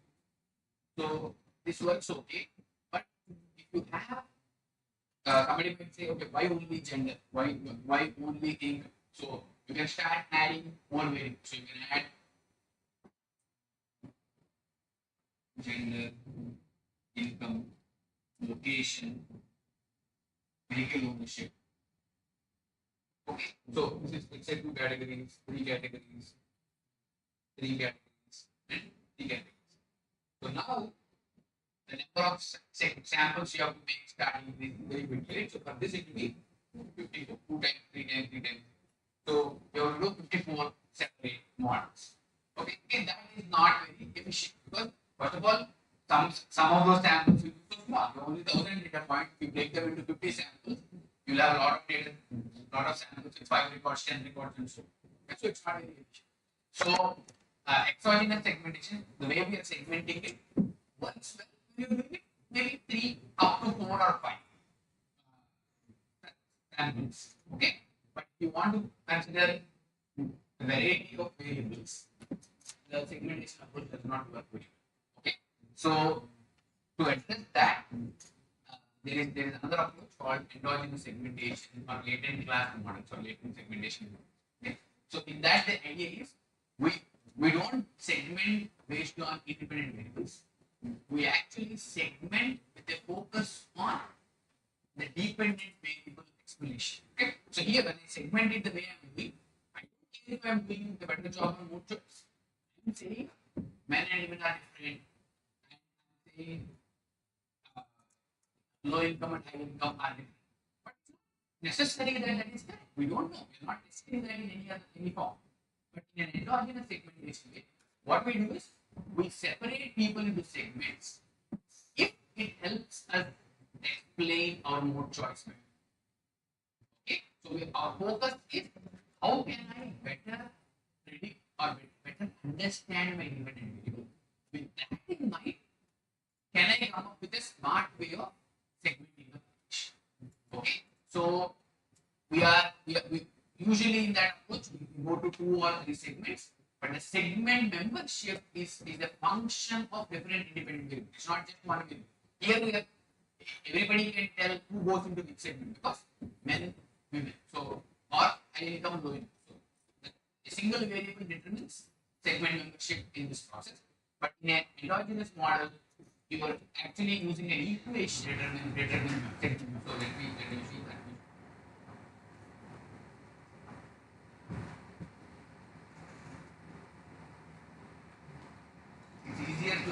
So this works okay, but if you have somebody might say, okay, why only gender? Why only income? So you can start adding more variables. So you can add gender, income, location, vehicle ownership. Okay, so this is let's say 2 categories, 3 categories, 3 categories, and 3 categories. So now the number of samples you have to make starting is very quickly. Right? So for this it will be 54, 2 times, 3 times, 3 times. So you have to do 54 separate models. Okay, that is not very efficient because first of all, some of those samples will be so small. You have only 1000 data points. If you break them into 50 samples, you'll have a lot of data, lot of samples with 5 records, 10 records, and so. Okay, so it's not very efficient. So exogenous segmentation, the way we are segmenting it, works well. You're doing it maybe 3 up to 4 or 5 samples. Okay, but if you want to consider a variety of variables, the segmentation approach does not work very well. Okay, so to address that, there is another approach called endogenous segmentation or latent class models or latent segmentation. Okay, so in that the idea is we don't segment based on independent variables. We actually segment with a focus on the dependent variable explanation. Okay, so here when I segment it the way I'm doing, I don't care if I'm doing the better job on more choice. I'm saying men and women are different. I'm saying low income and high income are different. But it's not necessary that is correct. We don't know. We're not testing that in any form. But in an endogenous segmentation way, what we do is we separate people into segments if it helps us explain our mode choice better. Okay, so our focus is how can I better predict or better understand my independent variable. With that in mind, can I come up with a smart way of segmenting the population? Okay, so we usually in that approach we go to 2 or 3 segments, but the segment membership is a function of different independent variables. It's not just one variable. Here we have everybody can tell who goes into which segment because men, women, so or high income, low income. So a single variable determines segment membership in this process. But in an endogenous model, you are actually using an equation determine segment. So let me see that. It's easier to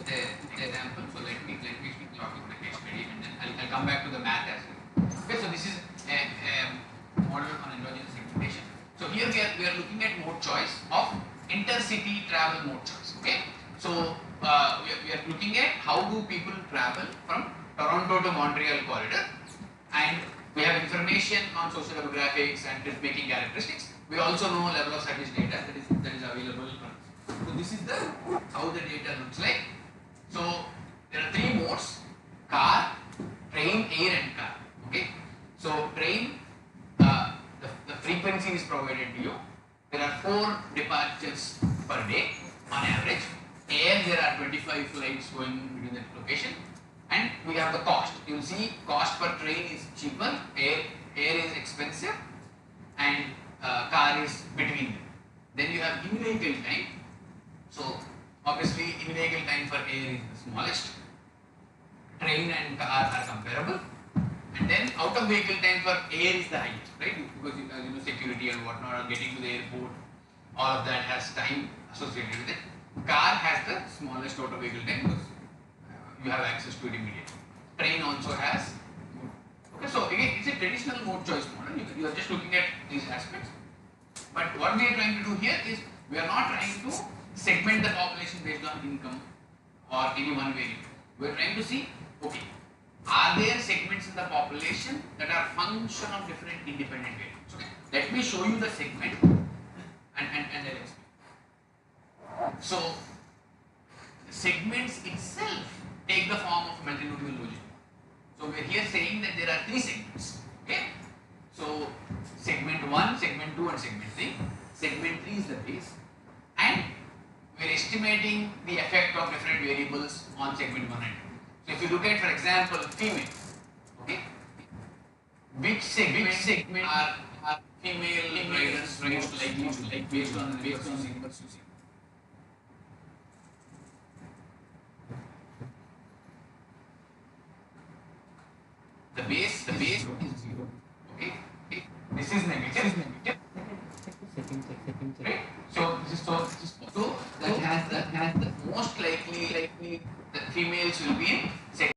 the example. So let me keep talking the case study and then I'll come back to the math as well. Okay, so this is a model on endogenous segmentation. So here we are looking at mode choice of intercity travel mode choice. Okay, so we are looking at how do people travel from Toronto to Montreal corridor, and we have information on social demographics and trip-making characteristics. We also know level of service data that is available from. So this is how the data looks like. So there are 3 modes: car, train, air and car. Okay, so train, the frequency is provided to you. There are 4 departures per day on average. Air, there are 25 flights going between that location, and we have the cost. You will see cost per train is cheaper, air is expensive, and car is between them. Then you have in-vehicle time. So obviously in-vehicle time for air is the smallest. Train and car are comparable, and then out of vehicle time for air is the highest, right? Because as you know, security and whatnot, or getting to the airport, all of that has time associated with it. Car has the smallest out of vehicle time because you have access to it immediately. Train also has. Okay, so again, it's a traditional mode choice model. You are just looking at these aspects. But what we are trying to do here is we are not trying to segment the population based on income or any one variable. We are trying to see, okay, are there segments in the population that are function of different independent variables? Okay, let me show you the segment and I'll explain. So the segments itself take the form of multinomial logic. So we are here saying that there are 3 segments. Okay, so segment 1, segment 2 and segment 3. Segment 3 is the base, and we are estimating the effect of different variables on segment 1 and 2. So if you look at, for example, female, okay, which segment are female riders most likely to like based on the numbers you see? The base is 0. Okay, this is negative. Right? So that has the most likely the females will be in segment.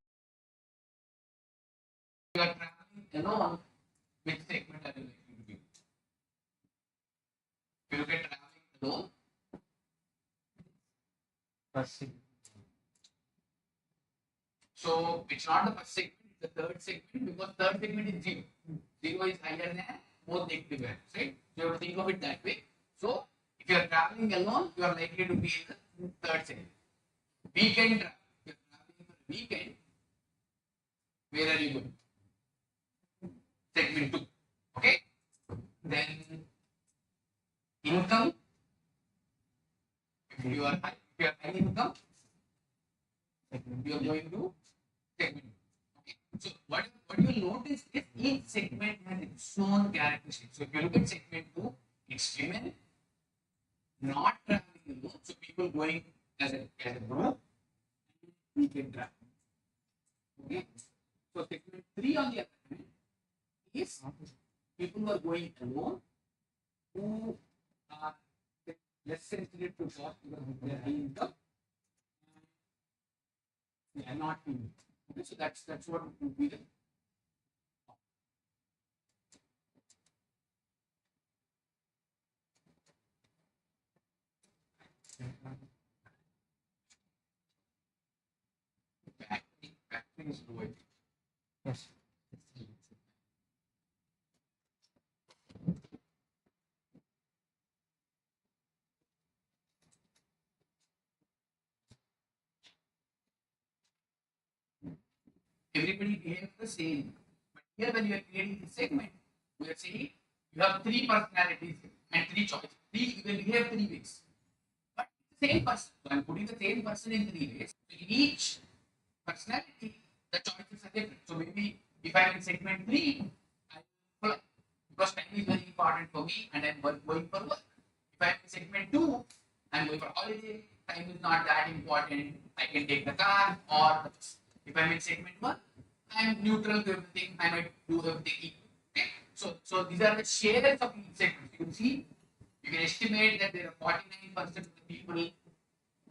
You are traveling alone, which segment are you likely to be in? If you look at traveling alone, First segment. so it's not the first segment, it's the third segment, because third segment is 0. 0 is higher than both negative values, right? So you have to think of it that way. So if you are traveling alone, you are likely to be in the third segment. Weekend travel. If you are traveling for a weekend, where are you going? Segment 2. Okay? Then income. If you are high income, you are going to segment 2. Okay? So what you will notice is each segment has its own characteristics. So if you look at segment 2, it's women not traveling alone, so people going as a group, we can travel. Okay? So segment 3 on the other hand is people who are going alone, who are less sensitive to cost because of their high income, they are not in. Okay, so that's what would be the background is low. Yes. Everybody behaves the same. But here, when you are creating the segment, we are saying you have 3 personalities and 3 choices. You can behave 3 ways. But the same person. So I'm putting the same person in 3 ways. So in each personality, the choices are different. So maybe if I'm in segment 3, I will fly because time is very important for me and I'm going for work. If I'm in segment 2, I'm going for holiday, time is not that important. I can take the car or the bus. If I'm in segment 1, I'm neutral to everything. I might do everything equal. Okay? So these are the shares of each segment. You can see, you can estimate that there are 49% of the people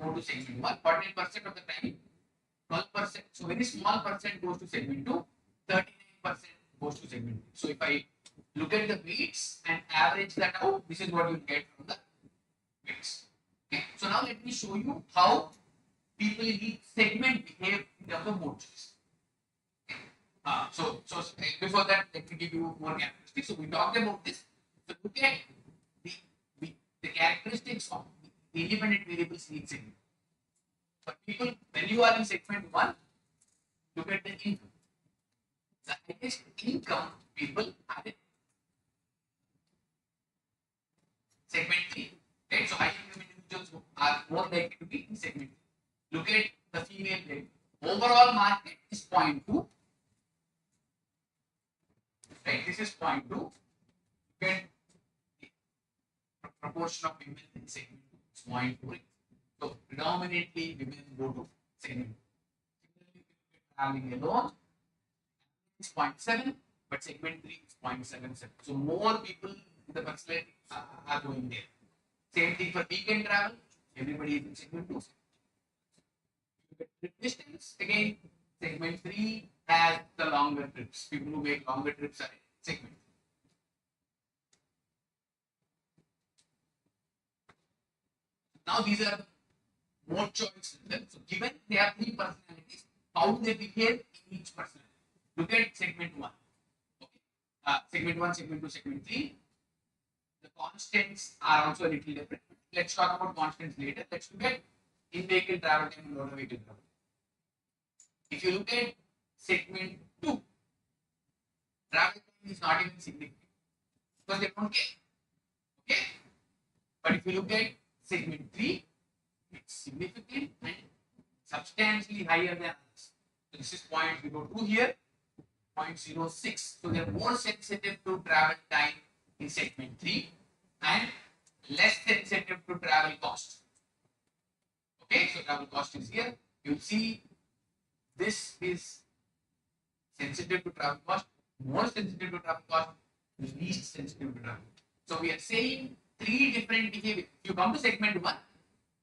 go to segment 1, 49% of the time, 12%. So very small percent goes to segment 2, 39% goes to segment 3. So if I look at the weights and average that out, this is what you get from the weights. Okay? So now let me show you how people in each segment behave in terms of mode choice. So before that, let me give you more characteristics. So we talked about this. So look at the characteristics of the independent variables in each segment. For people, when you are in segment 1, look at the income. the highest income people are in segment 3. Right? So high income individuals are more likely to be in segment 3. Look at the female rate. Overall market is 0.2. Right? This is 0.2. Look at the proportion of women in segment 2. It's 0.4. So predominantly women go to segment 2. Similarly, traveling alone is 0.7, but segment 3 is 0.77. So more people in the personality are going there. Same thing for weekend travel, everybody is in segment 2. Trip distance, again, segment 3 has the longer trips. People who make longer trips are in segment 3. Now these are more choices. So given they have 3 personalities, how do they behave in each personality? Look at segment 1. Okay. Segment 1, segment 2, segment 3. The constants are also a little different. Let's talk about constants later. Let's look at in-vehicle travel time and motor vehicle travel. If you look at segment 2, travel time is not even significant because they don't care. Okay? But if you look at segment 3, it's significant and substantially higher than others. So this is 0.02 here, 0.06. So they're more sensitive to travel time in segment 3 and less sensitive to travel cost. Okay, so travel cost is here. You'll see this is sensitive to travel cost, more sensitive to travel cost, least sensitive to travel. So we are saying 3 different behaviors. If you come to segment 1,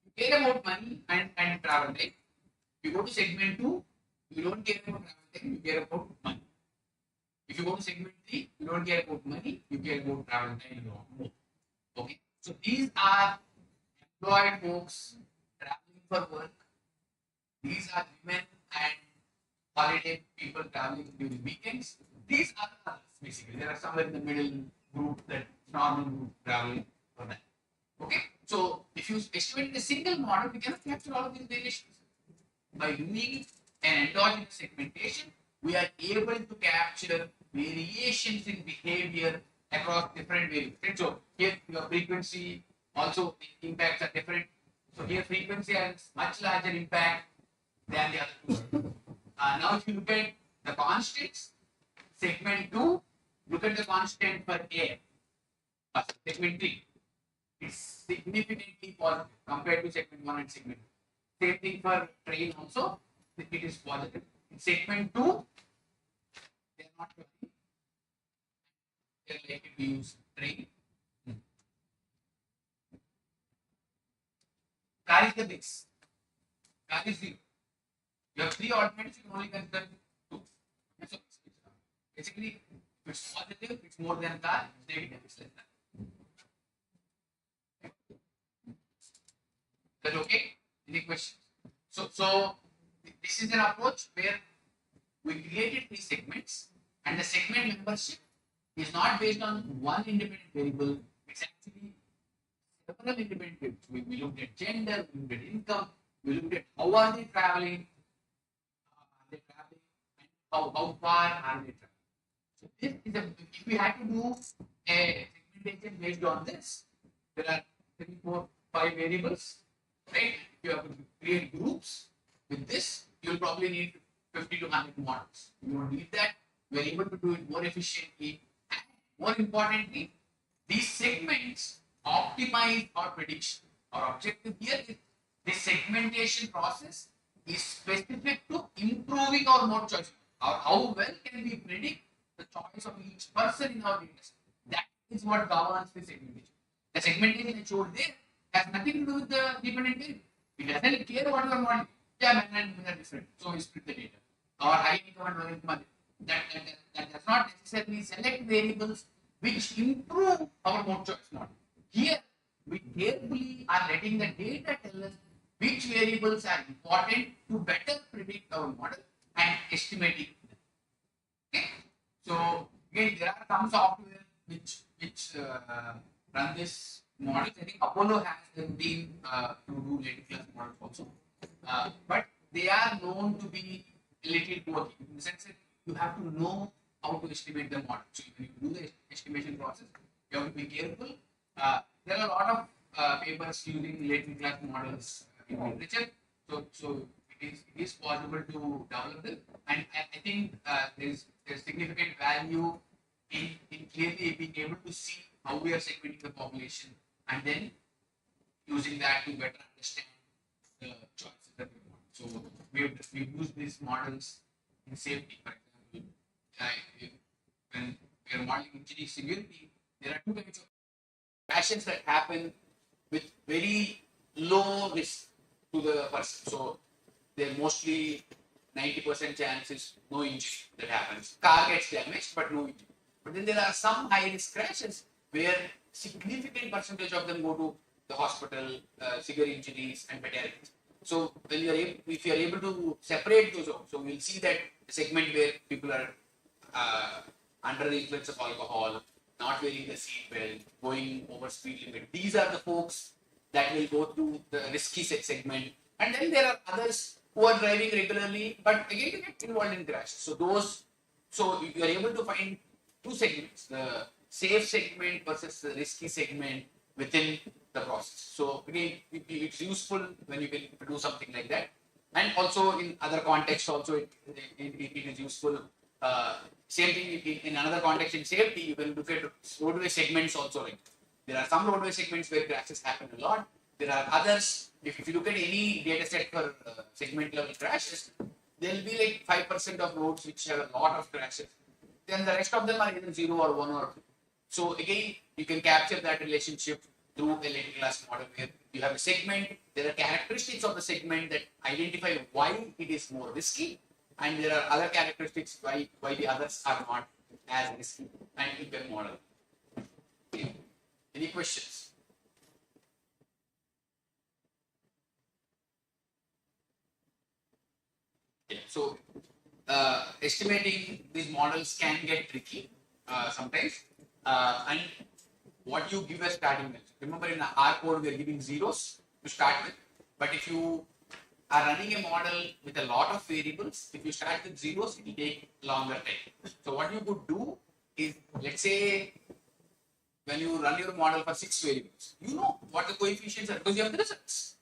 you care about money and travel time. If you go to segment 2, you don't care about travel time, you care about money. If you go to segment 3, you don't care about money, you care about travel time more. Okay, so these are employed folks traveling for work. These are women and holiday people traveling during weekends. These are others, basically. There are somewhere in the middle group, that normal group traveling for that. Okay, so if you estimate a single model, we cannot capture all of these variations. By doing an endogenous segmentation, we are able to capture variations in behavior across different variables. So here your frequency also impacts are different. So here frequency has much larger impact than the other two. Now if you look at the constants, segment 2, look at the constant for air. Segment 3, it's significantly positive compared to segment 1 and segment 2. Same thing for train also, it is positive. In segment 2, they are not flying. They are likely to use train. Car is the mix. Car is 0. You have 3 alternatives, you can only consider 2. So basically, if it's positive, it's more than car. If it's negative, it's less than. Is that okay? Any questions? So this is an approach where we created 3 segments, and the segment membership is not based on one independent variable. It's actually several independent variables. We looked at gender, we looked at income, we looked at how are they traveling, and how far are they traveling. So this is if we had to do a segmentation based on this, there are 3, 4, 5 variables, right? If you have to create groups with this, you'll probably need 50 to 100 models. You don't need that. We're able to do it more efficiently, and more importantly, these segments optimize our prediction. Our objective here is this segmentation process is specific to improving our mode choice. How well can we predict the choice of each person in our data set? That is what governs the segmentation. The segmentation I showed there has nothing to do with the dependent variable. It doesn't care what you are modeling. Yeah, men and women are different, so we split the data. Or high income and low income. That does not necessarily select variables which improve our mode choice model. Here, we carefully are letting the data tell us which variables are important to better predict our model and estimating them. Okay? So, again, there are some software which run this model. I think Apollo has them team to do later class models also. But they are known to be a little quirky in the sense that you have to know how to estimate the model. So when you do the estimation process, you have to be careful. There are a lot of papers using latent class models in literature. So it is possible to develop them, and I think there's significant value in clearly being able to see how we are segmenting the population, and then using that to better understand the choices that we want. So we've used these models in safety, for example. When we are modeling injury severity, there are two types of crashes that happen with very low risk to the person. So they're mostly 90% chance is no injury that happens. Car gets damaged, but no injury. But then there are some high risk crashes where significant percentage of them go to the hospital, severe injuries and fatalities. So when you are able, if you are able to separate those out, so we'll see that the segment where people are under the influence of alcohol, not wearing the seat belt, going over speed limit. These are the folks that will go through the risky segment. And then there are others who are driving regularly, but again they get involved in crashes. So you are able to find two segments: the safe segment versus the risky segment within the process. So again, it's useful when you can do something like that, and also in other contexts, also it is useful. Same thing in another context in safety, you can look at roadway segments also. Like there are some roadway segments where crashes happen a lot. There are others. If you look at any data set for segment level crashes, there will be like 5% of roads which have a lot of crashes. Then the rest of them are either 0 or 1 or 2. So again, you can capture that relationship through a latent class model where you have a segment. There are characteristics of the segment that identify why it is more risky, and there are other characteristics why the others are not as risky, and you can model. Okay. Any questions? Yeah. So estimating these models can get tricky sometimes, and what you give as starting value. Remember, in our code we are giving zeros to start with, but if you are running a model with a lot of variables, if you start with zeros, it will take longer time. So what you could do is, let's say, when you run your model for 6 variables, you know what the coefficients are because you have the results.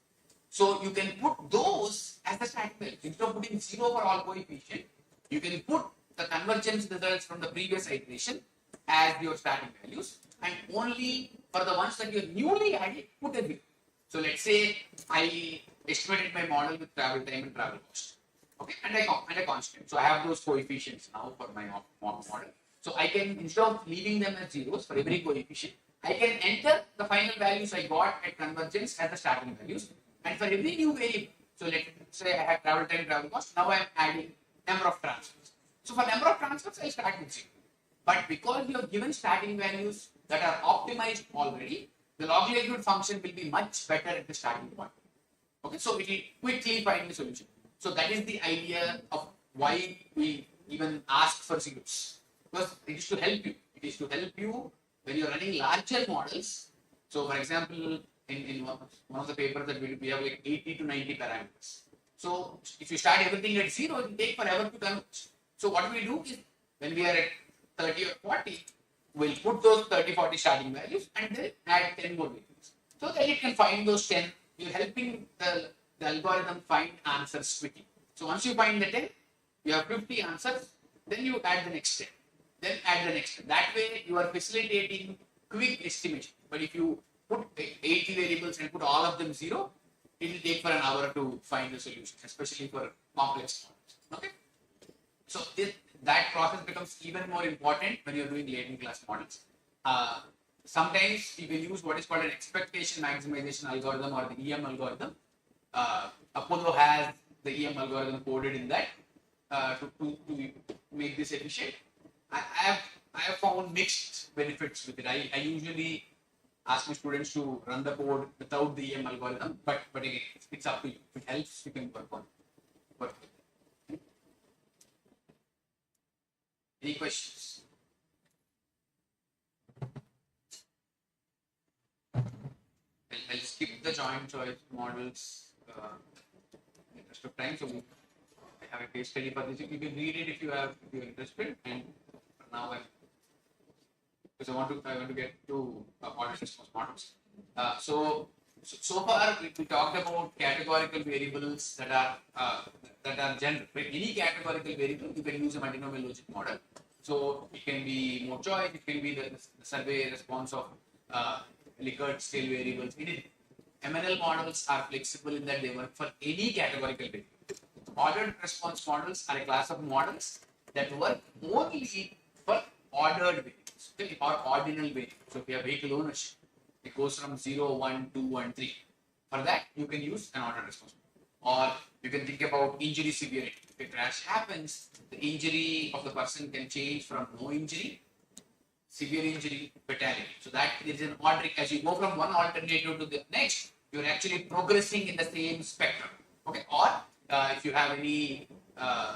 So you can put those as the starting value. Instead of putting 0 for all coefficient, you can put the convergence results from the previous iteration as your starting values, and only for the ones that you newly added, put a 0. So let's say I estimated my model with travel time and travel cost. Okay, and a constant. So I have those coefficients now for my model. So I can, instead of leaving them as zeros for every coefficient, I can enter the final values I got at convergence as the starting values. And for every new variable, so let's say I have travel time, travel cost, now I am adding number of transfers. So for number of transfers, I start with 0. But because you have given starting values that are optimized already, the log likelihood function will be much better at the starting point. Okay, so it will quickly find the solution. So that is the idea of why we even ask for zeros. Because it is to help you. It is to help you when you're running larger models. So for example, in one of the papers that we have like 80 to 90 parameters. So if you start everything at 0, it will take forever to converge. So what we do is, when we are at 30 or 40, we'll put those 30, 40 starting values and then add 10 more values. So that it can find those 10. You're helping the algorithm find answers quickly. So once you find the 10, you have 50 answers, then you add the next 10. Then add the next 10. That way you are facilitating quick estimation. But if you put 80 variables and put all of them 0, it will take for an hour to find the solution, especially for complex models. Okay? So that process becomes even more important when you're doing latent class models. Sometimes you can use what is called an expectation maximization algorithm or the EM algorithm. Apollo has the EM algorithm coded in that to make this efficient. I have found mixed benefits with it. I usually ask my students to run the code without the EM algorithm, but again, it's up to you. If it helps, you can work on it. Any questions? I'll skip the joint choice models in the interest of time. So have a case study for this. You can read it if you're interested. And for now, because I want to get to model response models. So far we talked about categorical variables that are general. For any categorical variable, you can use a multinomial logic model. So it can be more choice, it can be the survey response of Likert scale variables. MNL models are flexible in that they work for any categorical variable. Ordered response models are a class of models that work only for ordered variables, okay, or ordinal variables. So if you have vehicle ownership, it goes from 0, 1, 2, and 3. For that, you can use an ordered response model. Or you can think about injury severity. If a crash happens, the injury of the person can change from no injury, severe injury, fatality. So that there is an ordering. As you go from one alternative to the next, you're actually progressing in the same spectrum. Okay. Or if you have any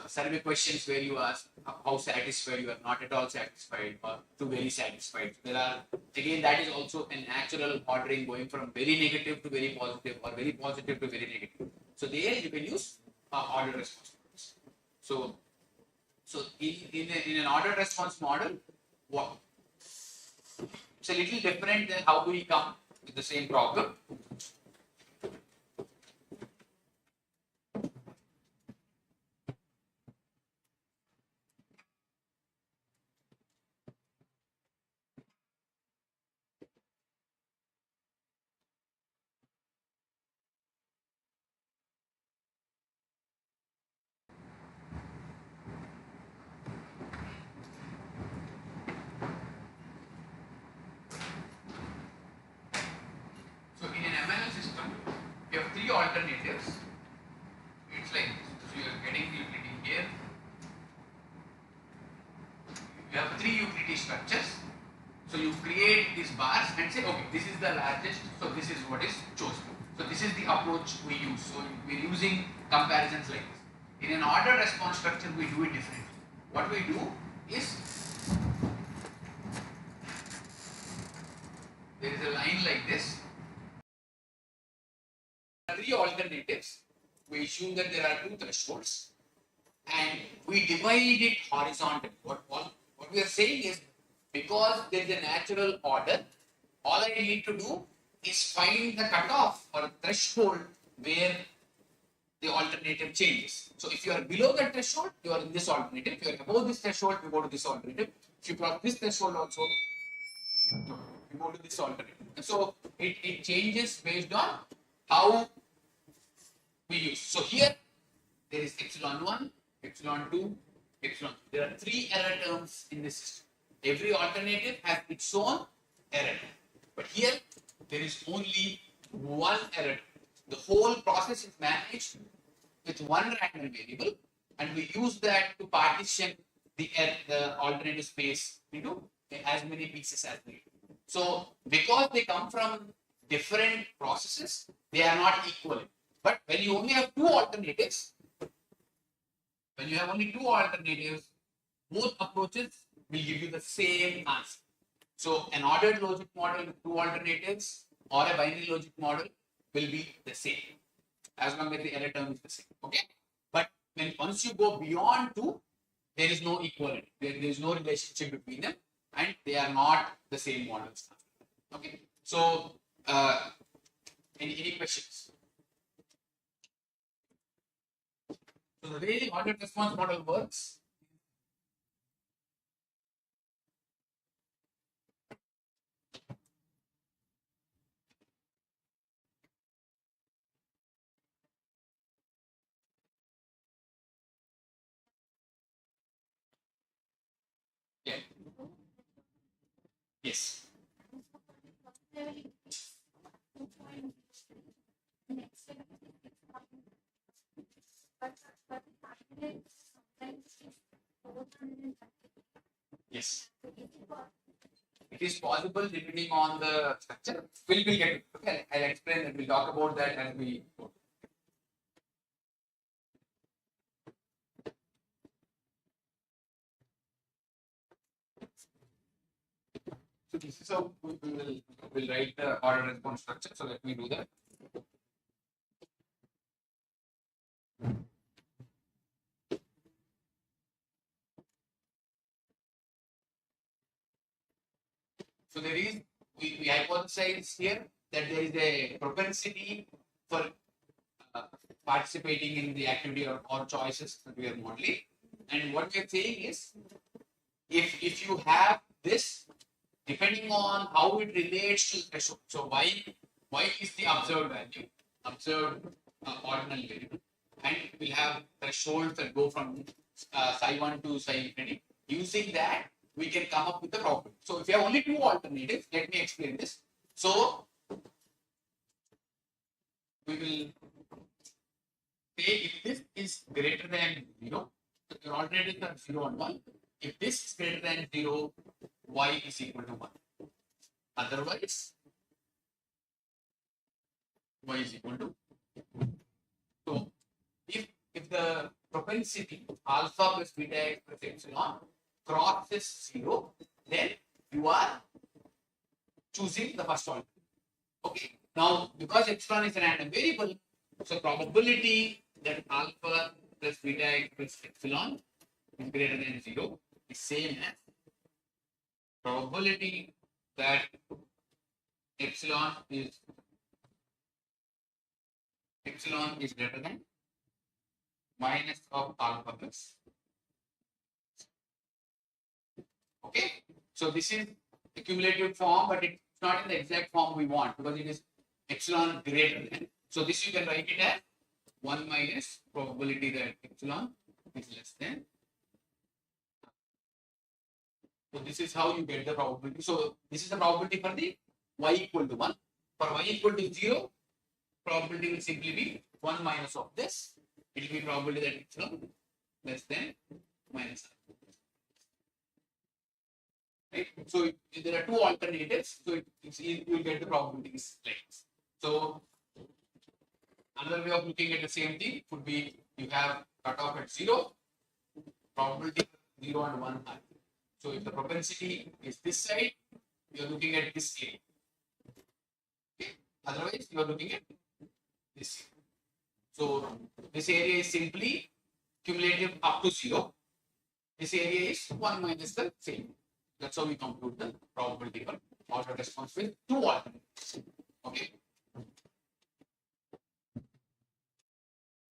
survey questions where you ask how satisfied you are, not at all satisfied, or to very satisfied. There are, again, that is also a natural ordering going from very negative to very positive, or very positive to very negative. So there you can use order response models. So in an order response model, what? It's a little different than how do we come with the same problem. So in an MNL system, you have three alternatives. It's like this. So you are getting the utility here. You have three utility structures. So you create these bars and say, okay, this is the largest, so this is what is chosen. So this is the approach we use. So we're using comparisons like this. In an order response structure, we do it differently. What we do is, there is a line like this. Three alternatives. We assume that there are two thresholds, and we divide it horizontally. What we are saying is, because there is a natural order, all I need to do is find the cutoff or threshold where the alternative changes. So if you are below that threshold, you are in this alternative. If you are above this threshold, you go to this alternative. If you cross this threshold also, you go to this alternative. So it changes based on how we use. So here there is epsilon 1, epsilon 2, epsilon. There are three error terms in this system. Every alternative has its own error. But here there is only one error. The whole process is managed with one random variable, and we use that to partition the alternative space into as many pieces as needed. So because they come from different processes, they are not equal. But when you only have two alternatives, both approaches will give you the same answer. So an ordered logic model with two alternatives or a binary logic model will be the same, as long as the error term is the same. Okay. But once you go beyond two, there is no equality. There is no relationship between them, and they are not the same models. Okay. So any questions? So the way the ordered response model works. Yeah. Yes. Yes. It is possible depending on the structure. We'll get it. Okay. I'll explain that. We'll talk about that as we go. So this is how we'll write the order response structure. So let me do that. So there is, we hypothesize here that there is a propensity for participating in the activity or choices that we are modeling. And what we are saying is, if you have this, depending on how it relates to the threshold. So y is the observed value, observed ordinal variable, and we'll have thresholds that go from psi 1 to psi infinity. Using that, we can come up with the probability. So if you have only two alternatives, let me explain this. So we will say if this is greater than 0, so your alternatives are 0 and 1. If this is greater than 0, y is equal to 1. Otherwise, y is equal to. So if the propensity alpha plus beta x plus epsilon crosses 0, then you are choosing the first alternative. Okay. Now, because epsilon is a random variable, so probability that alpha plus beta x plus epsilon is greater than 0 is same as probability that epsilon is greater than minus of alpha plus. Okay. So this is the cumulative form, but it's not in the exact form we want because it is epsilon greater than. So this you can write it as 1 minus probability that epsilon is less than. So this is how you get the probability. So this is the probability for the y equal to 1. For y equal to 0, probability will simply be 1 minus of this. It will be probability that epsilon less than minus. Right? So there are two alternatives. So you will get the probabilities like this. So another way of looking at the same thing could be you have cutoff at 0, probability 0 and 1 are. So if the propensity is this side, you are looking at this area. Okay. Otherwise, you are looking at this. So this area is simply cumulative up to 0. This area is 1 minus the same. That's how we compute the probability for order response with two alternatives. Okay.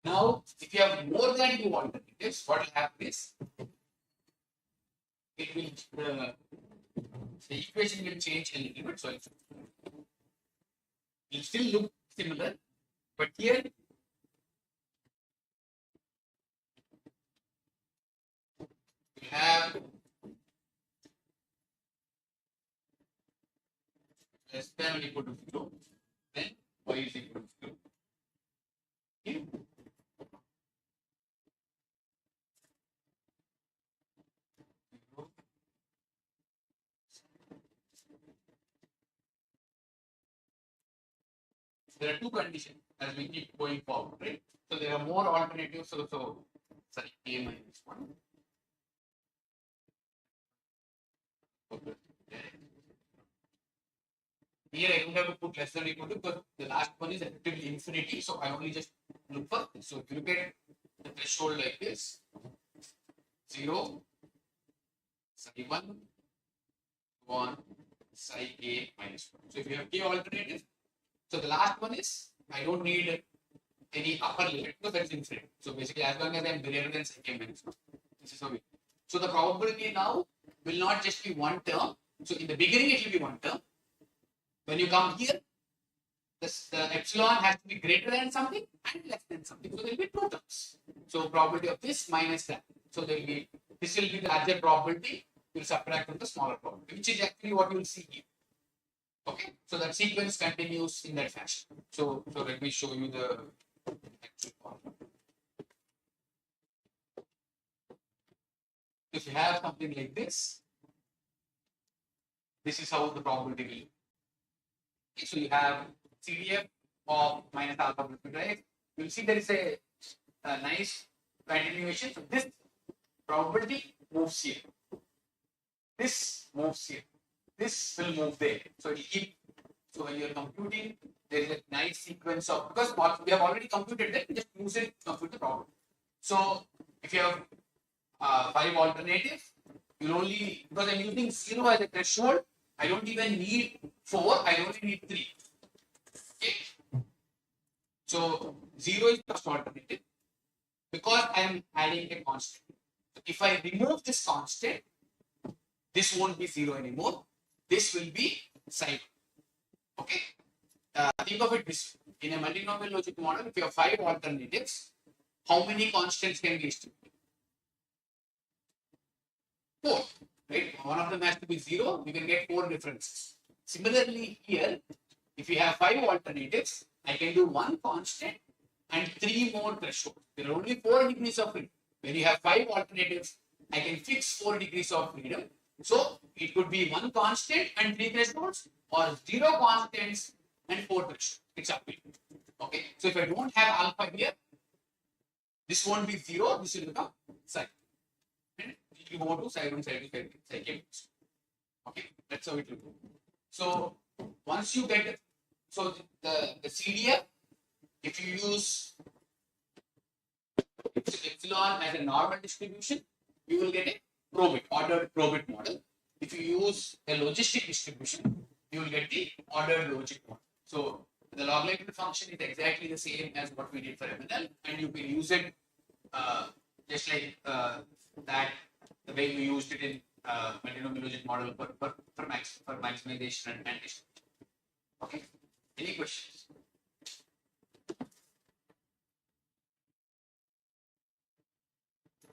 Now, if you have more than two alternatives, what will happen is it will the equation will change a little bit. So it will still look similar, but here we have less than or equal to 0, then y is equal to 0. Okay. There are two conditions as we keep going forward, right? So there are more alternatives. So sorry, a minus 1. Okay. Here I don't have to put less than or equal to because the last one is effectively infinity. So I only just look for this. So if you look at the threshold like this, 0, psi 1, 1, psi k minus 1. So if you have k alternatives, so the last one is I don't need any upper limit because that's infinite. So basically, as long as I'm greater than psi k minus 1, this is how we. So the probability now will not just be one term. So in the beginning, it will be one term. When you come here, the epsilon has to be greater than something and less than something. So there will be two terms. So probability of this minus that. So there will be this will be the larger probability. You will subtract from the smaller probability, which is actually what you will see here. Okay, so that sequence continues in that fashion. So let me show you the actual problem. If you have something like this, this is how the probability will be. Okay, so you have CDF of minus alpha plus beta x. You'll see there is a nice continuation. So this probability moves here. This moves here. This will move there. So it will keep. So when you are computing, there is a nice sequence of because we have already computed that. Just use it to compute the problem. So if you have 5 alternatives, you'll only because I'm using 0 as a threshold. I don't even need 4, I only need 3. Okay. So 0 is the first alternative because I am adding a constant. So if I remove this constant, this won't be 0 anymore. This will be psi. Okay. Think of it this way. In a multinomial logic model, if you have 5 alternatives, how many constants can be estimated? 4. Right? One of them has to be 0. You can get 4 differences. Similarly, here, if you have 5 alternatives, I can do 1 constant and 3 more thresholds. There are only 4 degrees of freedom. When you have 5 alternatives, I can fix 4 degrees of freedom. So it could be 1 constant and 3 thresholds, or 0 constants and 4 thresholds. It's up to you. Okay. So if I don't have alpha here, this won't be 0. This will become psi. You go to psi 1, psi 2, psi k. Okay. That's how it will go. So once you get the CDF, if you use epsilon as a normal distribution, you will get a probit, ordered probit model. If you use a logistic distribution, you will get the ordered logic model. So the logarithmic function is exactly the same as what we did for MNL, and you can use it just like that, the way we used it in multinomial logic model for maximization and distribution. Okay. Any questions?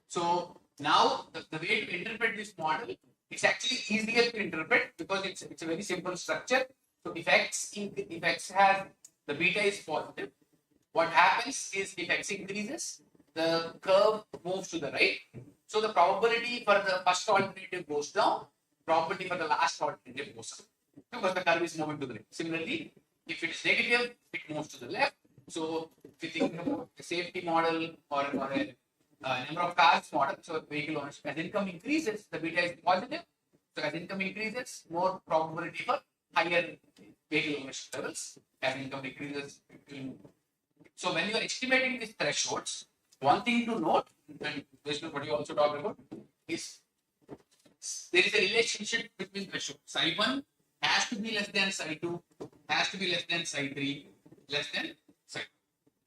So now the way to interpret this model, it's actually easier to interpret because it's a very simple structure. So if x has the beta is positive, what happens is if x increases, the curve moves to the right. So the probability for the first alternative goes down, probability for the last alternative goes up because the curve is moving to the right. Similarly, if it is negative, it moves to the left. So if you think about a safety model or a number of cars model, so vehicle ownership, as income increases, the beta is positive. So as income increases, more probability for higher vehicle ownership levels. As income decreases, so when you are estimating these thresholds, one thing to note, and this is what you also talked about, is there is a relationship between thresholds. Psi 1 has to be less than psi 2, has to be less than psi 3, less than psi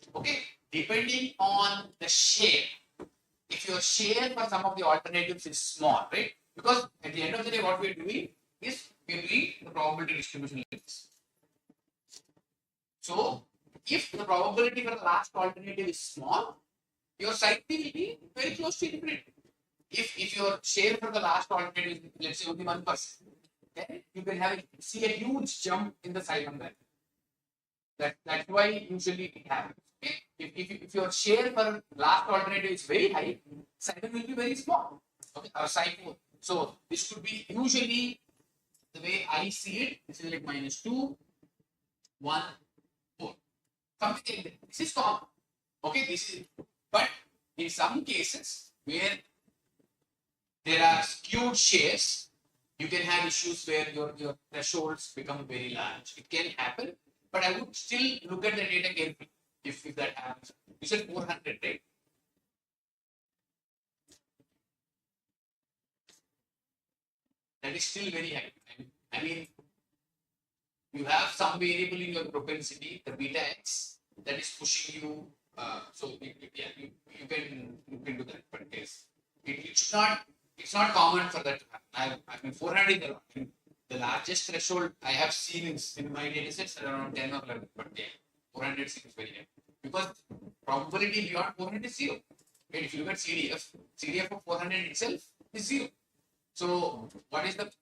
2. Okay, depending on the share. If your share for some of the alternatives is small, right? Because at the end of the day, what we are doing is we are doing the probability distribution limits. So if the probability for the last alternative is small, your psi 3 will be very close to infinity. If your share for the last alternative is, let's say, only 1%, then you can see a huge jump in the psi 1 value. That's why usually it happens. Okay? If your share for last alternative is very high, psi 1 will be very small. Okay, or psi 4. So this could be usually the way I see it. This is like -2, 1, 4. Something like that. This is common. Okay, this is. But in some cases where there are skewed shares, you can have issues where your thresholds become very large. It can happen, but I would still look at the data carefully if that happens. You said 400, right? That is still very high. I mean, you have some variable in your propensity, the beta x, that is pushing you. So you can do that, but it's not common for that to happen. I mean, 400 is a lot. The largest threshold I have seen in my data sets around 10 or 11, but 400 seems very high because probability beyond 400 is 0. Okay, if you look at CDF of 400 itself is 0. So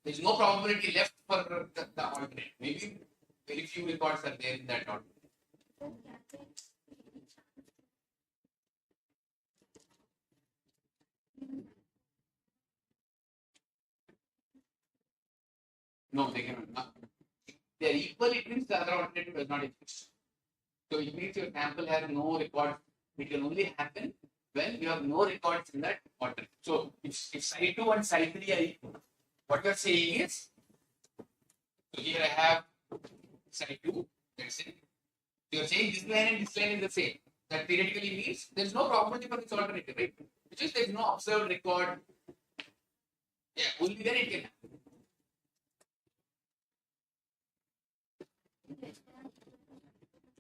there's no probability left for the alternate. Maybe very few records are there in that alternate. No, they cannot. They are equal, it means the other alternative does not exist. So it means your sample has no record. It can only happen when you have no records in that alternative. So if psi 2 and psi 3 are equal, what you are saying is, so here I have psi 2, let's say. You are saying this line and this line is the same. That theoretically means there is no probability for this alternative, right? Which is there is no observed record. Yeah, only then it can happen.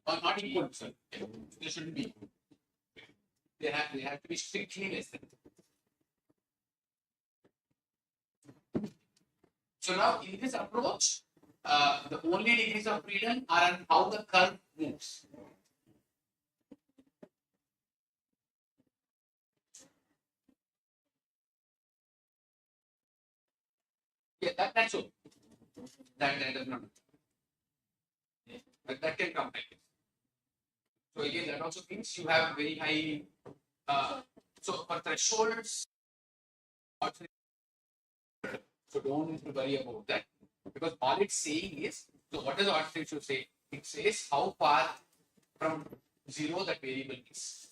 Or not equal, sir. They shouldn't be equal. They have to be strictly less than. So now in this approach, the only degrees of freedom are on how the curve moves. Yeah, that's all. That does not. But that can come like this. So again, that also means you have very high. So for thresholds, so don't worry about that because all it's saying is, so what does odds ratio say? It says how far from zero that variable is.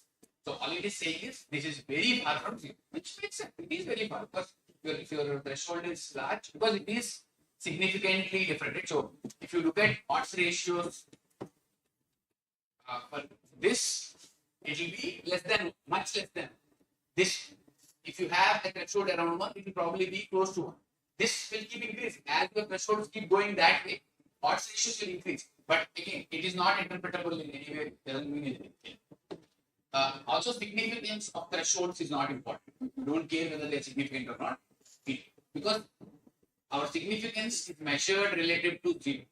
So all it is saying is this is very far from zero, which makes sense. It is very far because if your threshold is large, because it is significantly different. Right? So if you look at odds ratios for this, it will be less than, much less than this. If you have a threshold around 1, it will probably be close to 1. This will keep increasing. As your thresholds keep going that way, odds ratios will increase. But again, it is not interpretable in any way. It doesn't mean anything. Also, significance of thresholds is not important. Don't care whether they're significant or not. Because our significance is measured relative to 0.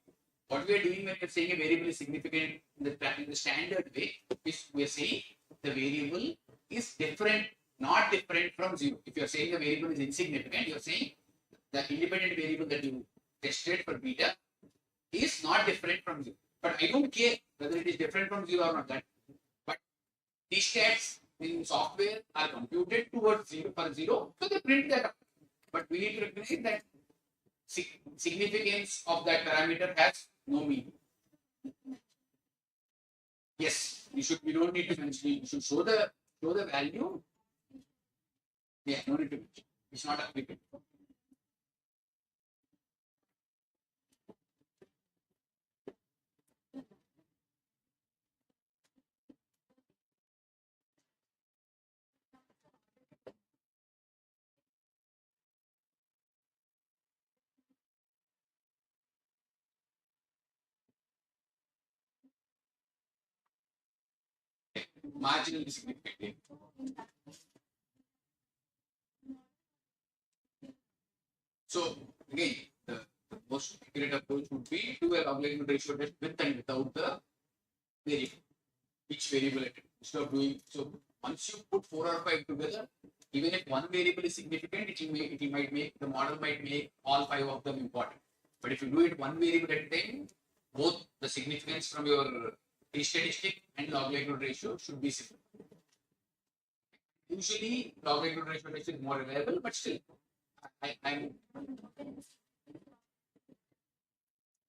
What we are doing when we are saying a variable is significant in the standard way is we are saying the variable is different, not different from 0. If you are saying the variable is insignificant, you are saying the independent variable that you tested for beta is not different from 0. But I don't care whether it is different from 0 or not. That, but these stats in software are computed towards 0 for 0, so they print that up. But we need to recognize that significance of that parameter has no meaning. Yes, you should. We don't need to mention. You should show the value. Yeah, no need to mention. It's not applicable. Marginally significant. So again, the most accurate approach would be to a log likelihood ratio test with and without the variable, each variable at it. Instead of doing so, once you put 4 or 5 together, even if one variable is significant, it might make the model might make all 5 of them important. But if you do it one variable at a time, both the significance from your t-statistic and log likelihood ratio should be similar. Usually, log likelihood ratio test is more reliable, but still, I'm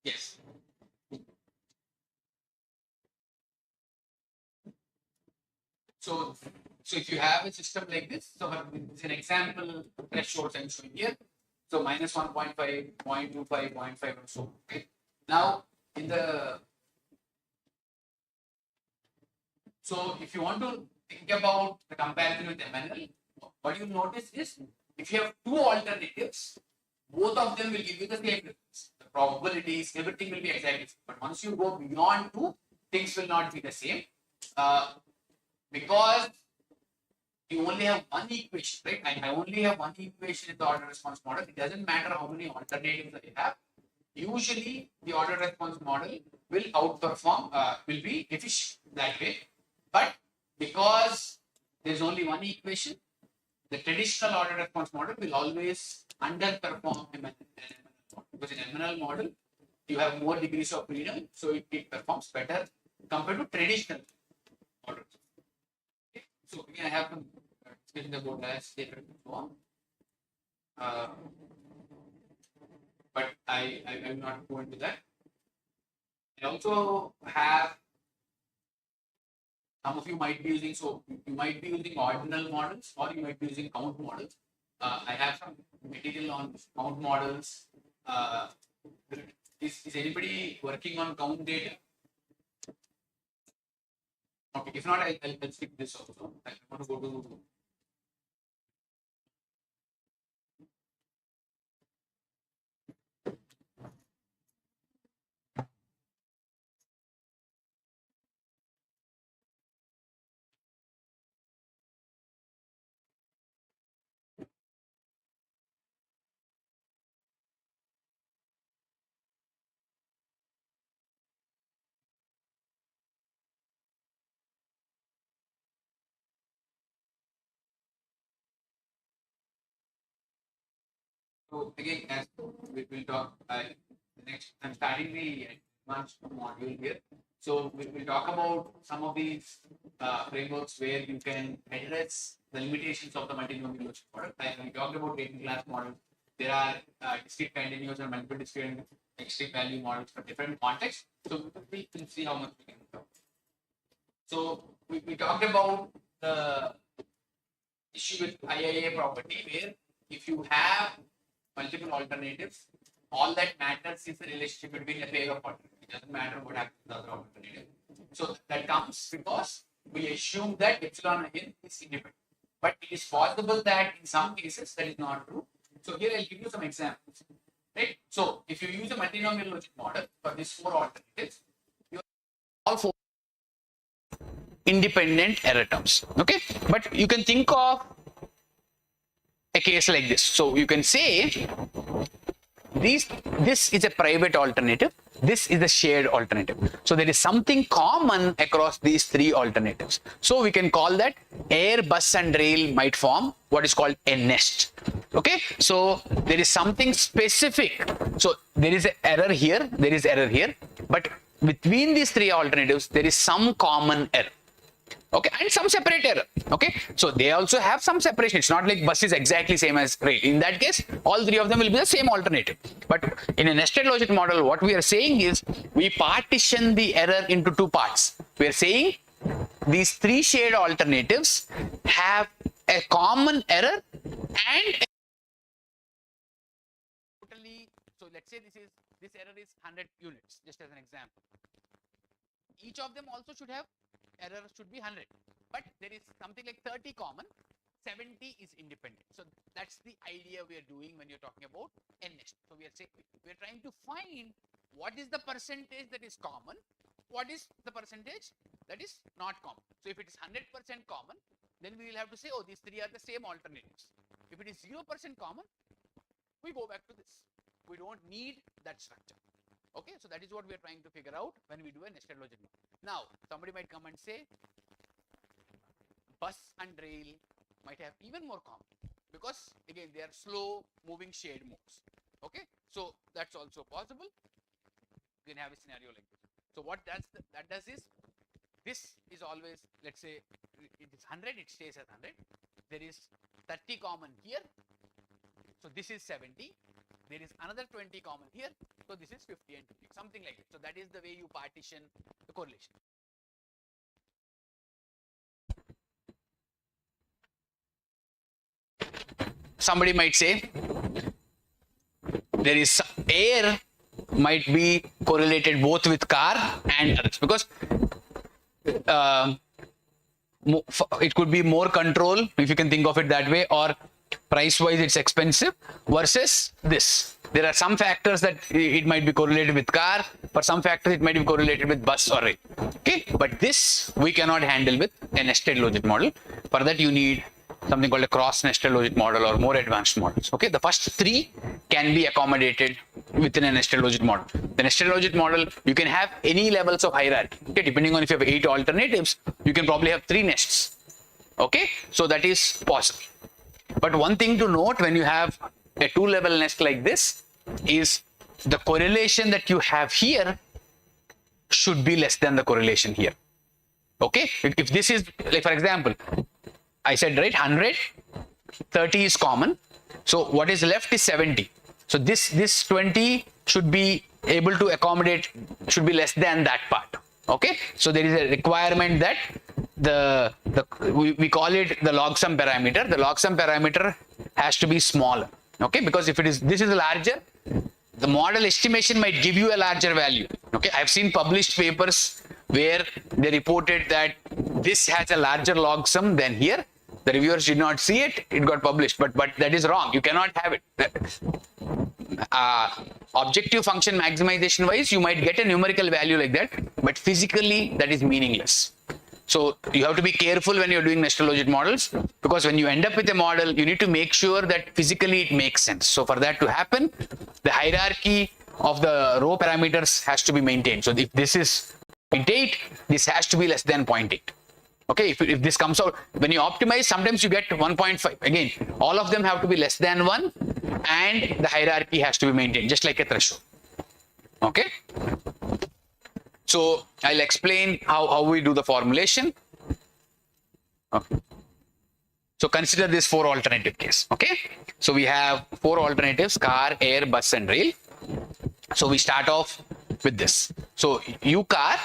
yes. So, so if you have a system like this, so this is an example thresholds I'm showing here. So minus 1.5, 0.25, 0.5, and so on. Okay. Now, in the so if you want to think about the comparison with MNL, what you notice is if you have two alternatives, both of them will give you the same results. The probabilities, everything will be exactly same. But once you go beyond 2, things will not be the same. Because you only have one equation, right? I only have one equation in the order response model. It doesn't matter how many alternatives I have. Usually, the order response model will outperform, will be efficient that way. But because there's only one equation, the traditional order response model will always underperform MNL model. Because in MNL model, you have more degrees of freedom, so it performs better compared to traditional order. Okay. So again, I have to discuss about that statement and so on. But I will not go into that. I also have some of you might be using, so you might be using ordinal models or you might be using count models. I have some material on count models. Is anybody working on count data? Okay, if not, I'll skip this also. I want to go to So again, as we will talk next, I'm starting the advanced module here. So we will talk about some of these frameworks where you can address the limitations of the multinomial logic model. Like we talked about taking class models. There are discrete continuous and multiple discrete extreme value models for different contexts. So we will see how much we can cover. So we talked about the issue with IIA property where if you have multiple alternatives, all that matters is the relationship between a pair of alternatives. It doesn't matter what happens to the other alternative. So that comes because we assume that epsilon n is independent. But it is possible that in some cases that is not true. So here I'll give you some examples. Right? So if you use a multinomial logic model for these four alternatives, you have all four independent error terms. Okay, but you can think of a case like this. So you can say this is a private alternative, this is a shared alternative. So there is something common across these three alternatives. So we can call that air, bus and rail might form what is called a nest. Okay, so there is something specific. So there is an error here, there is error here, but between these three alternatives there is some common error. Okay, and some separate error. Okay, so they also have some separation. It's not like bus is exactly same as rail. In that case, all three of them will be the same alternative. But in a nested logic model, what we are saying is we partition the error into two parts. We are saying these three shared alternatives have a common error and totally. So let's say this error is 100 units, just as an example. Each of them also should have error should be 100, but there is something like 30 common, 70 is independent. So that's the idea we are doing when you're talking about n nest. So we are saying we are trying to find what is the percentage that is common, what is the percentage that is not common. So if it is 100% common, then we will have to say, oh, these three are the same alternatives. If it is 0% common, we go back to this. We don't need that structure. Okay, so that is what we are trying to figure out when we do a nested logic model. Now, somebody might come and say, bus and rail might have even more common because again they are slow moving shared modes. Okay, so that's also possible. You can have a scenario like this. So what that does is, this is always, let's say it is 100, it stays at 100. There is 30 common here, so this is 70. There is another 20 common here, so this is 50 and 50, something like that. So that is the way you partition the correlation. Somebody might say there is air might be correlated both with car and others because it could be more control, if you can think of it that way, or price wise it's expensive versus this. There are some factors that it might be correlated with car, for some factors it might be correlated with bus or rail. Okay, but this we cannot handle with a nested logic model. For that you need something called a cross nested logic model or more advanced models. Okay, the first three can be accommodated within a nested logic model. The nested logic model, you can have any levels of hierarchy. Okay, depending on if you have 8 alternatives, you can probably have 3 nests. Okay, so that is possible. But one thing to note when you have a 2-level nest like this is the correlation that you have here should be less than the correlation here. Okay, if this is like, for example, I said, right, 100, 30 is common. So what is left is 70. So this 20 should be able to accommodate, should be less than that part. Okay, so there is a requirement that we call it the log sum parameter. The log sum parameter has to be smaller. Okay, because if this is larger, the model estimation might give you a larger value. Okay, I've seen published papers where they reported that this has a larger log sum than here. The reviewers did not see it, it got published, but that is wrong. You cannot have it. Objective function maximization wise, you might get a numerical value like that, but physically that is meaningless. So you have to be careful when you're doing nested logic models, because when you end up with a model, you need to make sure that physically it makes sense. So for that to happen, the hierarchy of the row parameters has to be maintained. So if this is 0.8, this has to be less than 0.8. Okay, if this comes out, when you optimize, sometimes you get 1.5. Again, all of them have to be less than 1 and the hierarchy has to be maintained, just like a threshold. Okay. So I'll explain how we do the formulation. Okay. So consider this 4 alternative case. Okay. So we have 4 alternatives: car, air, bus, and rail. So we start off with this. So U car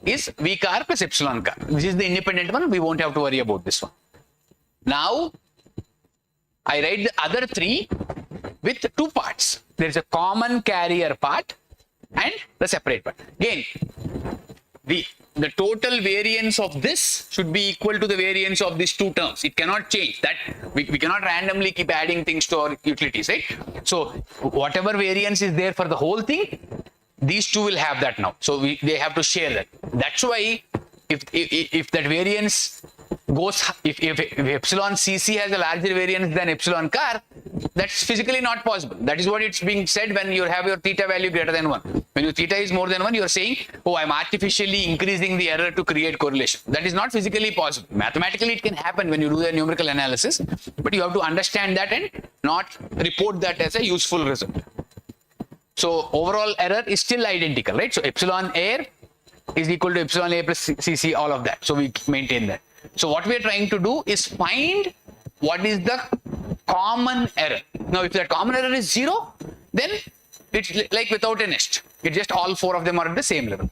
is V car plus epsilon car. This is the independent one. We won't have to worry about this one. Now I write the other 3 with 2 parts. There is a common carrier part and the separate part. Again, the total variance of this should be equal to the variance of these 2 terms. It cannot change. That we cannot randomly keep adding things to our utilities, right? So whatever variance is there for the whole thing, these 2 will have that now. So they have to share that. That's why if that variance goes, if epsilon cc has a larger variance than epsilon car, that's physically not possible. That is what it's being said when you have your theta value greater than 1. When your theta is more than 1, you're saying, oh, I'm artificially increasing the error to create correlation. That is not physically possible. Mathematically, it can happen when you do the numerical analysis, but you have to understand that and not report that as a useful result. So overall error is still identical, right? So epsilon air is equal to epsilon a plus cc, all of that. So we maintain that. So what we are trying to do is find what is the common error. Now, if that common error is 0, then it's like without a nest. It's just all 4 of them are at the same level.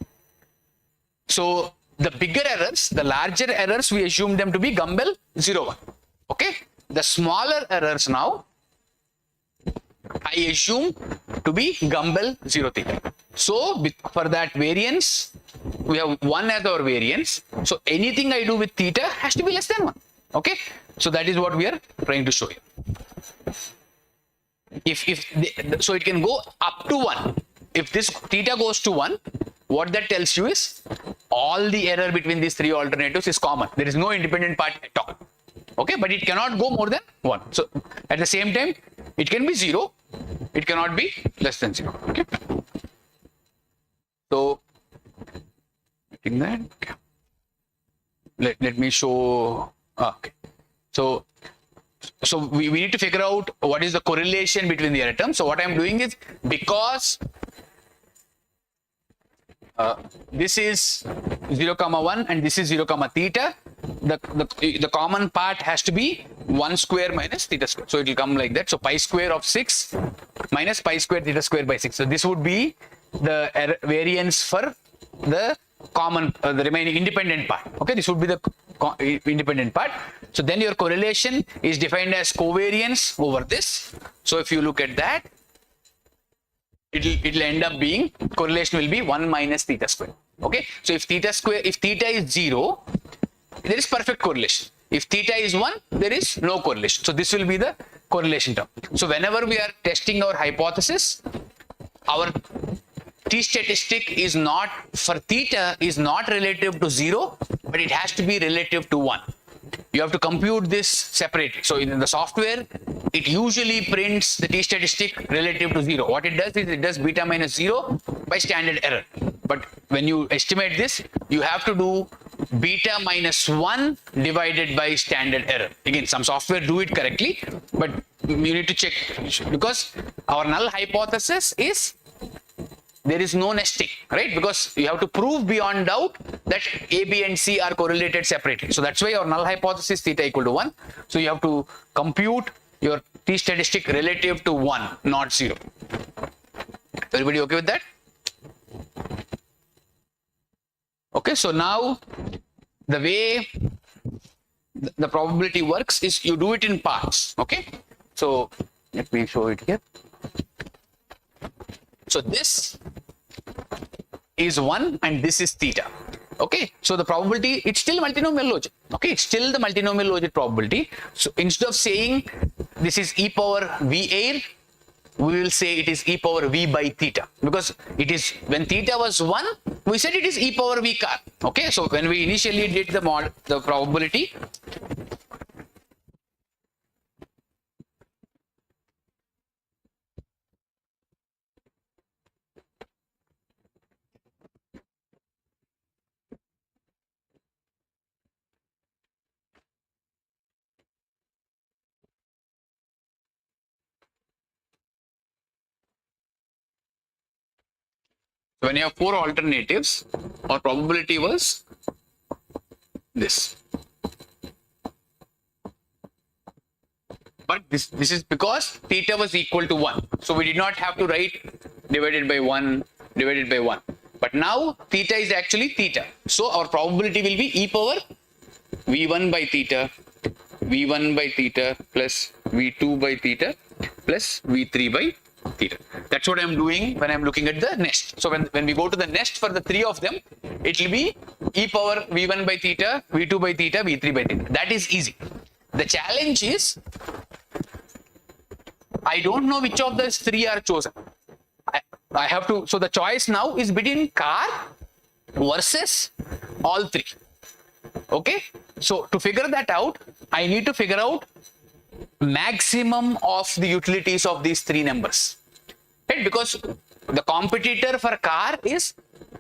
So the bigger errors, the larger errors, we assume them to be Gumbel 0, 1. Okay. The smaller errors now, I assume to be Gumbel 0 theta. So for that variance, we have 1 as our variance. So anything I do with theta has to be less than 1. Okay. So that is what we are trying to show you. So it can go up to 1. If this theta goes to 1, what that tells you is all the error between these 3 alternatives is common. There is no independent part at all. Okay, but it cannot go more than 1. So at the same time, it can be 0. It cannot be less than 0. Okay. So I think that. Okay. Let me show. Okay. So we need to figure out what is the correlation between the error terms. So what I'm doing is, because this is 0, 1 and this is 0, theta, the common part has to be 1 square minus theta square. So it will come like that. So pi square of 6 minus pi square theta square by 6. So this would be the error variance for the common, the remaining independent part. Okay, this would be the independent part. So then your correlation is defined as covariance over this. So if you look at that, it'll end up being, correlation will be 1 minus theta square. Okay, so if theta is 0, there is perfect correlation. If theta is 1, there is no correlation. So this will be the correlation term. So whenever we are testing our hypothesis, our t statistic is not, for theta is not relative to 0, but it has to be relative to 1. You have to compute this separately. So in the software, it usually prints the t statistic relative to 0. What it does is it does beta minus 0 by standard error. But when you estimate this, you have to do beta minus 1 divided by standard error. Again, some software do it correctly, but you need to check, because our null hypothesis is there is no nesting, right? Because you have to prove beyond doubt that A, B, and C are correlated separately. So that's why our null hypothesis theta equal to 1. So you have to compute your t statistic relative to 1, not 0. Everybody okay with that? Okay, so now the way the probability works is you do it in parts. Okay, so let me show it here. So this is 1 and this is theta. Okay, so the probability, it's still multinomial logit. Okay, it's still the multinomial logit probability. So instead of saying this is e power v air, we will say it is e power v by theta, because it is, when theta was 1, we said it is e power v car. Okay, so when we initially did the probability, So when you have 4 alternatives, our probability was this. But this is because theta was equal to 1. So we did not have to write divided by 1, divided by 1. But now theta is actually theta. So our probability will be e power v1 by theta, v1 by theta plus v2 by theta plus v3 by theta. That's what I'm doing when I'm looking at the nest. So when we go to the nest for the 3 of them, it will be e power v1 by theta, v2 by theta, v3 by theta. That is easy. The challenge is I don't know which of those 3 are chosen. I have to, so the choice now is between car versus all 3. Okay. So to figure that out, I need to figure out maximum of the utilities of these 3 numbers. Right? Because the competitor for car is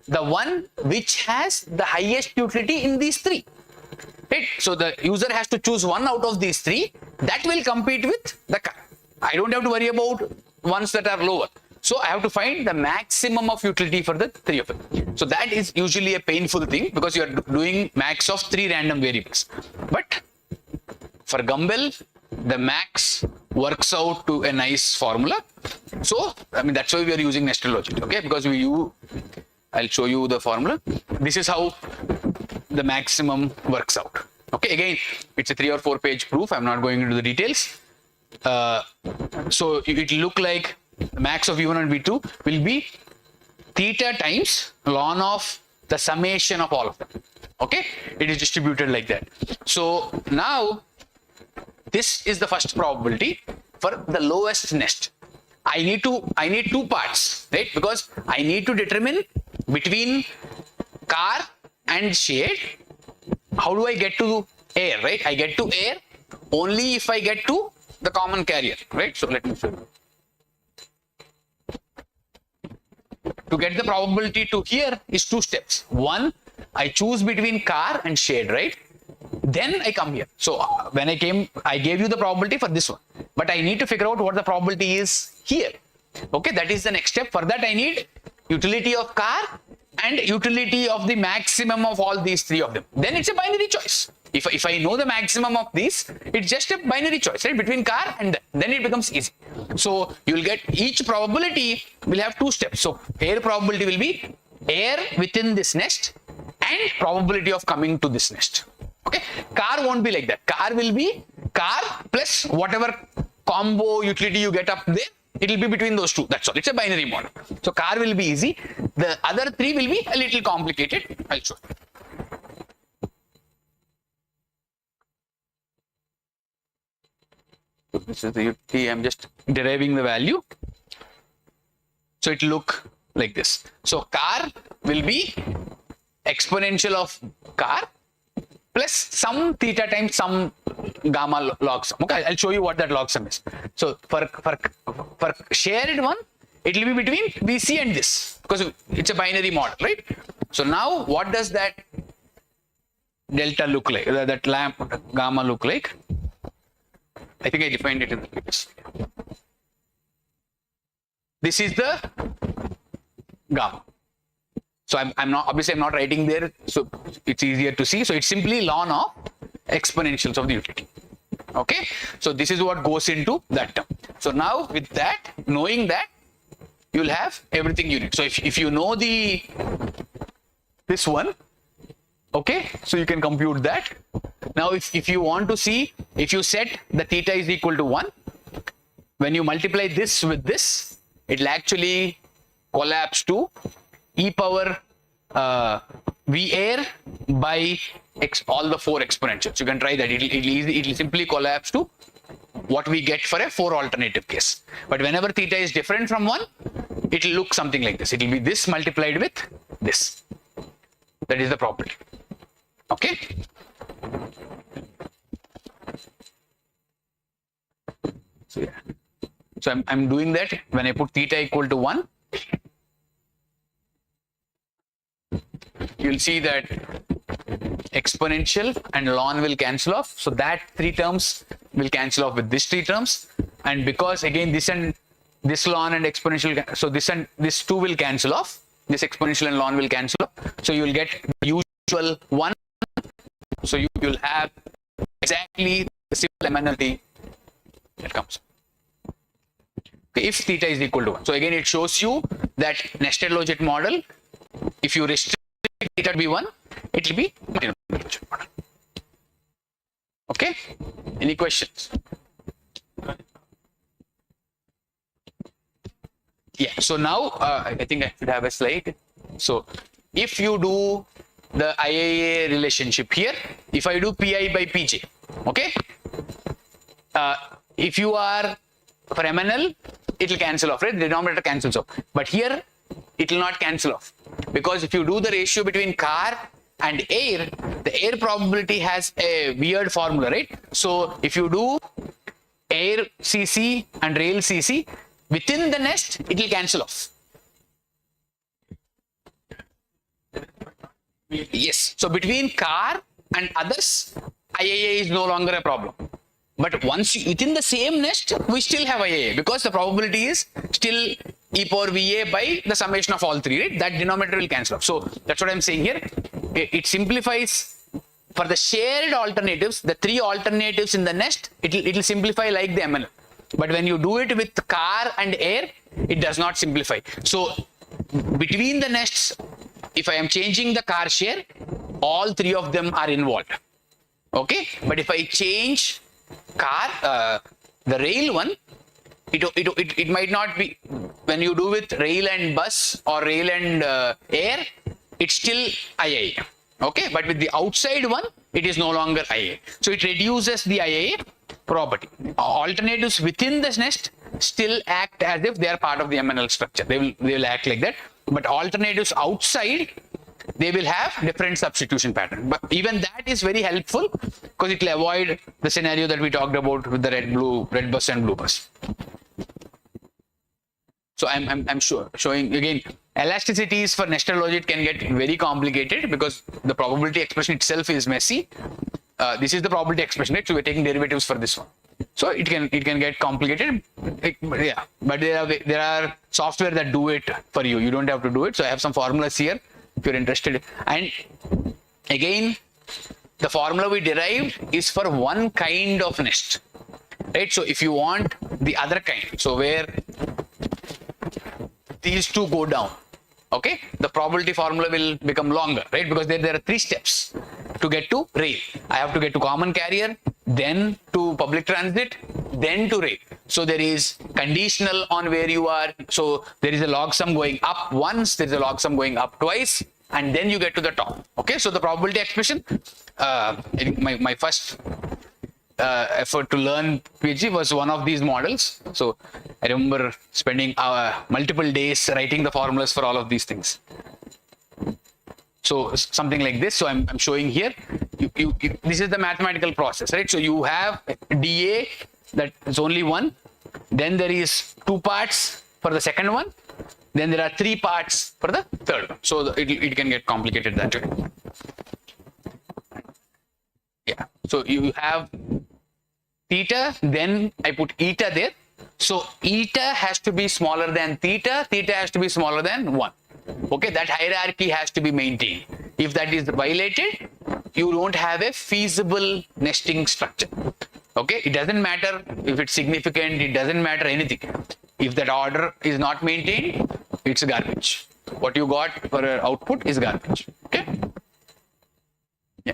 the one which has the highest utility in these 3. Right? So the user has to choose one out of these 3 that will compete with the car. I don't have to worry about ones that are lower. So I have to find the maximum of utility for the 3 of them. So that is usually a painful thing because you are doing max of 3 random variables. But for Gumbel, the max works out to a nice formula. So, I mean, that's why we are using nested logic, okay? Because I'll show you the formula. This is how the maximum works out. Okay, again, it's a 3 or 4 page proof. I'm not going into the details. So it will look like the max of v1 and v2 will be theta times ln of the summation of all of them. Okay, it is distributed like that. So now this is the first probability for the lowest nest. I need 2 parts, right? Because I need to determine between car and shade. How do I get to air, right? I get to air only if I get to the common carrier, right? So let me show you. To get the probability to here is 2 steps. One, I choose between car and shade, right? Then I come here. So when I came, I gave you the probability for this one, but I need to figure out what the probability is here. Okay, that is the next step. For that, I need utility of car and utility of the maximum of all these 3 of them. Then it's a binary choice. If I know the maximum of these, it's just a binary choice, right? Between car and then it becomes easy. So you'll get each probability will have 2 steps. So air probability will be air within this nest and probability of coming to this nest. Okay, car won't be like that. Car will be car plus whatever combo utility you get up there. It will be between those 2. That's all. It's a binary model. So car will be easy. The other 3 will be a little complicated. I'll show you. So this is the utility. I'm just deriving the value. So it look like this. So car will be exponential of car plus some theta times some gamma log sum. Okay, I'll show you what that log sum is. So for shared one, it will be between VC and this because it's a binary model, right? So now what does that delta look like? That lamp gamma look like? I think I defined it in the previous video. This is the gamma. So I'm not writing there, so it's easier to see. So it's simply ln of exponentials of the utility. Okay, so this is what goes into that term. So now with that, knowing that, you'll have everything you need. So if you know this one, okay, so you can compute that. Now if you want to see, if you set the theta is equal to 1, when you multiply this with this, it will actually collapse to e power v air by all the 4 exponentials. You can try that. It will simply collapse to what we get for a 4 alternative case. But whenever theta is different from 1, it will look something like this. It will be this multiplied with this. That is the property. Okay. So yeah. So I'm doing that when I put theta equal to 1. You'll see that exponential and ln will cancel off. So that 3 terms will cancel off with this 3 terms. And because again this and this ln and exponential, so this and this 2 will cancel off. this exponential and ln will cancel. So you will get the usual 1. So you will have exactly the simple MNLT that comes. Okay, if theta is equal to 1. So again, it shows you that nested logit model, if you restrict theta to be 1, it will be multinomial logit model. Okay, any questions? Yeah, so now I think I should have a slide. So if you do the IAA relationship here, if I do PI by PJ, okay, if you are for MNL, it will cancel off, right? The denominator cancels off. But here, it will not cancel off, because if you do the ratio between car and air, the air probability has a weird formula, right? So if you do air CC and rail CC, within the nest, it will cancel off. Yes. So between car and others, IAA is no longer a problem. But once you, within the same nest, we still have IAA, because the probability is still e power VA by the summation of all three, right? That denominator will cancel off. So that's what I'm saying here. It simplifies for the shared alternatives, the three alternatives in the nest, it will simplify like the MNL. But when you do it with car and air, it does not simplify. So between the nests, if I am changing the car share, all three of them are involved. Okay, but if I change car, the rail one, it might not be. When you do with rail and bus or rail and air, it's still IAA. Okay, but with the outside one, it is no longer IAA. So it reduces the IAA property. Alternatives within this nest still act as if they are part of the MNL structure. They will act like that. But alternatives outside, they will have different substitution pattern. But even that is very helpful, because it will avoid the scenario that we talked about with the red bus and blue bus. So I'm showing again, elasticities for nested logit can get very complicated because the probability expression itself is messy. This is the probability expression, right? So we're taking derivatives for this one. So it can get complicated. Yeah, but there are software that do it for you. You don't have to do it. So I have some formulas here if you're interested. And again, the formula we derived is for one kind of nest, right? So if you want the other kind, so where these two go down, okay, the probability formula will become longer, right? Because there are three steps to get to rail. I have to get to common carrier, then to public transit, then to rail. So there is conditional on where you are. So there is a log sum going up once, there is a log sum going up twice, and then you get to the top. Okay, so the probability expression, my first effort to learn PhD was one of these models. So I remember spending multiple days writing the formulas for all of these things. So something like this. So I'm showing here. This is the mathematical process, right? So you have dA, that is only one. Then there is two parts for the second one. Then there are three parts for the third one. So it can get complicated that way. Yeah. So you have theta, then I put eta there. So eta has to be smaller than theta, theta has to be smaller than 1. Okay, that hierarchy has to be maintained. If that is violated, you don't have a feasible nesting structure. Okay, it doesn't matter if it's significant, it doesn't matter anything. If that order is not maintained, it's garbage. What you got for output is garbage. Okay. Yeah.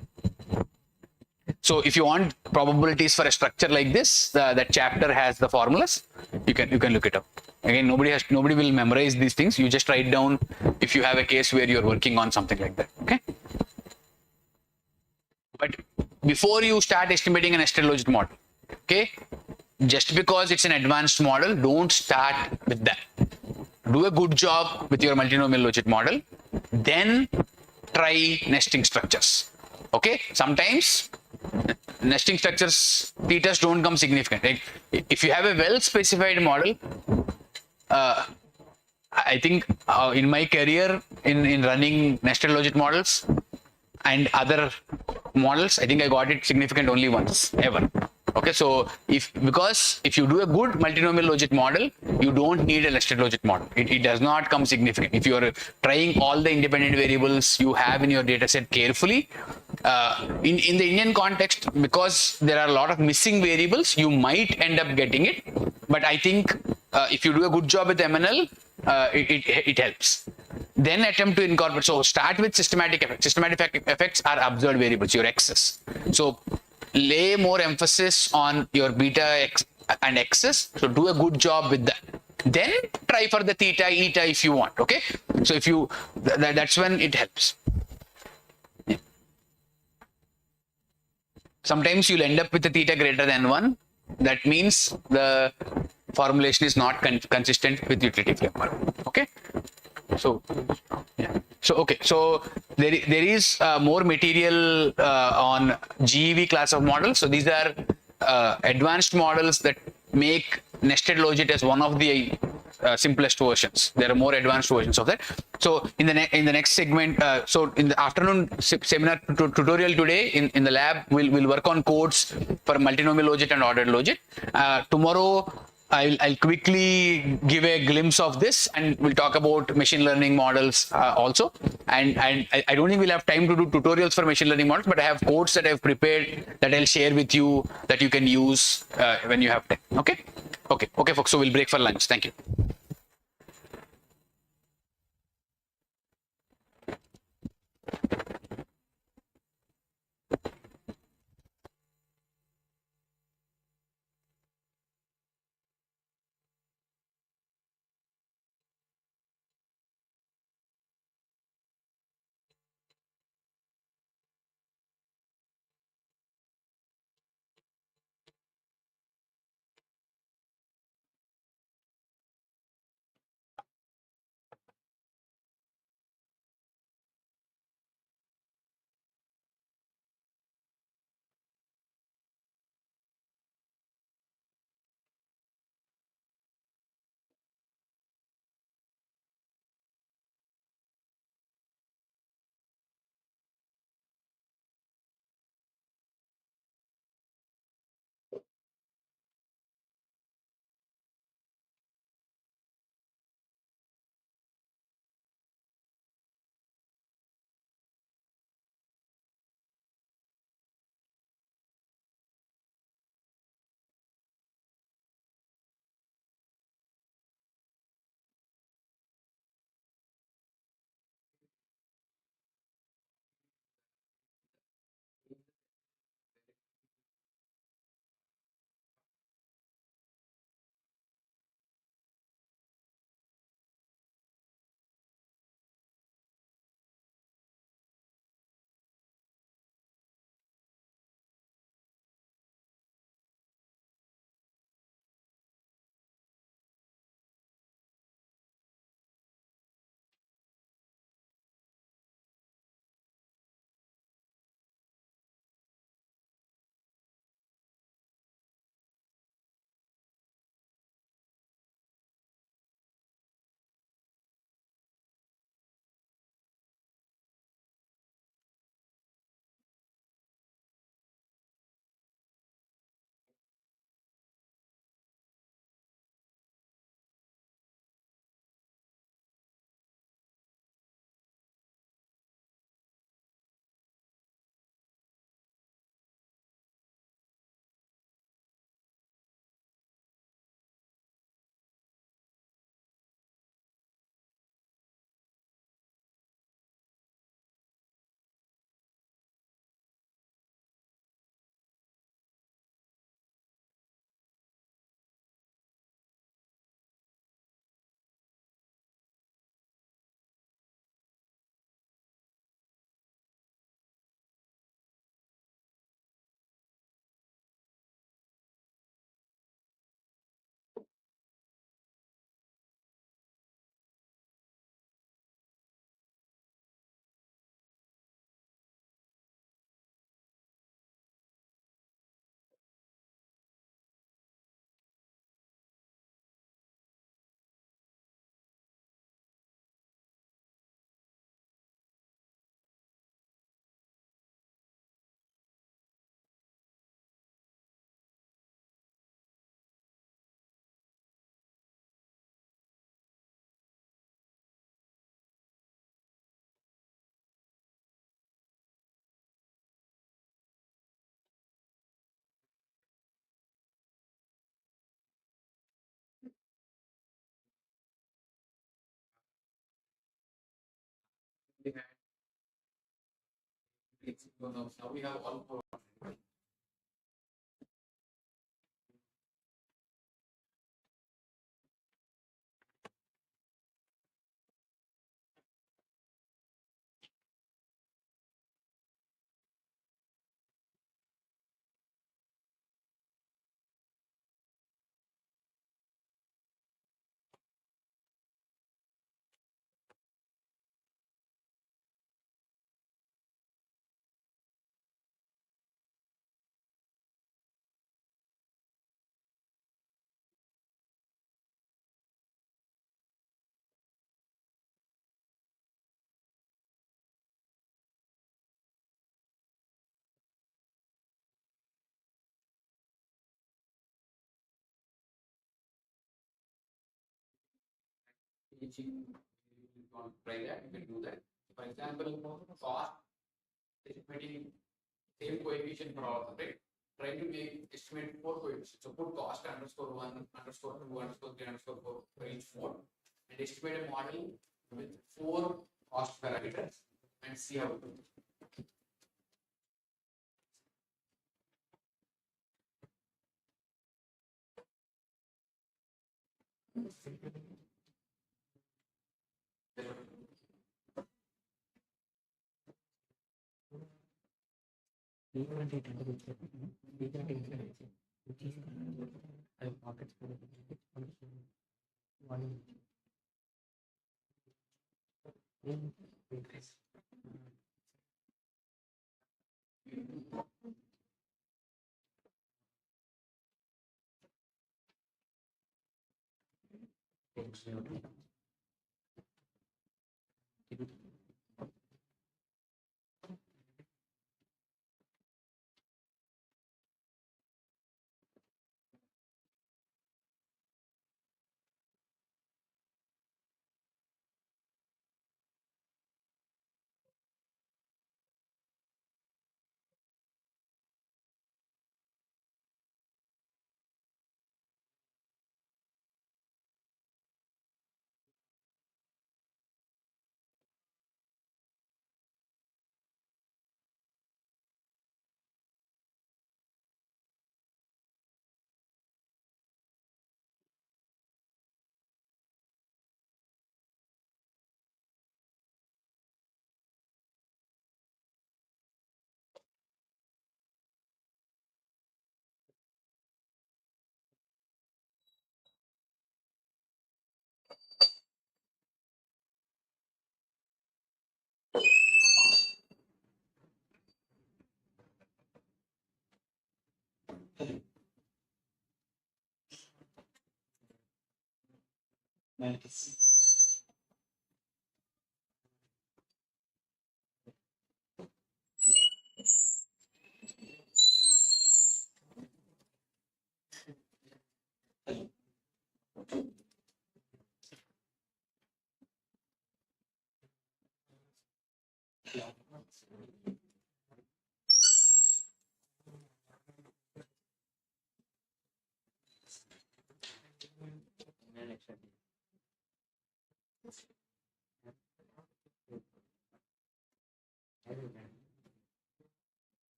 So if you want probabilities for a structure like this, that chapter has the formulas. You can look it up. Again, nobody will memorize these things. You just write down if you have a case where you're working on something like that. Okay. But before you start estimating an nested logit model, okay, just because it's an advanced model, don't start with that. Do a good job with your multinomial logit model, then try nesting structures. Okay, sometimes nesting structures, thetas don't come significant. Like if you have a well-specified model, I think in my career in running nested logit models and other models, I think I got it significant only once ever. Okay, so because if you do a good multinomial logit model, you don't need a nested logit model. It does not come significant. If you are trying all the independent variables you have in your data set carefully, in the Indian context, because there are a lot of missing variables, you might end up getting it. But I think if you do a good job with MNL, it helps. Then attempt to incorporate. So start with systematic effects. Systematic effects are observed variables, your x's. So lay more emphasis on your beta x and x's. So do a good job with that. Then try for the theta, eta if you want. Okay. So if you that's when it helps. Sometimes you'll end up with a theta greater than 1. That means the formulation is not consistent with utility framework. Okay. So, yeah. So okay. So there is more material on GEV class of models. So these are advanced models that make nested logit as one of the simplest versions. There are more advanced versions of that. So in the next segment, so in the afternoon seminar tutorial today in the lab, we'll work on codes for multinomial logit and ordered logit. Tomorrow I'll quickly give a glimpse of this, and we'll talk about machine learning models also. And I don't think we'll have time to do tutorials for machine learning models, but I have codes that I've prepared that I'll share with you that you can use when you have time. Okay, folks. So we'll break for lunch. Thank you. We had now we have all four. Teaching, you want to try that, you can do that. For example, cost estimating same coefficient for all of them, right? Try to make estimate four coefficients. So put cost underscore one underscore two underscore three underscore four for each four, and estimate a model with four cost parameters and see how it goes.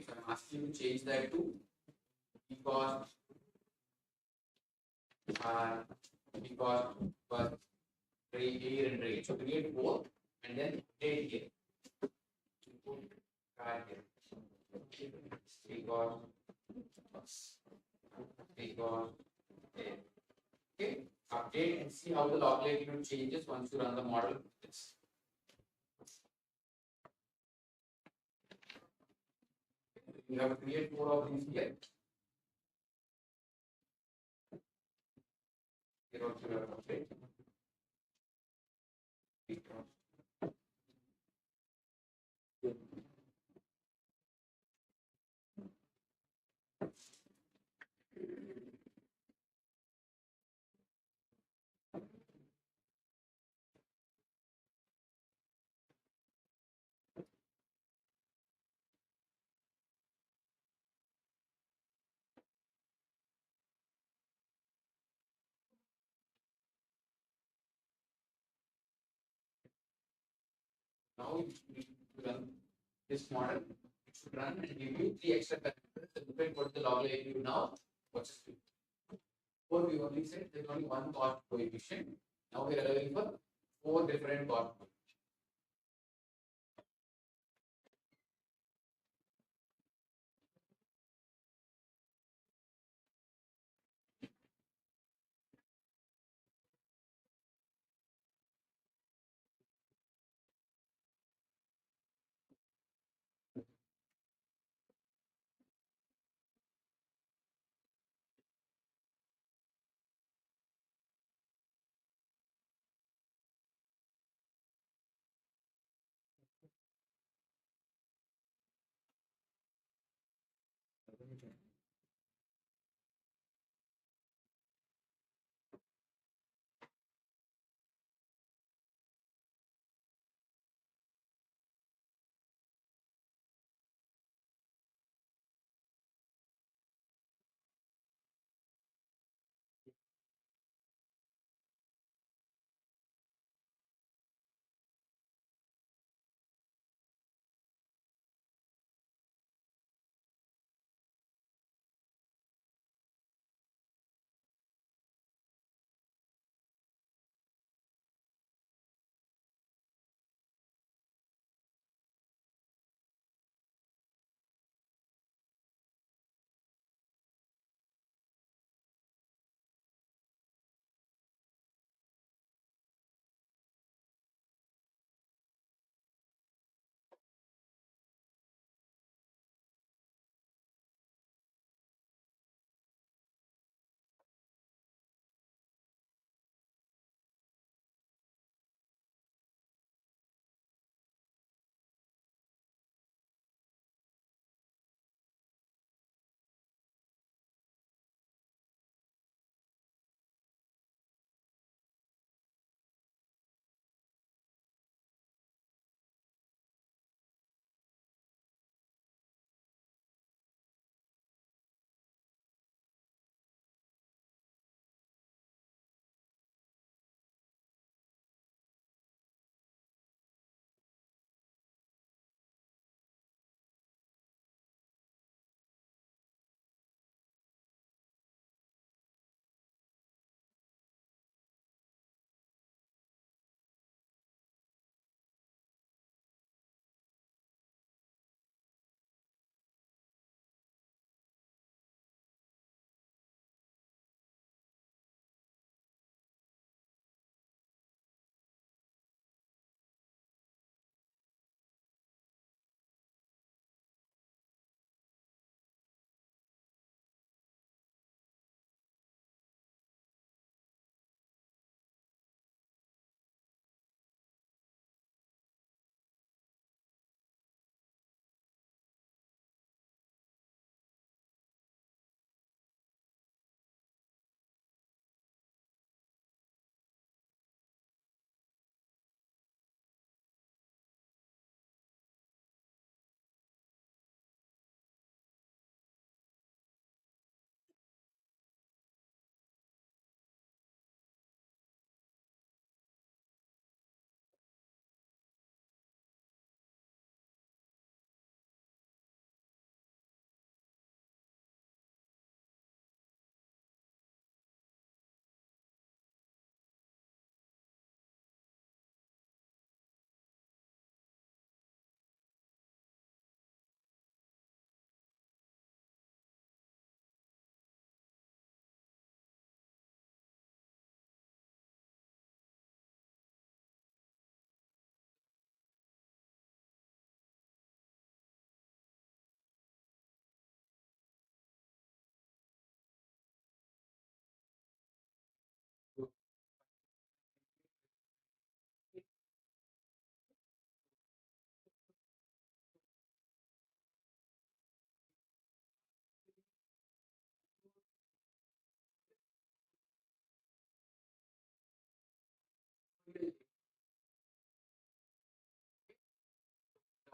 so I'm asking you to change that to because because was here and range. So create both and then update here. Input car here. Because there. Okay, update and see how the log likelihood changes once you run the model. You have to create 4 of these here. Here also you have to update. Now you need to run this model. It should run and give you 3 extra parameters. So depend what the log likelihood now. What's it? Before we only said there's only one cost coefficient. Now we are allowing for 4 different cost coefficients.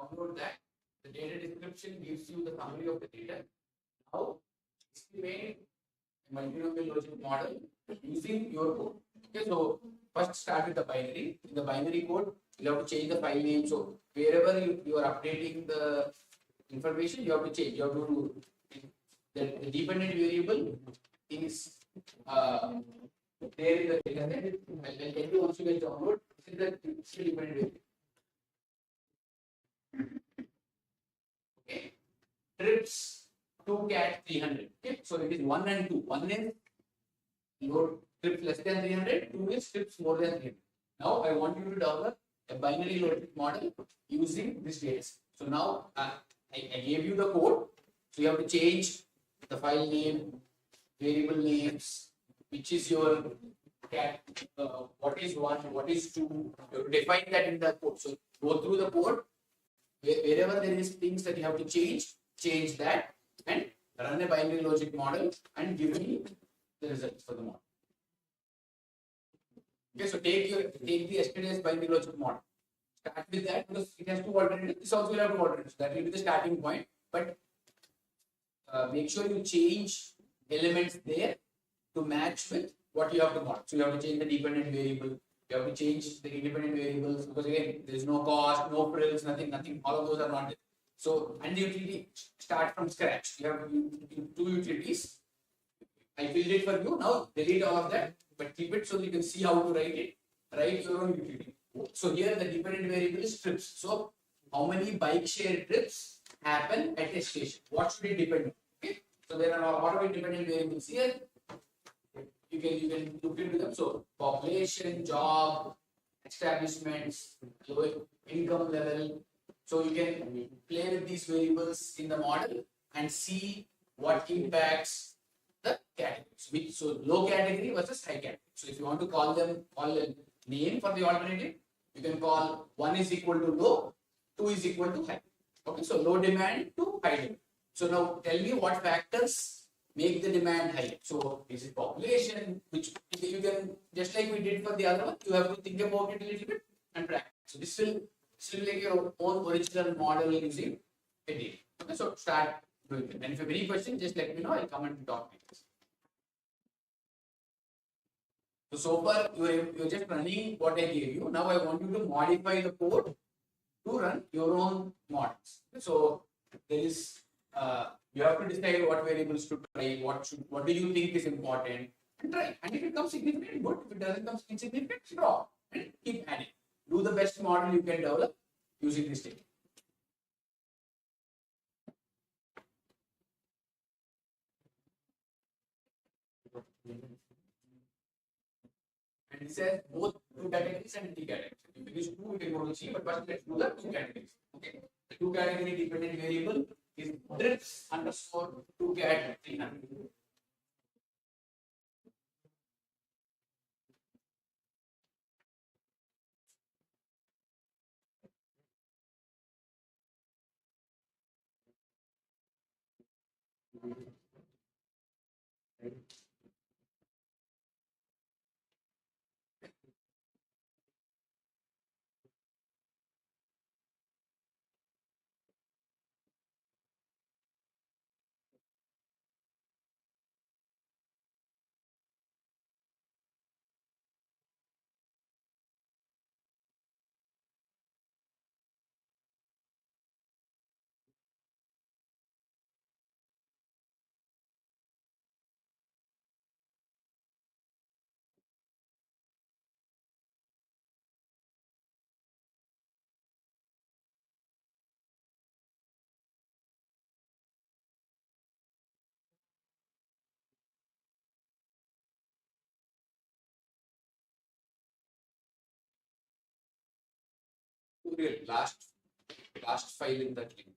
download that. The data description gives you the summary of the data. Now, estimate a multinomial logic model using your code. Okay, so first start with the binary. In the binary code, you have to change the file name. So wherever you are updating the information, you have to change. You have to the dependent variable is there in the data set. I'll tell you once you guys download. This is the dependent variable. Okay. Trips 2 cat 300. Okay. So it is 1 and 2. 1 is load trips less than 300. 2 is trips more than 300. Now I want you to develop a binary logic model using this data. So now I gave you the code. So you have to change the file name, variable names, which is your cat, what is 1, what is 2. You have to define that in the code. So go through the code. Wherever there is things that you have to change that and run a binary logic model and give me the results for the model. Okay, so take the yesterday's binary logic model. Start with that because it has 2 alternatives. This also will have 2 alternatives. That will be the starting point. But make sure you change elements there to match with what you have to model. So you have to change the dependent variable. You have to change the independent variables because again, there is no cost, no frills, nothing. All of those are not there. So, and the utility start from scratch. You have 2 utilities. I filled it for you. Now delete all of that, but keep it so you can see how to write it. Write your own utility. So here the dependent variable is trips. So how many bike share trips happen at a station? What should it depend on? Okay. So there are a lot of independent variables here. You can look into them. So population, job, establishments, income level. So you can play with these variables in the model and see what impacts the categories. So low category versus high category. So if you want to call a name for the alternative, you can call 1 is equal to low, 2 is equal to high. Okay, so low demand to high demand. So now tell me what factors make the demand high. So is it population, which you can, just like we did for the other one, you have to think about it a little bit and practice. So this will like your own original model using a data. Okay, so start doing it. And if you have any question, just let me know. I'll come and talk with this. So far you're just running what I gave you. Now I want you to modify the code to run your own models. So there is you have to decide what variables to try, what do you think is important, and try. And if it comes significant, good. If it doesn't come insignificant, drop and keep adding. Do the best model you can develop using this technique. And it says both 2 categories and 3 categories. If it is 2, we can go to 3, but first let's do the 2 categories. Okay. The 2 category dependent variable is trips underscore 2 cat 300. Last file in that link.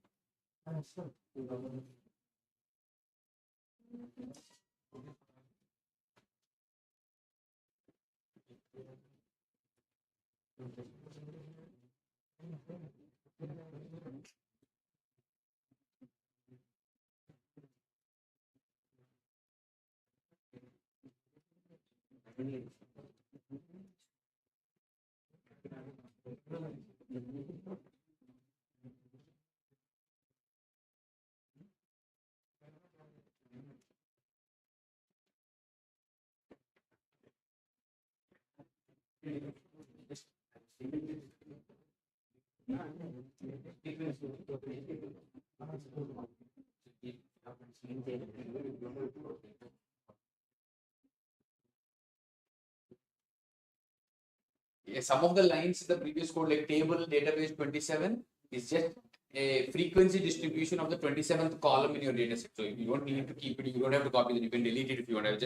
Yeah, some of the lines in the previous code, like table database 27, is just a frequency distribution of the 27th column in your data set. So you don't need to keep it, you don't have to copy it, you can delete it if you want to.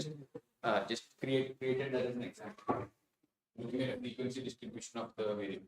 Just create it as an example. Looking at a frequency distribution of the variable.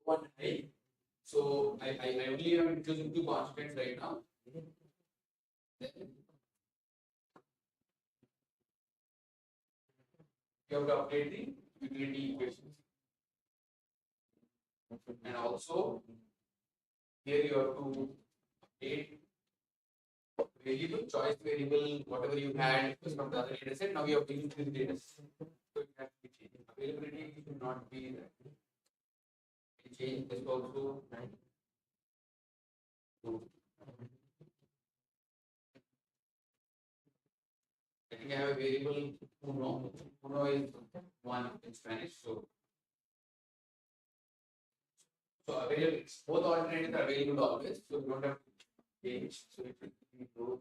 one high. So I only am choosing two constants right now. Then you have to update the utility equations. And also here you have to update variable, choice variable, whatever you had from the other data set. Now you have to use this data set. So it has to be changed. Availability should not be that. Change this also. I think I have a variable uno. Uno is one in Spanish. So available, both alternatives are available always. So you don't have to change. So it will be both.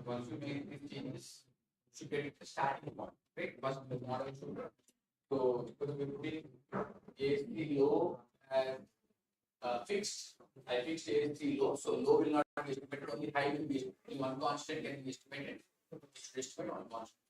Once you make these changes, you should get the starting point, right? First the model should run. So because we put in ASC low as fixed, I fixed ASC low, so low will not be estimated, only high will be estimated. Only one constant can be estimated. Estimate one constant.